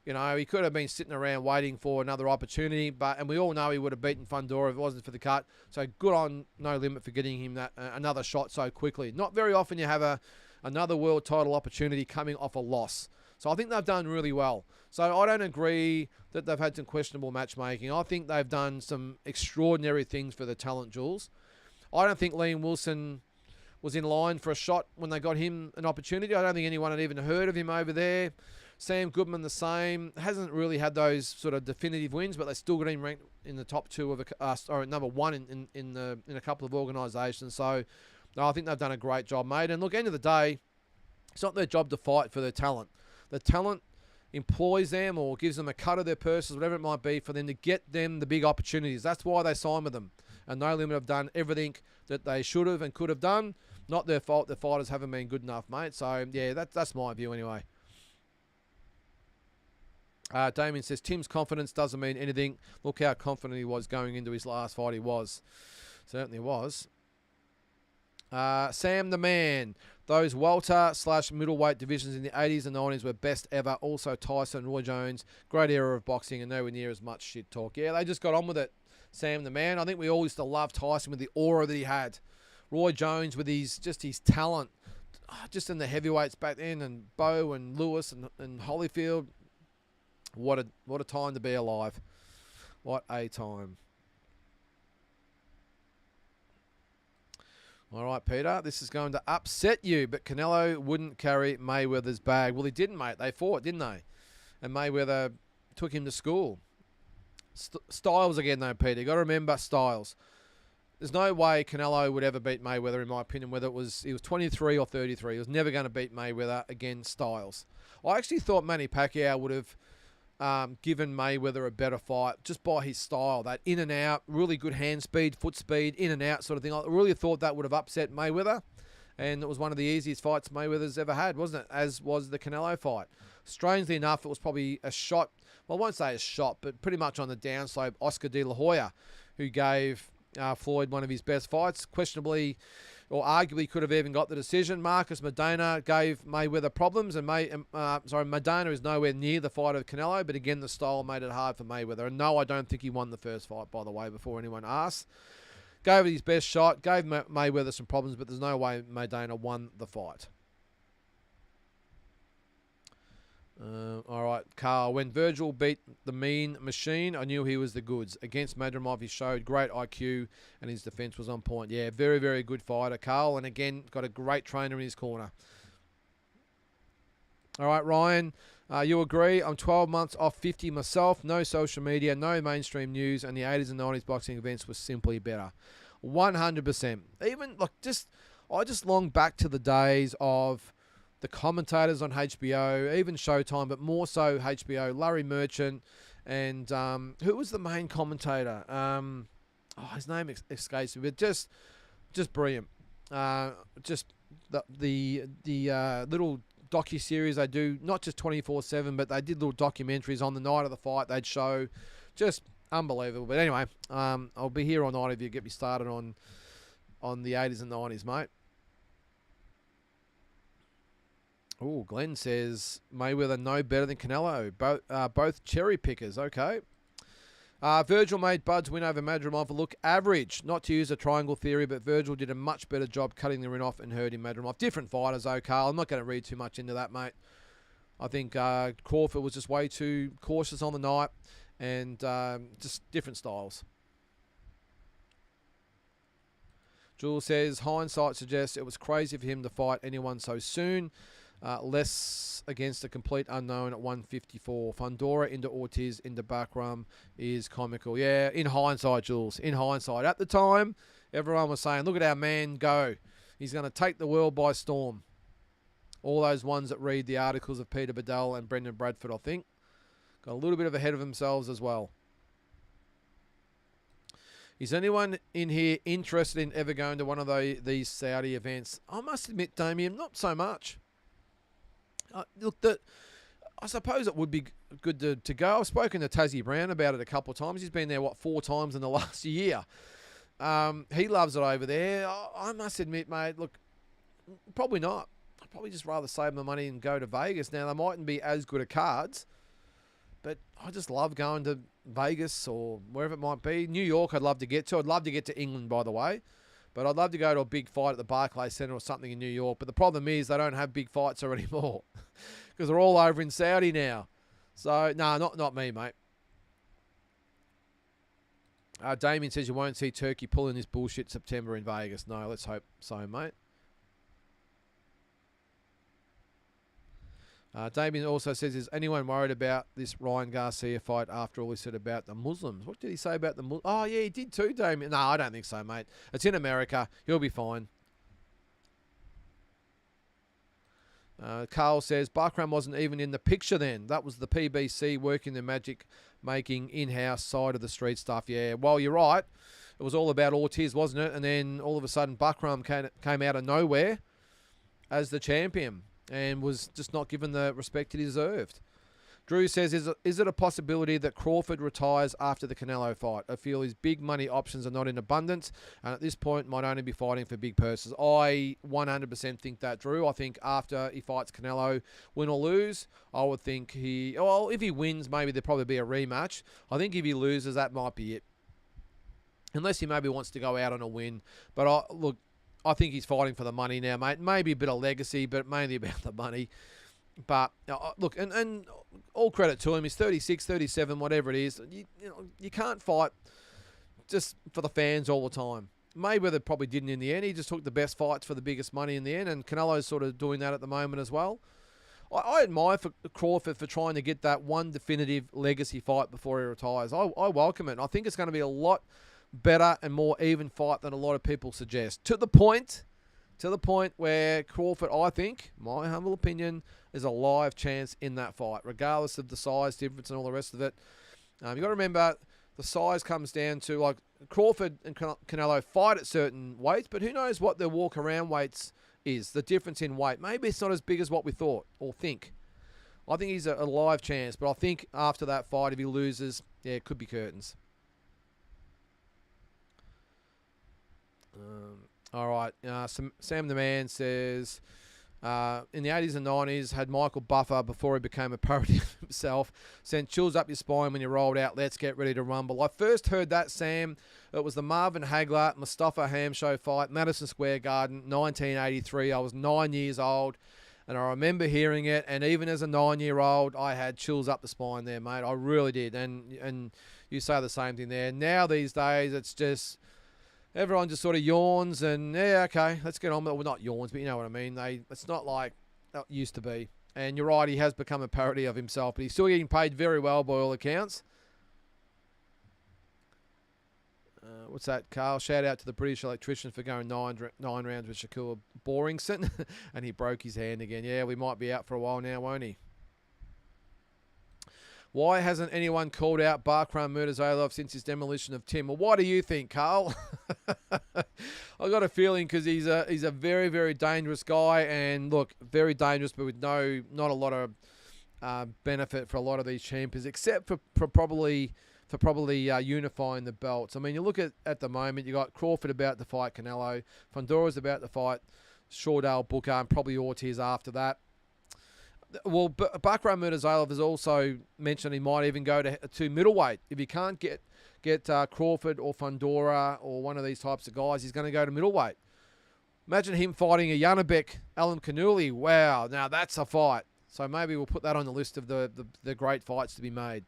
He could have been sitting around waiting for another opportunity, and we all know he would have beaten Fundora if it wasn't for the cut. So good on No Limit for getting him that another shot so quickly. Not very often you have another world title opportunity coming off a loss. So I think they've done really well. So I don't agree that they've had some questionable matchmaking. I think they've done some extraordinary things for the talent, Jules. I don't think Liam Wilson was in line for a shot when they got him an opportunity. I don't think anyone had even heard of him over there. Sam Goodman the same. Hasn't really had those sort of definitive wins, but they still got him ranked in the top 2 or number 1 in a couple of organisations. So no, I think they've done a great job, mate. And look, end of the day, it's not their job to fight for their talent. The talent employs them or gives them a cut of their purses, whatever it might be, for them to get them the big opportunities. That's why they sign with them. And No Limit have done everything that they should have and could have done. Not their fault. The fighters haven't been good enough, mate. So, yeah, that's my view anyway. Damien says, Tim's confidence doesn't mean anything. Look how confident he was going into his last fight. He was. Certainly was. Sam the Man. Those welter/middleweight divisions in the 80s and 90s were best ever. Also Tyson, Roy Jones. Great era of boxing and nowhere near as much shit talk. Yeah, they just got on with it. Sam the Man. I think we all used to love Tyson with the aura that he had. Roy Jones with his talent. Just in the heavyweights back then. And Bo and Lewis and Holyfield. What a time to be alive. What a time. All right, Peter, this is going to upset you, but Canelo wouldn't carry Mayweather's bag. Well, he didn't, mate. They fought, didn't they? And Mayweather took him to school. Styles again, though, Peter. You got to remember Styles. There's no way Canelo would ever beat Mayweather, in my opinion, whether he was 23 or 33. He was never going to beat Mayweather against Styles. I actually thought Manny Pacquiao would have given Mayweather a better fight just by his style, that in and out, really good hand speed, foot speed, in and out sort of thing. I really thought that would have upset Mayweather, and it was one of the easiest fights Mayweather's ever had, wasn't it? As was the Canelo fight. Strangely enough, it was probably a shot, well, I won't say a shot, but pretty much on the downslope, Oscar De La Hoya, who gave Floyd one of his best fights, questionably or arguably could have even got the decision. Marcus Maidana gave Mayweather problems, and Maidana is nowhere near the fight of Canelo, but again, the style made it hard for Mayweather. And no, I don't think he won the first fight, by the way, before anyone asks. Gave it his best shot, gave Mayweather some problems, but there's no way Maidana won the fight. All right, Carl. When Virgil beat the Mean Machine, I knew he was the goods. Against Madrimov, he showed great IQ, and his defense was on point. Yeah, very, very good fighter, Carl. And again, got a great trainer in his corner. All right, Ryan, you agree? I'm 12 months off 50 myself. No social media, no mainstream news, and the 80s and 90s boxing events were simply better. 100%. Even, look, I just long back to the days of the commentators on HBO, even Showtime, but more so HBO, Larry Merchant, and who was the main commentator? his name escapes me, but just brilliant. Just the little docu-series they do, not just 24/7, but they did little documentaries on the night of the fight. They'd show, just unbelievable. But anyway, I'll be here all night if you get me started on the 80s and 90s, mate. Oh, Glenn says Mayweather no better than Canelo. Both cherry pickers. Okay. Virgil made Bud's win over Madrimov look average. Not to use a triangle theory, but Virgil did a much better job cutting the ring off and hurting Madrimov. Different fighters, though, Carl. I'm not going to read too much into that, mate. I think Crawford was just way too cautious on the night, and just different styles. Jules says, hindsight suggests it was crazy for him to fight anyone so soon. Less against a complete unknown at 154. Fundora into Ortiz into Bakram is comical. Yeah, in hindsight, Jules. In hindsight. At the time, everyone was saying, look at our man go. He's going to take the world by storm. All those ones that read the articles of Peter Bedell and Brendan Bradford, I think, got a little bit of ahead of themselves as well. Is anyone in here interested in ever going to one of these Saudi events? I must admit, Damien, not so much. Look, I suppose it would be good to go. I've spoken to Tassie Brown about it a couple of times. He's been there, 4 times in the last year. He loves it over there. I must admit, mate, look, probably not. I'd probably just rather save my money and go to Vegas. Now, they mightn't be as good at cards, but I just love going to Vegas or wherever it might be. New York I'd love to get to. I'd love to get to England, by the way. But I'd love to go to a big fight at the Barclays Centre or something in New York. But the problem is they don't have big fights there anymore because they're all over in Saudi now. So, no, not me, mate. Damien says you won't see Turkey pulling this bullshit September in Vegas. No, let's hope so, mate. Damien also says, is anyone worried about this Ryan Garcia fight after all he said about the Muslims? What did he say about the Muslims? Oh, yeah, he did too, Damien. No, I don't think so, mate. It's in America. He'll be fine. Carl says, Bakram wasn't even in the picture then. That was the PBC working the magic-making in-house side of the street stuff. Yeah, well, you're right. It was all about Ortiz, wasn't it? And then all of a sudden, Bakram came out of nowhere as the champion and was just not given the respect he deserved. Drew says, is it a possibility that Crawford retires after the Canelo fight? I feel his big money options are not in abundance, and at this point might only be fighting for big purses. I 100% think that, Drew. I think after he fights Canelo, win or lose, I would think if he wins, maybe there'll probably be a rematch. I think if he loses, that might be it. Unless he maybe wants to go out on a win. But I think he's fighting for the money now, mate. Maybe a bit of legacy, but mainly about the money. But look, and all credit to him. He's 36, 37, whatever it is. You can't fight just for the fans all the time. Mayweather probably didn't in the end. He just took the best fights for the biggest money in the end, and Canelo's sort of doing that at the moment as well. I admire Crawford for trying to get that one definitive legacy fight before he retires. I welcome it. I think it's going to be a lot better and more even fight than a lot of people suggest. To the point where Crawford, I think, my humble opinion, is a live chance in that fight, regardless of the size difference and all the rest of it. You've got to remember, the size comes down to, like, Crawford and Canelo fight at certain weights, but who knows what their walk-around weights is, the difference in weight. Maybe it's not as big as what we thought or think. I think he's a live chance, but I think after that fight, if he loses, yeah, it could be curtains. All right. Sam the Man says, in the 80s and 90s, had Michael Buffer, before he became a parody of himself, sent chills up your spine when you rolled out, let's get ready to rumble. I first heard that, Sam. It was the Marvin Hagler, Mustafa Hamsho fight, Madison Square Garden, 1983. I was 9 years old, and I remember hearing it, and even as a 9-year-old, I had chills up the spine there, mate. I really did, and you say the same thing there. Now, these days, it's just... everyone just sort of yawns and, yeah, okay, let's get on with it. Well, not yawns, but you know what I mean. It's not like it used to be. And you're right, he has become a parody of himself, but he's still getting paid very well by all accounts. What's that, Carl? Shout out to the British electrician for going nine rounds with Shakur Boringson. And he broke his hand again. Yeah, we might be out for a while now, won't he? Why hasn't anyone called out Barkram Murtazalov since his demolition of Tim? Well, why do you think, Carl? I got a feeling because he's a very, very dangerous guy, and look, very dangerous, but with not a lot of benefit for a lot of these champions, except for probably unifying the belts. I mean, you look at the moment, you got Crawford about to fight Canelo, Fondora's about to fight Shordale Booker, and probably Ortiz after that. Well, Bakram Murtazalov has also mentioned he might even go to middleweight. If he can't get Crawford or Fundora or one of these types of guys, he's going to go to middleweight. Imagine him fighting a Janabek, Alan Kanuli. Wow, now that's a fight. So maybe we'll put that on the list of the great fights to be made.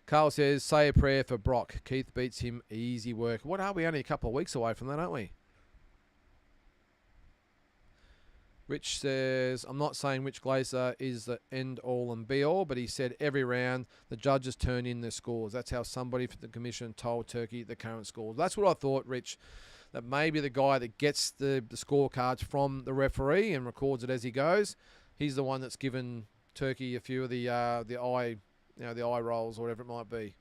Carl says, say a prayer for Brock. Keith beats him, easy work. What are we? Only a couple of weeks away from that, aren't we? Rich says, I'm not saying Rich Glazer is the end-all and be-all, but he said every round the judges turn in their scores. That's how somebody from the commission told Turkey the current scores. That's what I thought, Rich, that maybe the guy that gets the scorecards from the referee and records it as he goes, he's the one that's given Turkey a few of the eye rolls or whatever it might be.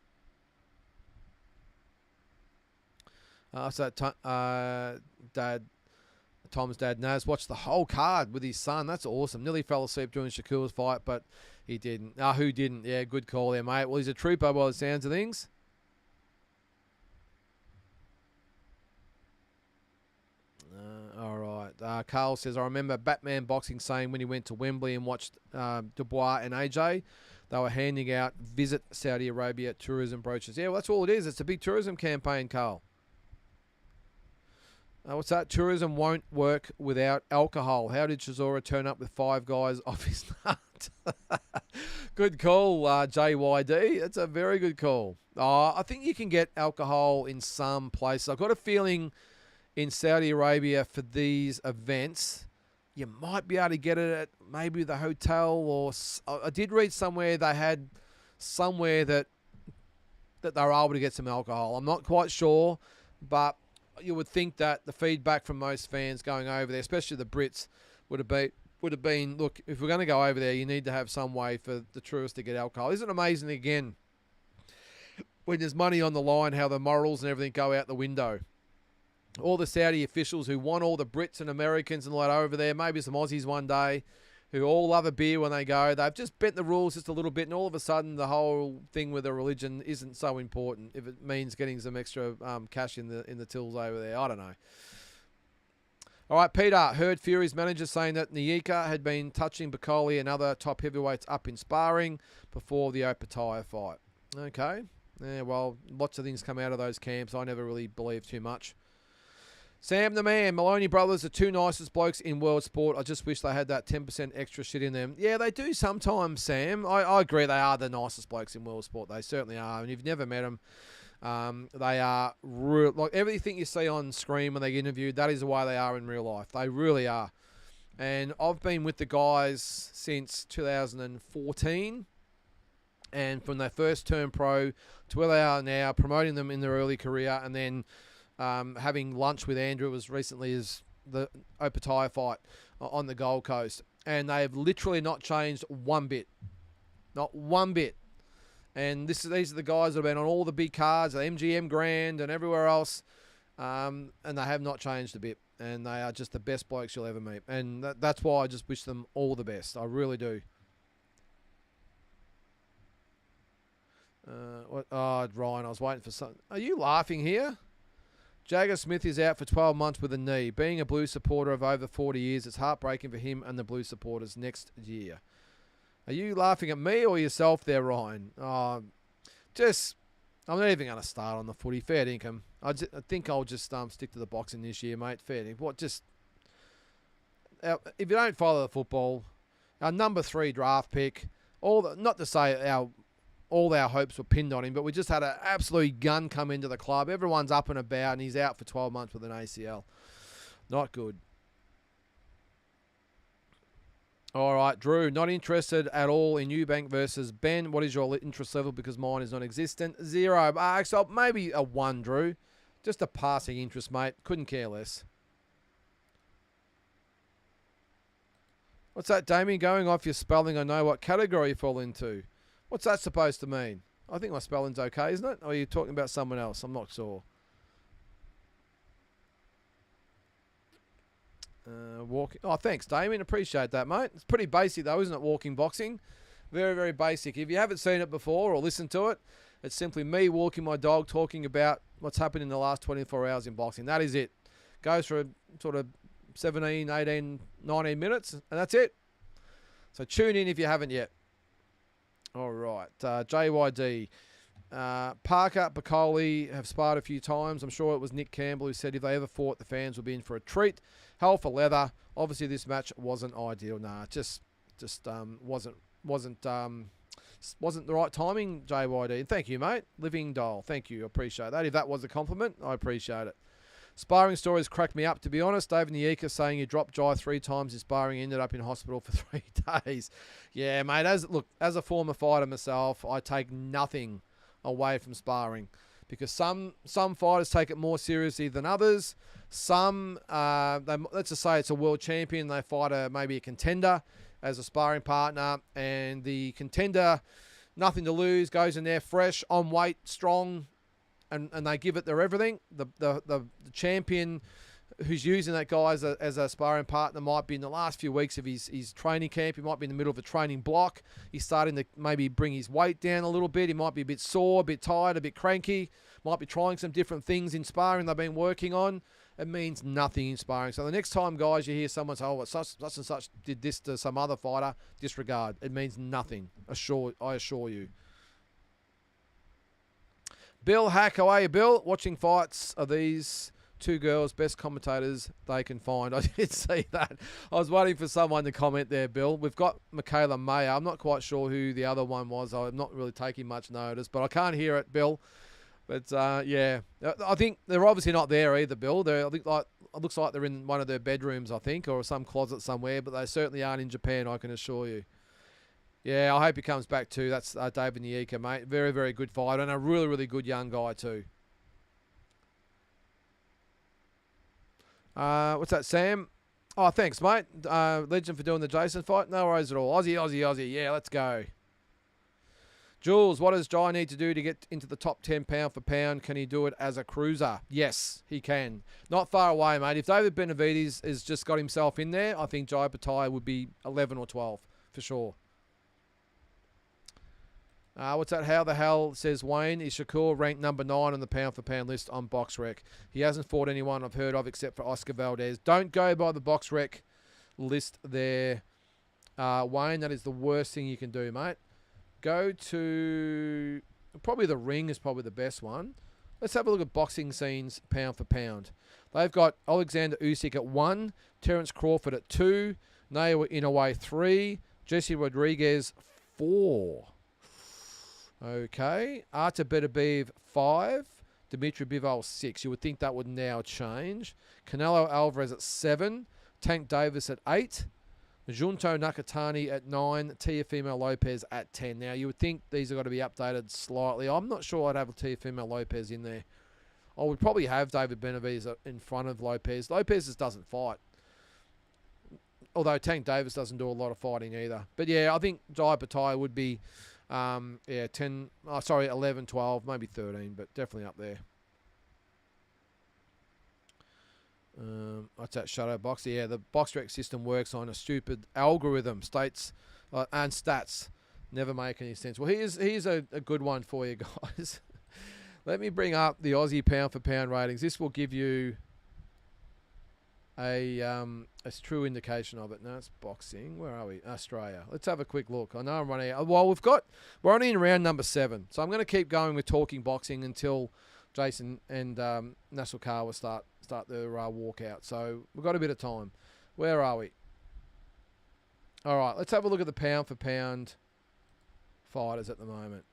Tom's dad, Naz, watched the whole card with his son. That's awesome. Nearly fell asleep during Shakur's fight, but he didn't. Who didn't? Yeah, good call there, mate. Well, he's a trooper by the sounds of things. All right. Carl says, I remember Batman Boxing saying when he went to Wembley and watched Dubois and AJ, they were handing out Visit Saudi Arabia tourism brochures. Yeah, well, that's all it is. It's a big tourism campaign, Carl. What's that? Tourism won't work without alcohol. How did Chisora turn up with 5 guys off his nut? Good call, JYD. That's a very good call. I think you can get alcohol in some places. I've got a feeling in Saudi Arabia for these events, you might be able to get it at maybe the hotel, or I did read somewhere they had somewhere that they were able to get some alcohol. I'm not quite sure, but you would think that the feedback from most fans going over there, especially the Brits, would have been, look, if we're going to go over there, you need to have some way for the tourists to get alcohol. Isn't it amazing, again, when there's money on the line, how the morals and everything go out the window? All the Saudi officials who want all the Brits and Americans and all that over there, maybe some Aussies one day, who all love a beer when they go, they've just bent the rules just a little bit, and all of a sudden the whole thing with the religion isn't so important if it means getting some extra cash in the tills over there. I don't know. All right, Peter, heard Fury's manager saying that Nyika had been touching Bacoli and other top heavyweights up in sparring before the Opataya fight. Okay. Yeah, well, lots of things come out of those camps. I never really believed too much. Sam the man, Maloney brothers, the 2 nicest blokes in world sport. I just wish they had that 10% extra shit in them. Yeah, they do sometimes, Sam. I agree they are the nicest blokes in world sport. They certainly are. And if you've never met them, they are real. Like everything you see on screen when they get interviewed, that is the way they are in real life. They really are. And I've been with the guys since 2014. And from their first turn pro to where they are now, promoting them in their early career, and then having lunch with Andrew as recently as the Opataya fight on the Gold Coast. And they have literally not changed one bit. Not one bit. And these are the guys that have been on all the big cards, the MGM Grand and everywhere else. And they have not changed a bit. And they are just the best blokes you'll ever meet. And that's why I just wish them all the best. I really do. Ryan, I was waiting for something. Are you laughing here? Jagger Smith is out for 12 months with a knee. Being a Blue supporter of over 40 years, it's heartbreaking for him and the Blue supporters next year. Are you laughing at me or yourself there, Ryan? I'm not even going to start on the footy. Fair dinkum. I think I'll just stick to the boxing this year, mate. Fair dinkum. If you don't follow the football, our number 3 draft pick, not to say all our hopes were pinned on him, but we just had an absolute gun come into the club. Everyone's up and about, and he's out for 12 months with an ACL. Not good. All right, Drew, not interested at all in Eubank versus Ben. What is your interest level? Because mine is non-existent. 0. So maybe a 1, Drew. Just a passing interest, mate. Couldn't care less. What's that, Damien? Going off your spelling, I know what category you fall into. What's that supposed to mean? I think my spelling's okay, isn't it? Or are you talking about someone else? I'm not sure. Walking. Oh, thanks, Damien. Appreciate that, mate. It's pretty basic, though, isn't it? Walking boxing. Very, very basic. If you haven't seen it before or listened to it, it's simply me walking my dog, talking about what's happened in the last 24 hours in boxing. That is it. Goes for a sort of 17, 18, 19 minutes, and that's it. So tune in if you haven't yet. All right. JYD. Parker, Bacoli have sparred a few times. I'm sure it was Nick Campbell who said if they ever fought, the fans would be in for a treat. Hell for leather. Obviously, this match wasn't ideal. Nah, just wasn't the right timing, JYD. And thank you, mate. Living doll. Thank you. I appreciate that. If that was a compliment, I appreciate it. Sparring stories cracked me up, to be honest. David Nyika saying he dropped Jai 3 times in sparring, ended up in hospital for 3 days. Yeah, mate. As a former fighter myself, I take nothing away from sparring because some fighters take it more seriously than others. Some, let's just say it's a world champion, they fight maybe a contender as a sparring partner, and the contender, nothing to lose, goes in there fresh, on weight, strong, and they give it their everything. The champion who's using that guy as a sparring partner might be in the last few weeks of his training camp. He might be in the middle of a training block. He's starting to maybe bring his weight down a little bit. He might be a bit sore, a bit tired, a bit cranky. Might be trying some different things in sparring they've been working on. It means nothing in sparring. So the next time, guys, you hear someone say, oh, such and such did this to some other fighter, disregard. It means nothing. I assure you. Bill Hack, how are you, Bill? Watching fights are these two girls, best commentators they can find. I did see that. I was waiting for someone to comment there, Bill. We've got Michaela Mayer. I'm not quite sure who the other one was. I'm not really taking much notice, but I can't hear it, Bill. But, yeah, I think they're obviously not there either, Bill. I think it looks like they're in one of their bedrooms, I think, or some closet somewhere, but they certainly aren't in Japan, I can assure you. Yeah, I hope he comes back too. That's David Nyika, mate. Very, very good fighter and a really, really good young guy too. What's that, Sam? Oh, thanks, mate. Legend for doing the Jason fight. No worries at all. Aussie, Aussie, Aussie. Yeah, let's go. Jules, what does Jai need to do to get into the top 10 pound for pound? Can he do it as a cruiser? Yes, he can. Not far away, mate. If David Benavides has just got himself in there, I think Jai Pattaya would be 11 or 12 for sure. What's that? How the hell, says Wayne, is Shakur ranked number 9 on the pound-for-pound list on BoxRec? He hasn't fought anyone I've heard of except for Oscar Valdez. Don't go by the BoxRec list there, Wayne. That is the worst thing you can do, mate. Go to... Probably the Ring is probably the best one. Let's have a look at boxing scenes pound for pound. They've got Alexander Usyk at 1, Terence Crawford at 2, Naoya Inoue 3, Jesse Rodriguez 4. Okay, Artur Beterbiev 5, Dimitri Bivol 6. You would think that would now change. Canelo Alvarez at 7, Tank Davis at 8, Junto Nakatani at 9, Teofimo Lopez at 10. Now, you would think these have got to be updated slightly. I'm not sure I'd have Teofimo Lopez in there. I would probably have David Benavides in front of Lopez. Lopez just doesn't fight. Although Tank Davis doesn't do a lot of fighting either. But yeah, I think Jai Pattaya would be... 11, 12, maybe 13, but definitely up there. What's that, Shadow Boxer? Yeah, the BoxRec system works on a stupid algorithm. States and stats never make any sense. Well, here's a good one for you guys. Let me bring up the Aussie pound for pound ratings. This will give you a true indication of it. No, it's boxing. Where are we? Australia. Let's have a quick look. I know I'm running out. Well, we're only in round number 7, so I'm going to keep going with talking boxing until Jason and Nasukawa start their walkout. So we've got a bit of time. Where are we? All right, let's have a look at the pound for pound fighters at the moment.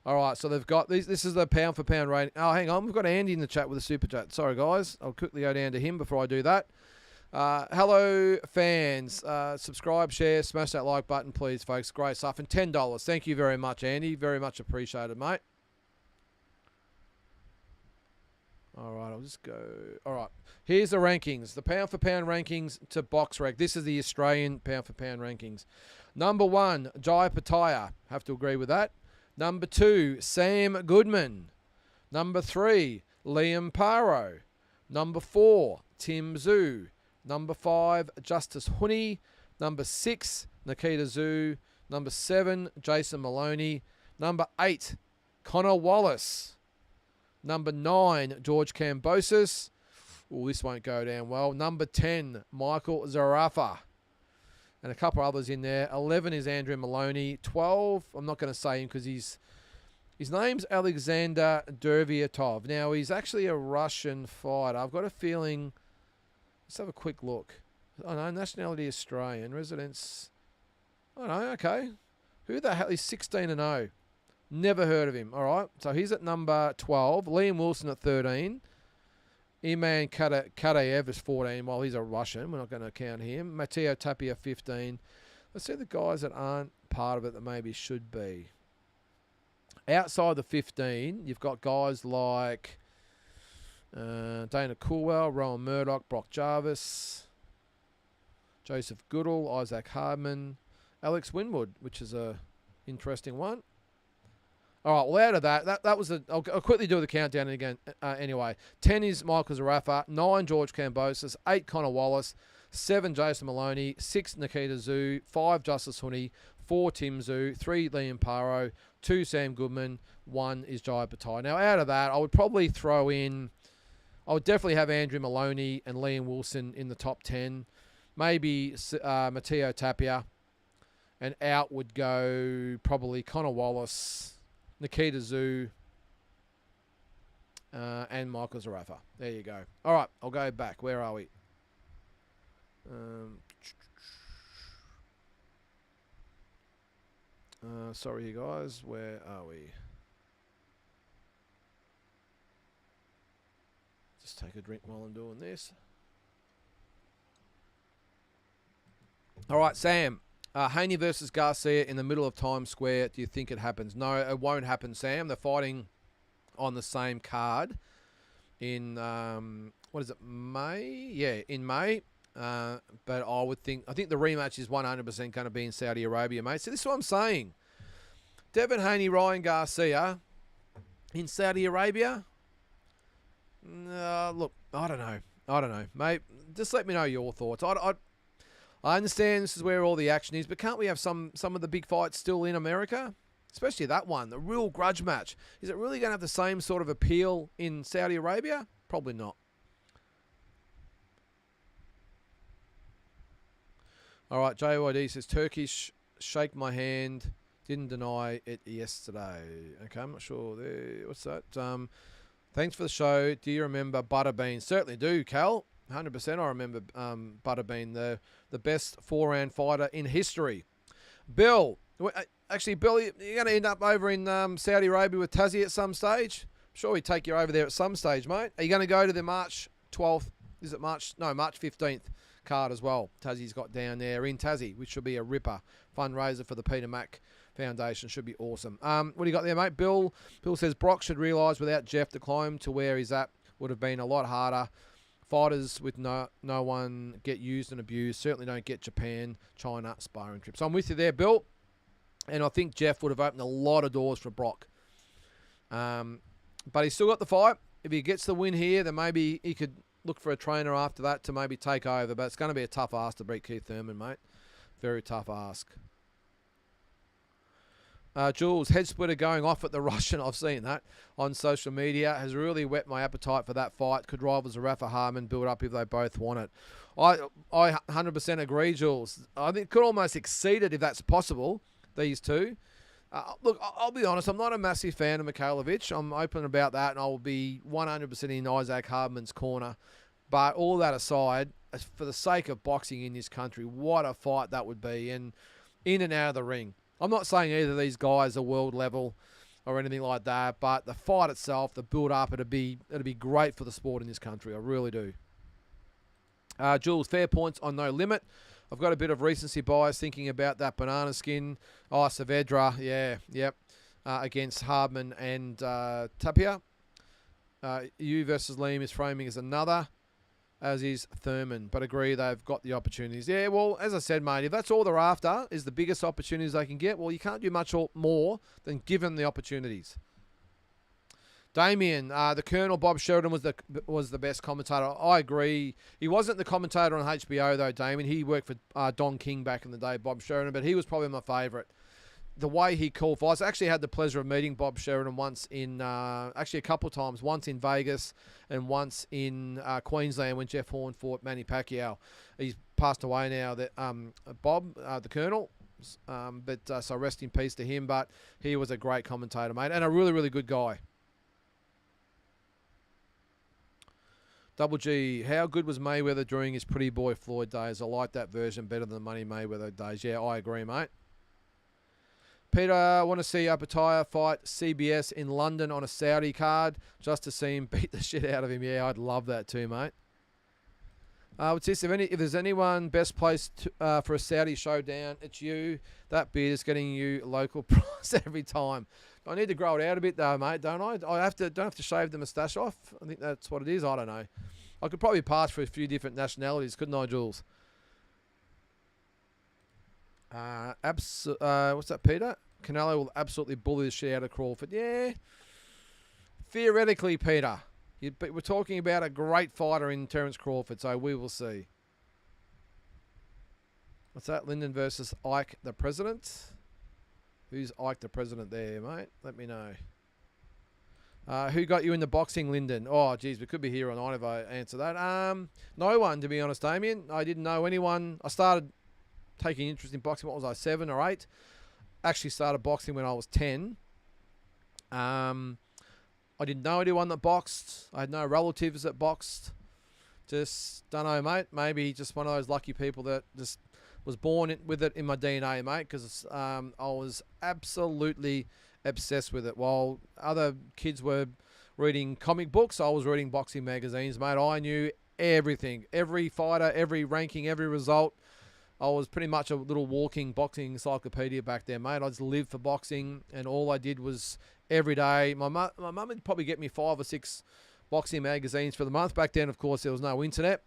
All right, so they've got these. This is the pound for pound rating. Oh, hang on, we've got Andy in the chat with a super chat. Sorry, guys, I'll quickly go down to him before I do that. Hello, fans. Subscribe, share, smash that like button, please, folks. Great stuff. And $10. Thank you very much, Andy. Very much appreciated, mate. All right, I'll just go. All right, here's the rankings. The pound for pound rankings to box rec. This is the Australian pound for pound rankings. Number 1, Jai Pataya. Have to agree with that. Number 2, Sam Goodman. Number 3, Liam Paro. Number 4, Tim Zhu. Number 5, Justice Huni. Number 6, Nikita Zhu. Number 7, Jason Maloney. Number 8, Connor Wallace. Number 9, George Kambosos. Oh, this won't go down well. Number 10, Michael Zarafa. And a couple others in there. 11 is Andrew Maloney. 12, I'm not going to say him because his name's Alexander Derviatov. Now, he's actually a Russian fighter. I've got a feeling... Let's have a quick look. Oh, no, nationality Australian. Residence... Oh, no, okay. Who the hell? He's 16-0. Never heard of him. All right. So he's at number 12. Liam Wilson at 13. Iman Kadaev is 14. Well, he's a Russian. We're not going to count him. Matteo Tapia, 15. Let's see the guys that aren't part of it that maybe should be. Outside the 15, you've got guys like Dana Coolwell, Rowan Murdoch, Brock Jarvis, Joseph Goodall, Isaac Hardman, Alex Winwood, which is a interesting one. All right, well, out of that was I'll quickly do the countdown again. Anyway, 10 is Michael Zarafa, 9 George Kambosos, 8 Connor Wallace, 7 Jason Maloney, 6 Nikita Zhu, 5 Justice Huni, 4 Tim Zhu, 3 Liam Paro, 2 Sam Goodman, 1 is Jai Patai. Now, out of that, I would probably throw in... I would definitely have Andrew Maloney and Liam Wilson in the top 10. Maybe Matteo Tapia. And out would go probably Connor Wallace... Nikita Zhu, and Michael Zarafa. There you go. All right, I'll go back. Where are we? Sorry, you guys. Where are we? Just take a drink while I'm doing this. All right, Sam. Haney versus Garcia in the middle of Times Square. Do you think it happens? No, it won't happen, Sam. They're fighting on the same card in, what is it, May? Yeah, in May. But I think the rematch is 100% going to be in Saudi Arabia, mate. So this is what I'm saying. Devin Haney, Ryan Garcia in Saudi Arabia? Look, I don't know, mate. Just let me know your thoughts. I understand this is where all the action is, but can't we have some of the big fights still in America? Especially that one, the real grudge match. Is it really going to have the same sort of appeal in Saudi Arabia? Probably not. All right, JYD says, Turkish, shake my hand. Didn't deny it yesterday. Okay, I'm not sure. What's that? Thanks for the show. Do you remember Butterbean? Certainly do, Cal. 100% I remember Butterbean, the best 4-round fighter in history. Bill, actually, Bill, you're going to end up over in Saudi Arabia with Tassie at some stage? I'm sure he'd take you over there at some stage, mate. Are you going to go to the March 12th? Is it March 15th card as well? Tassie's got down there in Tassie, which should be a ripper fundraiser for the Peter Mac Foundation. Should be awesome. What do you got there, mate? Bill says Brock should realise without Jeff to climb to where he's at would have been a lot harder. Fighters with no one get used and abused. Certainly don't get Japan, China sparring trips. So I'm with you there, Bill. And I think Jeff would have opened a lot of doors for Brock. But he's still got the fight. If he gets the win here, then maybe he could look for a trainer after that to maybe take over. But it's going to be a tough ask to beat Keith Thurman, mate. Very tough ask. Jules, head splitter going off at the Russian. I've seen that on social media. Has really whet my appetite for that fight. Could rival Zarafa Harman build up if they both want it. I 100% agree, Jules. I think it could almost exceed it if that's possible, these two. Look, I'll be honest. I'm not a massive fan of Mikhailovich. I'm open about that, and I will be 100% in Isaac Hardman's corner. But all that aside, for the sake of boxing in this country, what a fight that would be, and in and out of the ring. I'm not saying either of these guys are world level or anything like that, but the fight itself, the build-up, it'd be great for the sport in this country. I really do. Jules, fair points on No Limit. I've got a bit of recency bias thinking about that banana skin. Oh, Saavedra, yeah, yep, against Hardman and Tapia. You versus Liam is framing as another, as is Thurman. But agree, they've got the opportunities. Yeah, well, as I said, mate, if that's all they're after is the biggest opportunities they can get, well, you can't do much more than give them the opportunities. Damien, the Colonel Bob Sheridan was the best commentator. I agree. He wasn't the commentator on HBO though, Damien. He worked for Don King back in the day, Bob Sheridan, but he was probably my favourite. The way he called fights. I actually had the pleasure of meeting Bob Sheridan once actually a couple of times. Once in Vegas and once in Queensland when Jeff Horn fought Manny Pacquiao. He's passed away now. That Bob, the Colonel. So rest in peace to him. But he was a great commentator, mate, and a really, really good guy. Double G, how good was Mayweather during his pretty boy Floyd days? I like that version better than the Money Mayweather days. Yeah, I agree, mate. Peter, I want to see Apataya fight CBS in London on a Saudi card just to see him beat the shit out of him. Yeah, I'd love that too, mate. What's this? If there's anyone best placed for a Saudi showdown, it's you. That beard is getting you local price every time. I need to grow it out a bit though, mate, don't I? Don't have to shave the moustache off. I think that's what it is. I don't know. I could probably pass for a few different nationalities, couldn't I, Jules? What's that, Peter? Canelo will absolutely bully the shit out of Crawford. Yeah. Theoretically, Peter. But we're talking about a great fighter in Terence Crawford, so we will see. What's that? Lynden versus Ike the President? Who's Ike the President there, mate? Let me know. Who got you into boxing, Lynden? Oh, geez, we could be here all night if I answer that. No one, to be honest, Damien. I didn't know anyone. I started taking interest in boxing, what was I, 7 or 8? Actually started boxing when I was 10. I didn't know anyone that boxed. I had no relatives that boxed. Just, don't know, mate. Maybe just one of those lucky people that just was born with it in my DNA, mate, because I was absolutely obsessed with it. While other kids were reading comic books, I was reading boxing magazines, mate. I knew everything. Every fighter, every ranking, every result. I was pretty much a little walking boxing encyclopedia back there, mate. I just lived for boxing, and all I did was every day. My mum would probably get me 5 or 6 boxing magazines for the month. Back then, of course, there was no internet.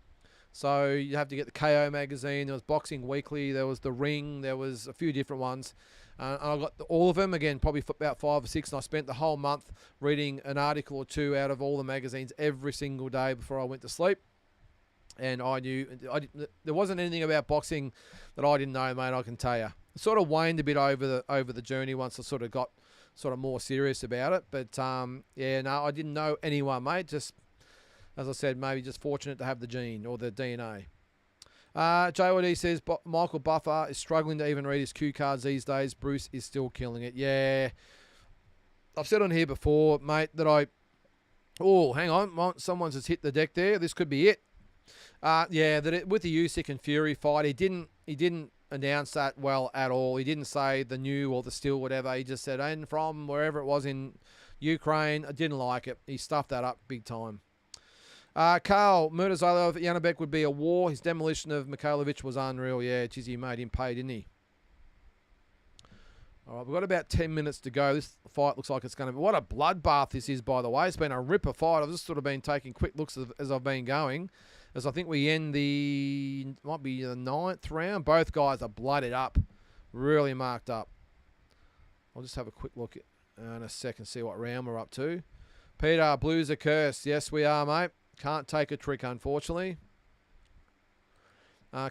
So you have to get the KO magazine. There was Boxing Weekly. There was The Ring. There was a few different ones. And I got all of them, again, probably for about 5 or 6. And I spent the whole month reading an article or 2 out of all the magazines every single day before I went to sleep. And I knew there wasn't anything about boxing that I didn't know, mate, I can tell you. It sort of waned a bit over the journey once I sort of got more serious about it. But, yeah, no, I didn't know anyone, mate. Just, as I said, maybe just fortunate to have the gene or the DNA. JYD says, Michael Buffer is struggling to even read his cue cards these days. Bruce is still killing it. Yeah. I've said on here before, mate, that oh, hang on. Someone's just hit the deck there. This could be it. Yeah, with the Usyk and Fury fight, he didn't announce that well at all. He didn't say the new or the still, whatever. He just said, and from wherever it was in Ukraine. I didn't like it. He stuffed that up big time. Carl, Murtazawa of Janabek would be a war. His demolition of Mikhailovich was unreal. Yeah, geez, he made him pay, didn't he? All right, we've got about 10 minutes to go. This fight looks like it's going to be... What a bloodbath this is, by the way. It's been a ripper fight. I've just sort of been taking quick looks as I've been going. As I think we end might be the 9th round. Both guys are blooded up. Really marked up. I'll just have a quick look in a second, see what round we're up to. Peter, Blues are cursed. Yes, we are, mate. Can't take a trick, unfortunately.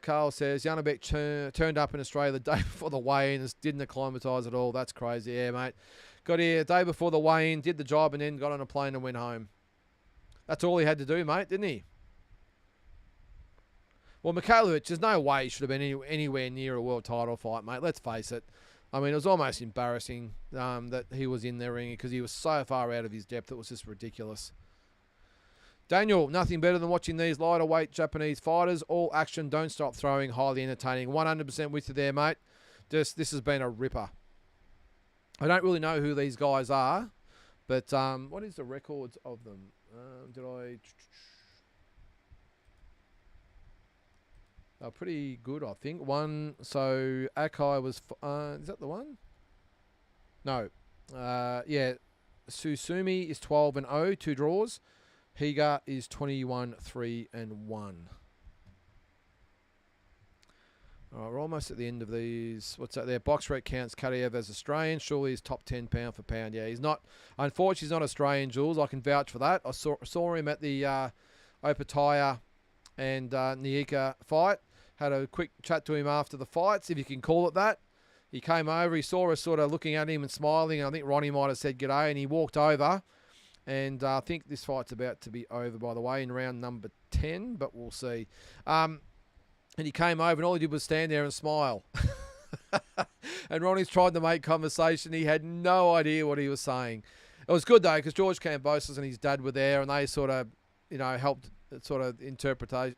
Carl says, Janabek turned up in Australia the day before the weigh-in and didn't acclimatise at all. That's crazy. Yeah, mate. Got here the day before the weigh-in, did the job, and then got on a plane and went home. That's all he had to do, mate, didn't he? Well, Mikhailovich, there's no way he should have been anywhere near a world title fight, mate. Let's face it. I mean, it was almost embarrassing that he was in there ringing because he was so far out of his depth. It was just ridiculous. Daniel, nothing better than watching these lighter weight Japanese fighters. All action, don't stop throwing, highly entertaining. 100% with you there, mate. This has been a ripper. I don't really know who these guys are, but what is the records of them? They're pretty good, I think. Akai was... is that the one? No. Yeah. Susumi is 12-0, 2 draws. Higa is 21-3-1. All right, we're almost at the end of these. What's that there? Box rate counts Kadiev as Australian. Surely he's top 10 pound for pound. Yeah, he's not. Unfortunately, he's not Australian, Jules. I can vouch for that. I saw him at the Opataya and Niika fight. Had a quick chat to him after the fights, if you can call it that. He came over. He saw us sort of looking at him and smiling. And I think Ronnie might have said g'day, and he walked over. And I think this fight's about to be over, by the way, in round number 10, but we'll see. And he came over, and all he did was stand there and smile. And Ronnie's tried to make conversation. He had no idea what he was saying. It was good, though, because George Kambosos and his dad were there, and they sort of, helped sort of interpret a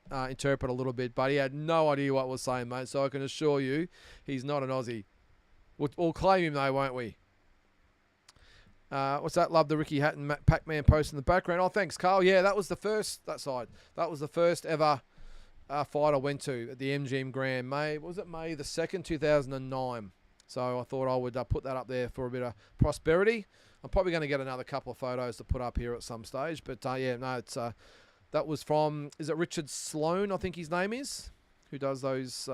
little bit. But he had no idea what was saying, mate. So I can assure you, he's not an Aussie. We'll claim him, though, won't we? What's that? Love the Ricky Hatton Pac-Man post in the background. Oh, thanks, Carl. Yeah, that was the first, that side. That was the first ever fight I went to at the MGM Grand. May the 2nd, 2009. So I thought I would put that up there for a bit of prosperity. I'm probably going to get another couple of photos to put up here at some stage. But yeah, no, it's that was from, is it Richard Sloan, I think his name is, who does those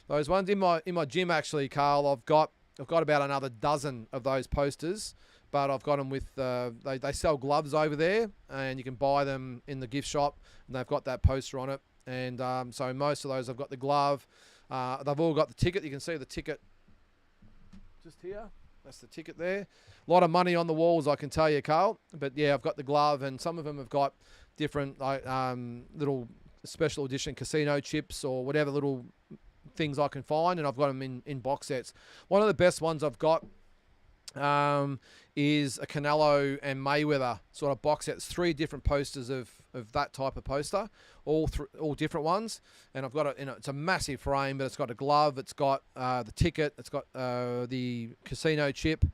ones. In my gym, actually, Carl, I've got about another dozen of those posters. But I've got them with, they sell gloves over there, and you can buy them in the gift shop, and they've got that poster on it. And so most of those, I've got the glove. They've all got the ticket. You can see the ticket just here. That's the ticket there. A lot of money on the walls, I can tell you, Carl. But yeah, I've got the glove, and some of them have got different little special edition casino chips or whatever little things I can find, and I've got them in box sets. One of the best ones I've got is a Canelo and Mayweather sort of box set. It's 3 different posters of that type of poster, all different ones, and I've got it. It's a massive frame, but it's got a glove, it's got the ticket, it's got the casino chip,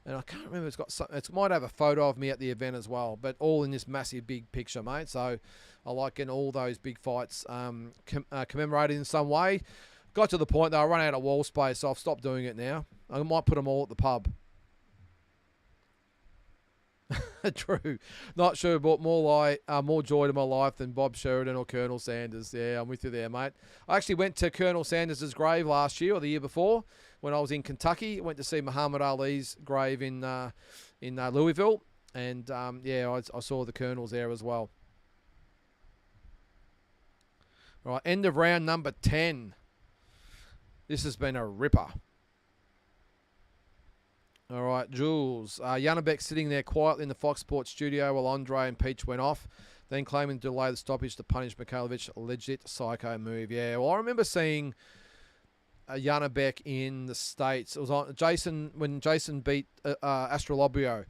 and I can't remember. It's got some, it might have a photo of me at the event as well, but all in this massive big picture, mate. So I like getting all those big fights commemorated in some way. Got to the point that I run out of wall space, so I've stopped doing it now. I might put them all at the pub. True. Not sure, but more joy to my life than Bob Sheridan or Colonel Sanders. Yeah, I'm with you there, mate. I actually went to Colonel Sanders' grave last year or the year before when I was in Kentucky. Went to see Muhammad Ali's grave in Louisville, and yeah, I saw the Colonels there as well. All right, end of round number 10. This has been a ripper. All right, Jules. Janabek sitting there quietly in the Fox Sports studio while Andre and Peach went off, then claiming to delay the stoppage to punish Mikhailovich. Legit psycho move. Yeah, well, I remember seeing Janabek in the States. It was on when Jason beat Astrolabio.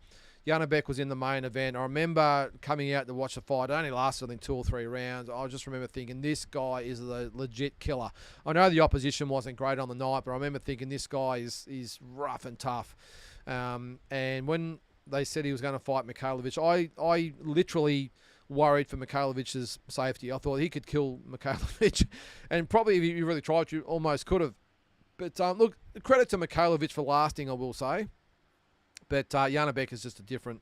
Janabek was in the main event. I remember coming out to watch the fight. It only lasted, I think, 2 or 3 rounds. I just remember thinking, this guy is a legit killer. I know the opposition wasn't great on the night, but I remember thinking this guy is rough and tough. And when they said he was going to fight Mikhailovich, I literally worried for Mikhailovich's safety. I thought he could kill Mikhailovich, and probably if he really tried to, almost could have. But look, credit to Mikhailovich for lasting, I will say. But Janabek is just a different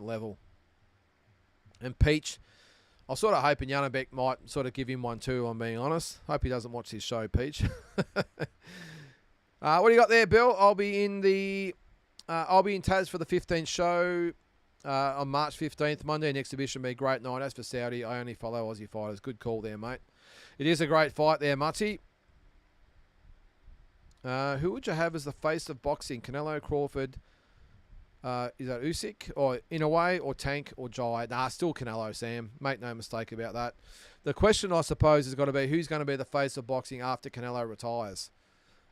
level. And Peach, I was sort of hoping Janabek might sort of give him one too, I'm being honest. Hope he doesn't watch his show, Peach. What do you got there, Bill? I'll be in Taz for the 15th show on March 15th. Monday, an exhibition will be a great night. As for Saudi, I only follow Aussie fighters. Good call there, mate. It is a great fight there, Mutty. Who would you have as the face of boxing? Canelo, Crawford... is that Usyk or Inoue or Tank or Jai? Nah, still Canelo, Sam. Make no mistake about that. The question, I suppose, has got to be who's going to be the face of boxing after Canelo retires.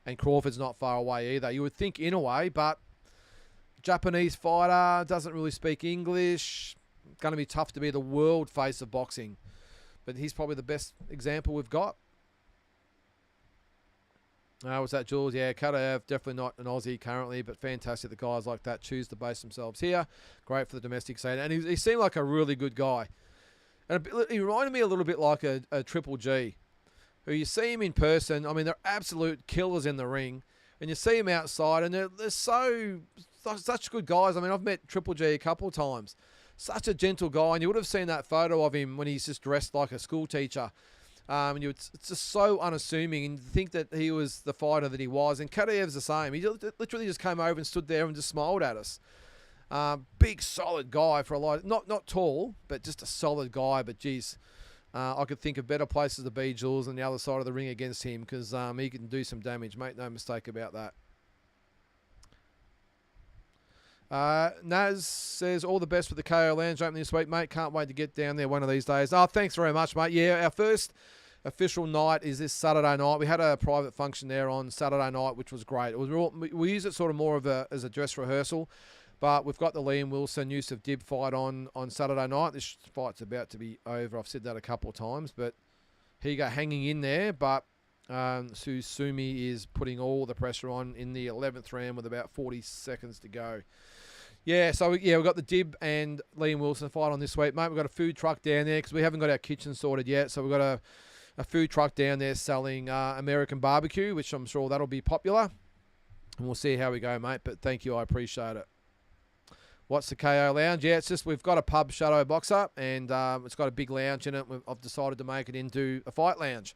And Crawford's not far away either. You would think Inoue, but Japanese fighter, doesn't really speak English. Going to be tough to be the world face of boxing. But he's probably the best example we've got. Was that Jules? Yeah, Kadaev, definitely not an Aussie currently, but fantastic that guys like that choose to base themselves here. Great for the domestic scene. And he seemed like a really good guy. And he reminded me a little bit like a Triple G, who you see him in person. I mean, they're absolute killers in the ring. And you see him outside, and they're so such good guys. I mean, I've met Triple G a couple of times. Such a gentle guy, and you would have seen that photo of him when he's just dressed like a school teacher. And it's just so unassuming, and think that he was the fighter that he was. And Kadyrev's the same. He literally just came over and stood there and just smiled at us. Big, solid guy for a lot. Not tall, but just a solid guy. But geez, I could think of better places to be, Jules, on the other side of the ring against him, because he can do some damage. Make no mistake about that. Naz says, all the best with the KO Lounge opening this week, mate. Can't wait to get down there one of these days. Oh, thanks very much, mate. Yeah, our first official night is this Saturday night. We had a private function there on Saturday night, which was great. It was we use it sort of more of as a dress rehearsal, but we've got the Liam Wilson, Yusuf Dib fight on Saturday night. This fight's about to be over. I've said that a couple of times, but Higa hanging in there, but Susumi is putting all the pressure on in the 11th round with about 40 seconds to go. Yeah, so we've got the Dib and Liam Wilson fight on this week, mate. We've got a food truck down there because we haven't got our kitchen sorted yet. So we've got a food truck down there selling American barbecue, which I'm sure that'll be popular. And we'll see how we go, mate. But thank you, I appreciate it. What's the KO Lounge? Yeah, it's just we've got a pub shadow boxer, and it's got a big lounge in it. I've decided to make it into a fight lounge.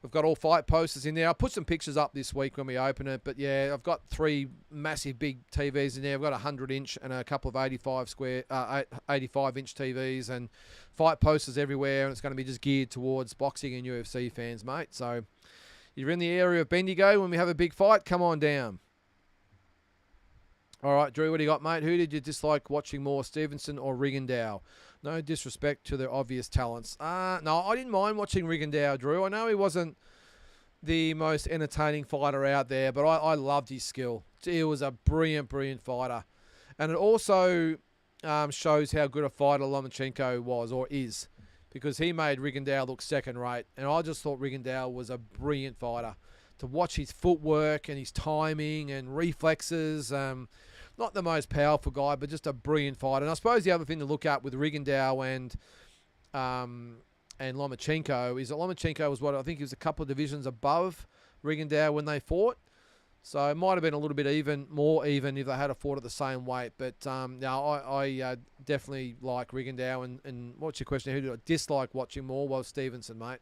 We've got all fight posters in there. I'll put some pictures up this week when we open it. But yeah, I've got 3 massive big TVs in there. I've got a 100-inch and a couple of 85-inch TVs and fight posters everywhere. And it's going to be just geared towards boxing and UFC fans, mate. So you're in the area of Bendigo when we have a big fight, come on down. All right, Drew, what do you got, mate? Who did you dislike watching more, Stevenson or Rigondeaux? No disrespect to their obvious talents. No, I didn't mind watching Rigondeaux, Drew. I know he wasn't the most entertaining fighter out there, but I loved his skill. He was a brilliant, brilliant fighter. And it also shows how good a fighter Lomachenko was or is, because he made Rigondeaux look second rate. And I just thought Rigondeaux was a brilliant fighter. To watch his footwork and his timing and reflexes, not the most powerful guy, but just a brilliant fighter. And I suppose the other thing to look at with Rigondeaux and Lomachenko is that Lomachenko was I think he was a couple of divisions above Rigondeaux when they fought. So it might have been a little bit more even if they had fought at the same weight. But I definitely like Rigondeaux. And what's your question? Who did I dislike watching more? Well, Stevenson, mate.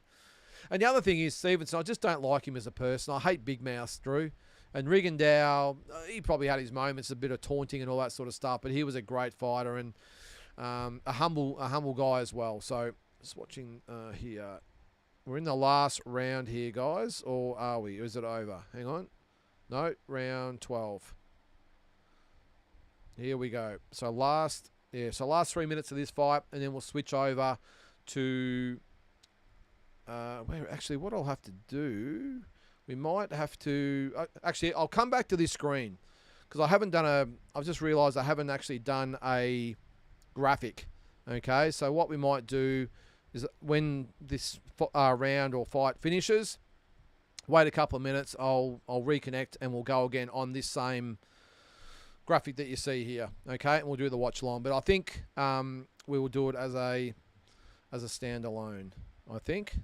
And the other thing is Stevenson, I just don't like him as a person. I hate big mouths, Drew. And Rigondeaux, he probably had his moments, a bit of taunting and all that sort of stuff, but he was a great fighter and a humble guy as well. So just watching here. We're in the last round here, guys, or are we? Or is it over? Hang on. No, round 12. Here we go. So last 3 minutes of this fight, and then we'll switch over to what I'll have to do. We might have to... I'll come back to this screen because I've just realised I haven't actually done a graphic. Okay, so what we might do is when this round or fight finishes, wait a couple of minutes, I'll reconnect and we'll go again on this same graphic that you see here. Okay, and we'll do the watch along. But I think we will do it as a standalone, I think.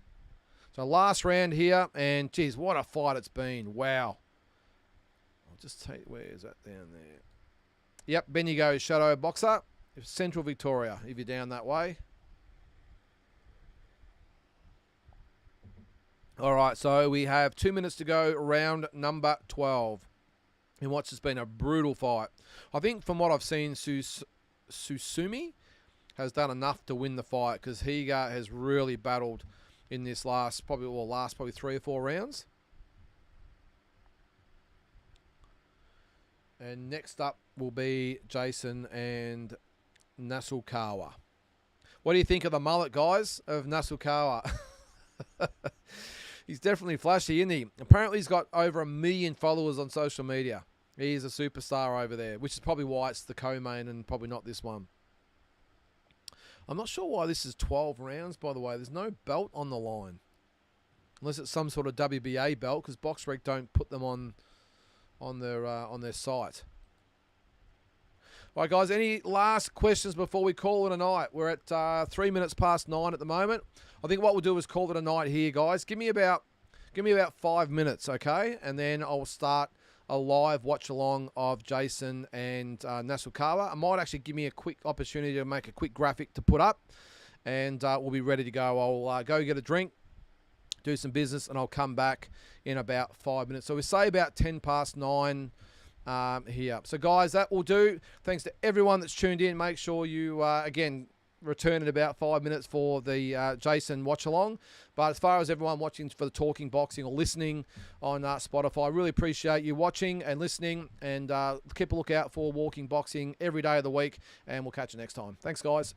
So last round here, and geez, what a fight it's been. Wow. I'll just take, where is that down there? Yep, Bendigo Shadow Boxer, Central Victoria, if you're down that way. All right, so we have 2 minutes to go, round number 12. In what's just been a brutal fight. I think from what I've seen, Susumi has done enough to win the fight because Higa has really battled in this last probably 3 or 4 rounds. And next up will be Jason and Nasukawa. What do you think of the mullet, guys, of Nasukawa? He's definitely flashy, isn't he? Apparently he's got over 1 million followers on social media. He is a superstar over there, which is probably why it's the co-main and probably not this one. I'm not sure why this is 12 rounds, by the way. There's no belt on the line. Unless it's some sort of WBA belt, because BoxRec don't put them on their site. All right, guys, any last questions before we call it a night? We're at 3 minutes past 9 at the moment. I think what we'll do is call it a night here, guys. Give me about 5 minutes, okay? And then I'll start a live watch along of Jason and Nasukawa. I might actually give me a quick opportunity to make a quick graphic to put up, and we'll be ready to go. I'll go get a drink, do some business, and I'll come back in about 5 minutes. So we say about 9:10 here. So guys, that will do. Thanks to everyone that's tuned in. Make sure you again return in about 5 minutes for the Jason watch along. But as far as everyone watching for the Talking Boxing or listening on Spotify, I really appreciate you watching and listening, and keep a lookout for Walking Boxing every day of the week, and we'll catch you next time. Thanks guys.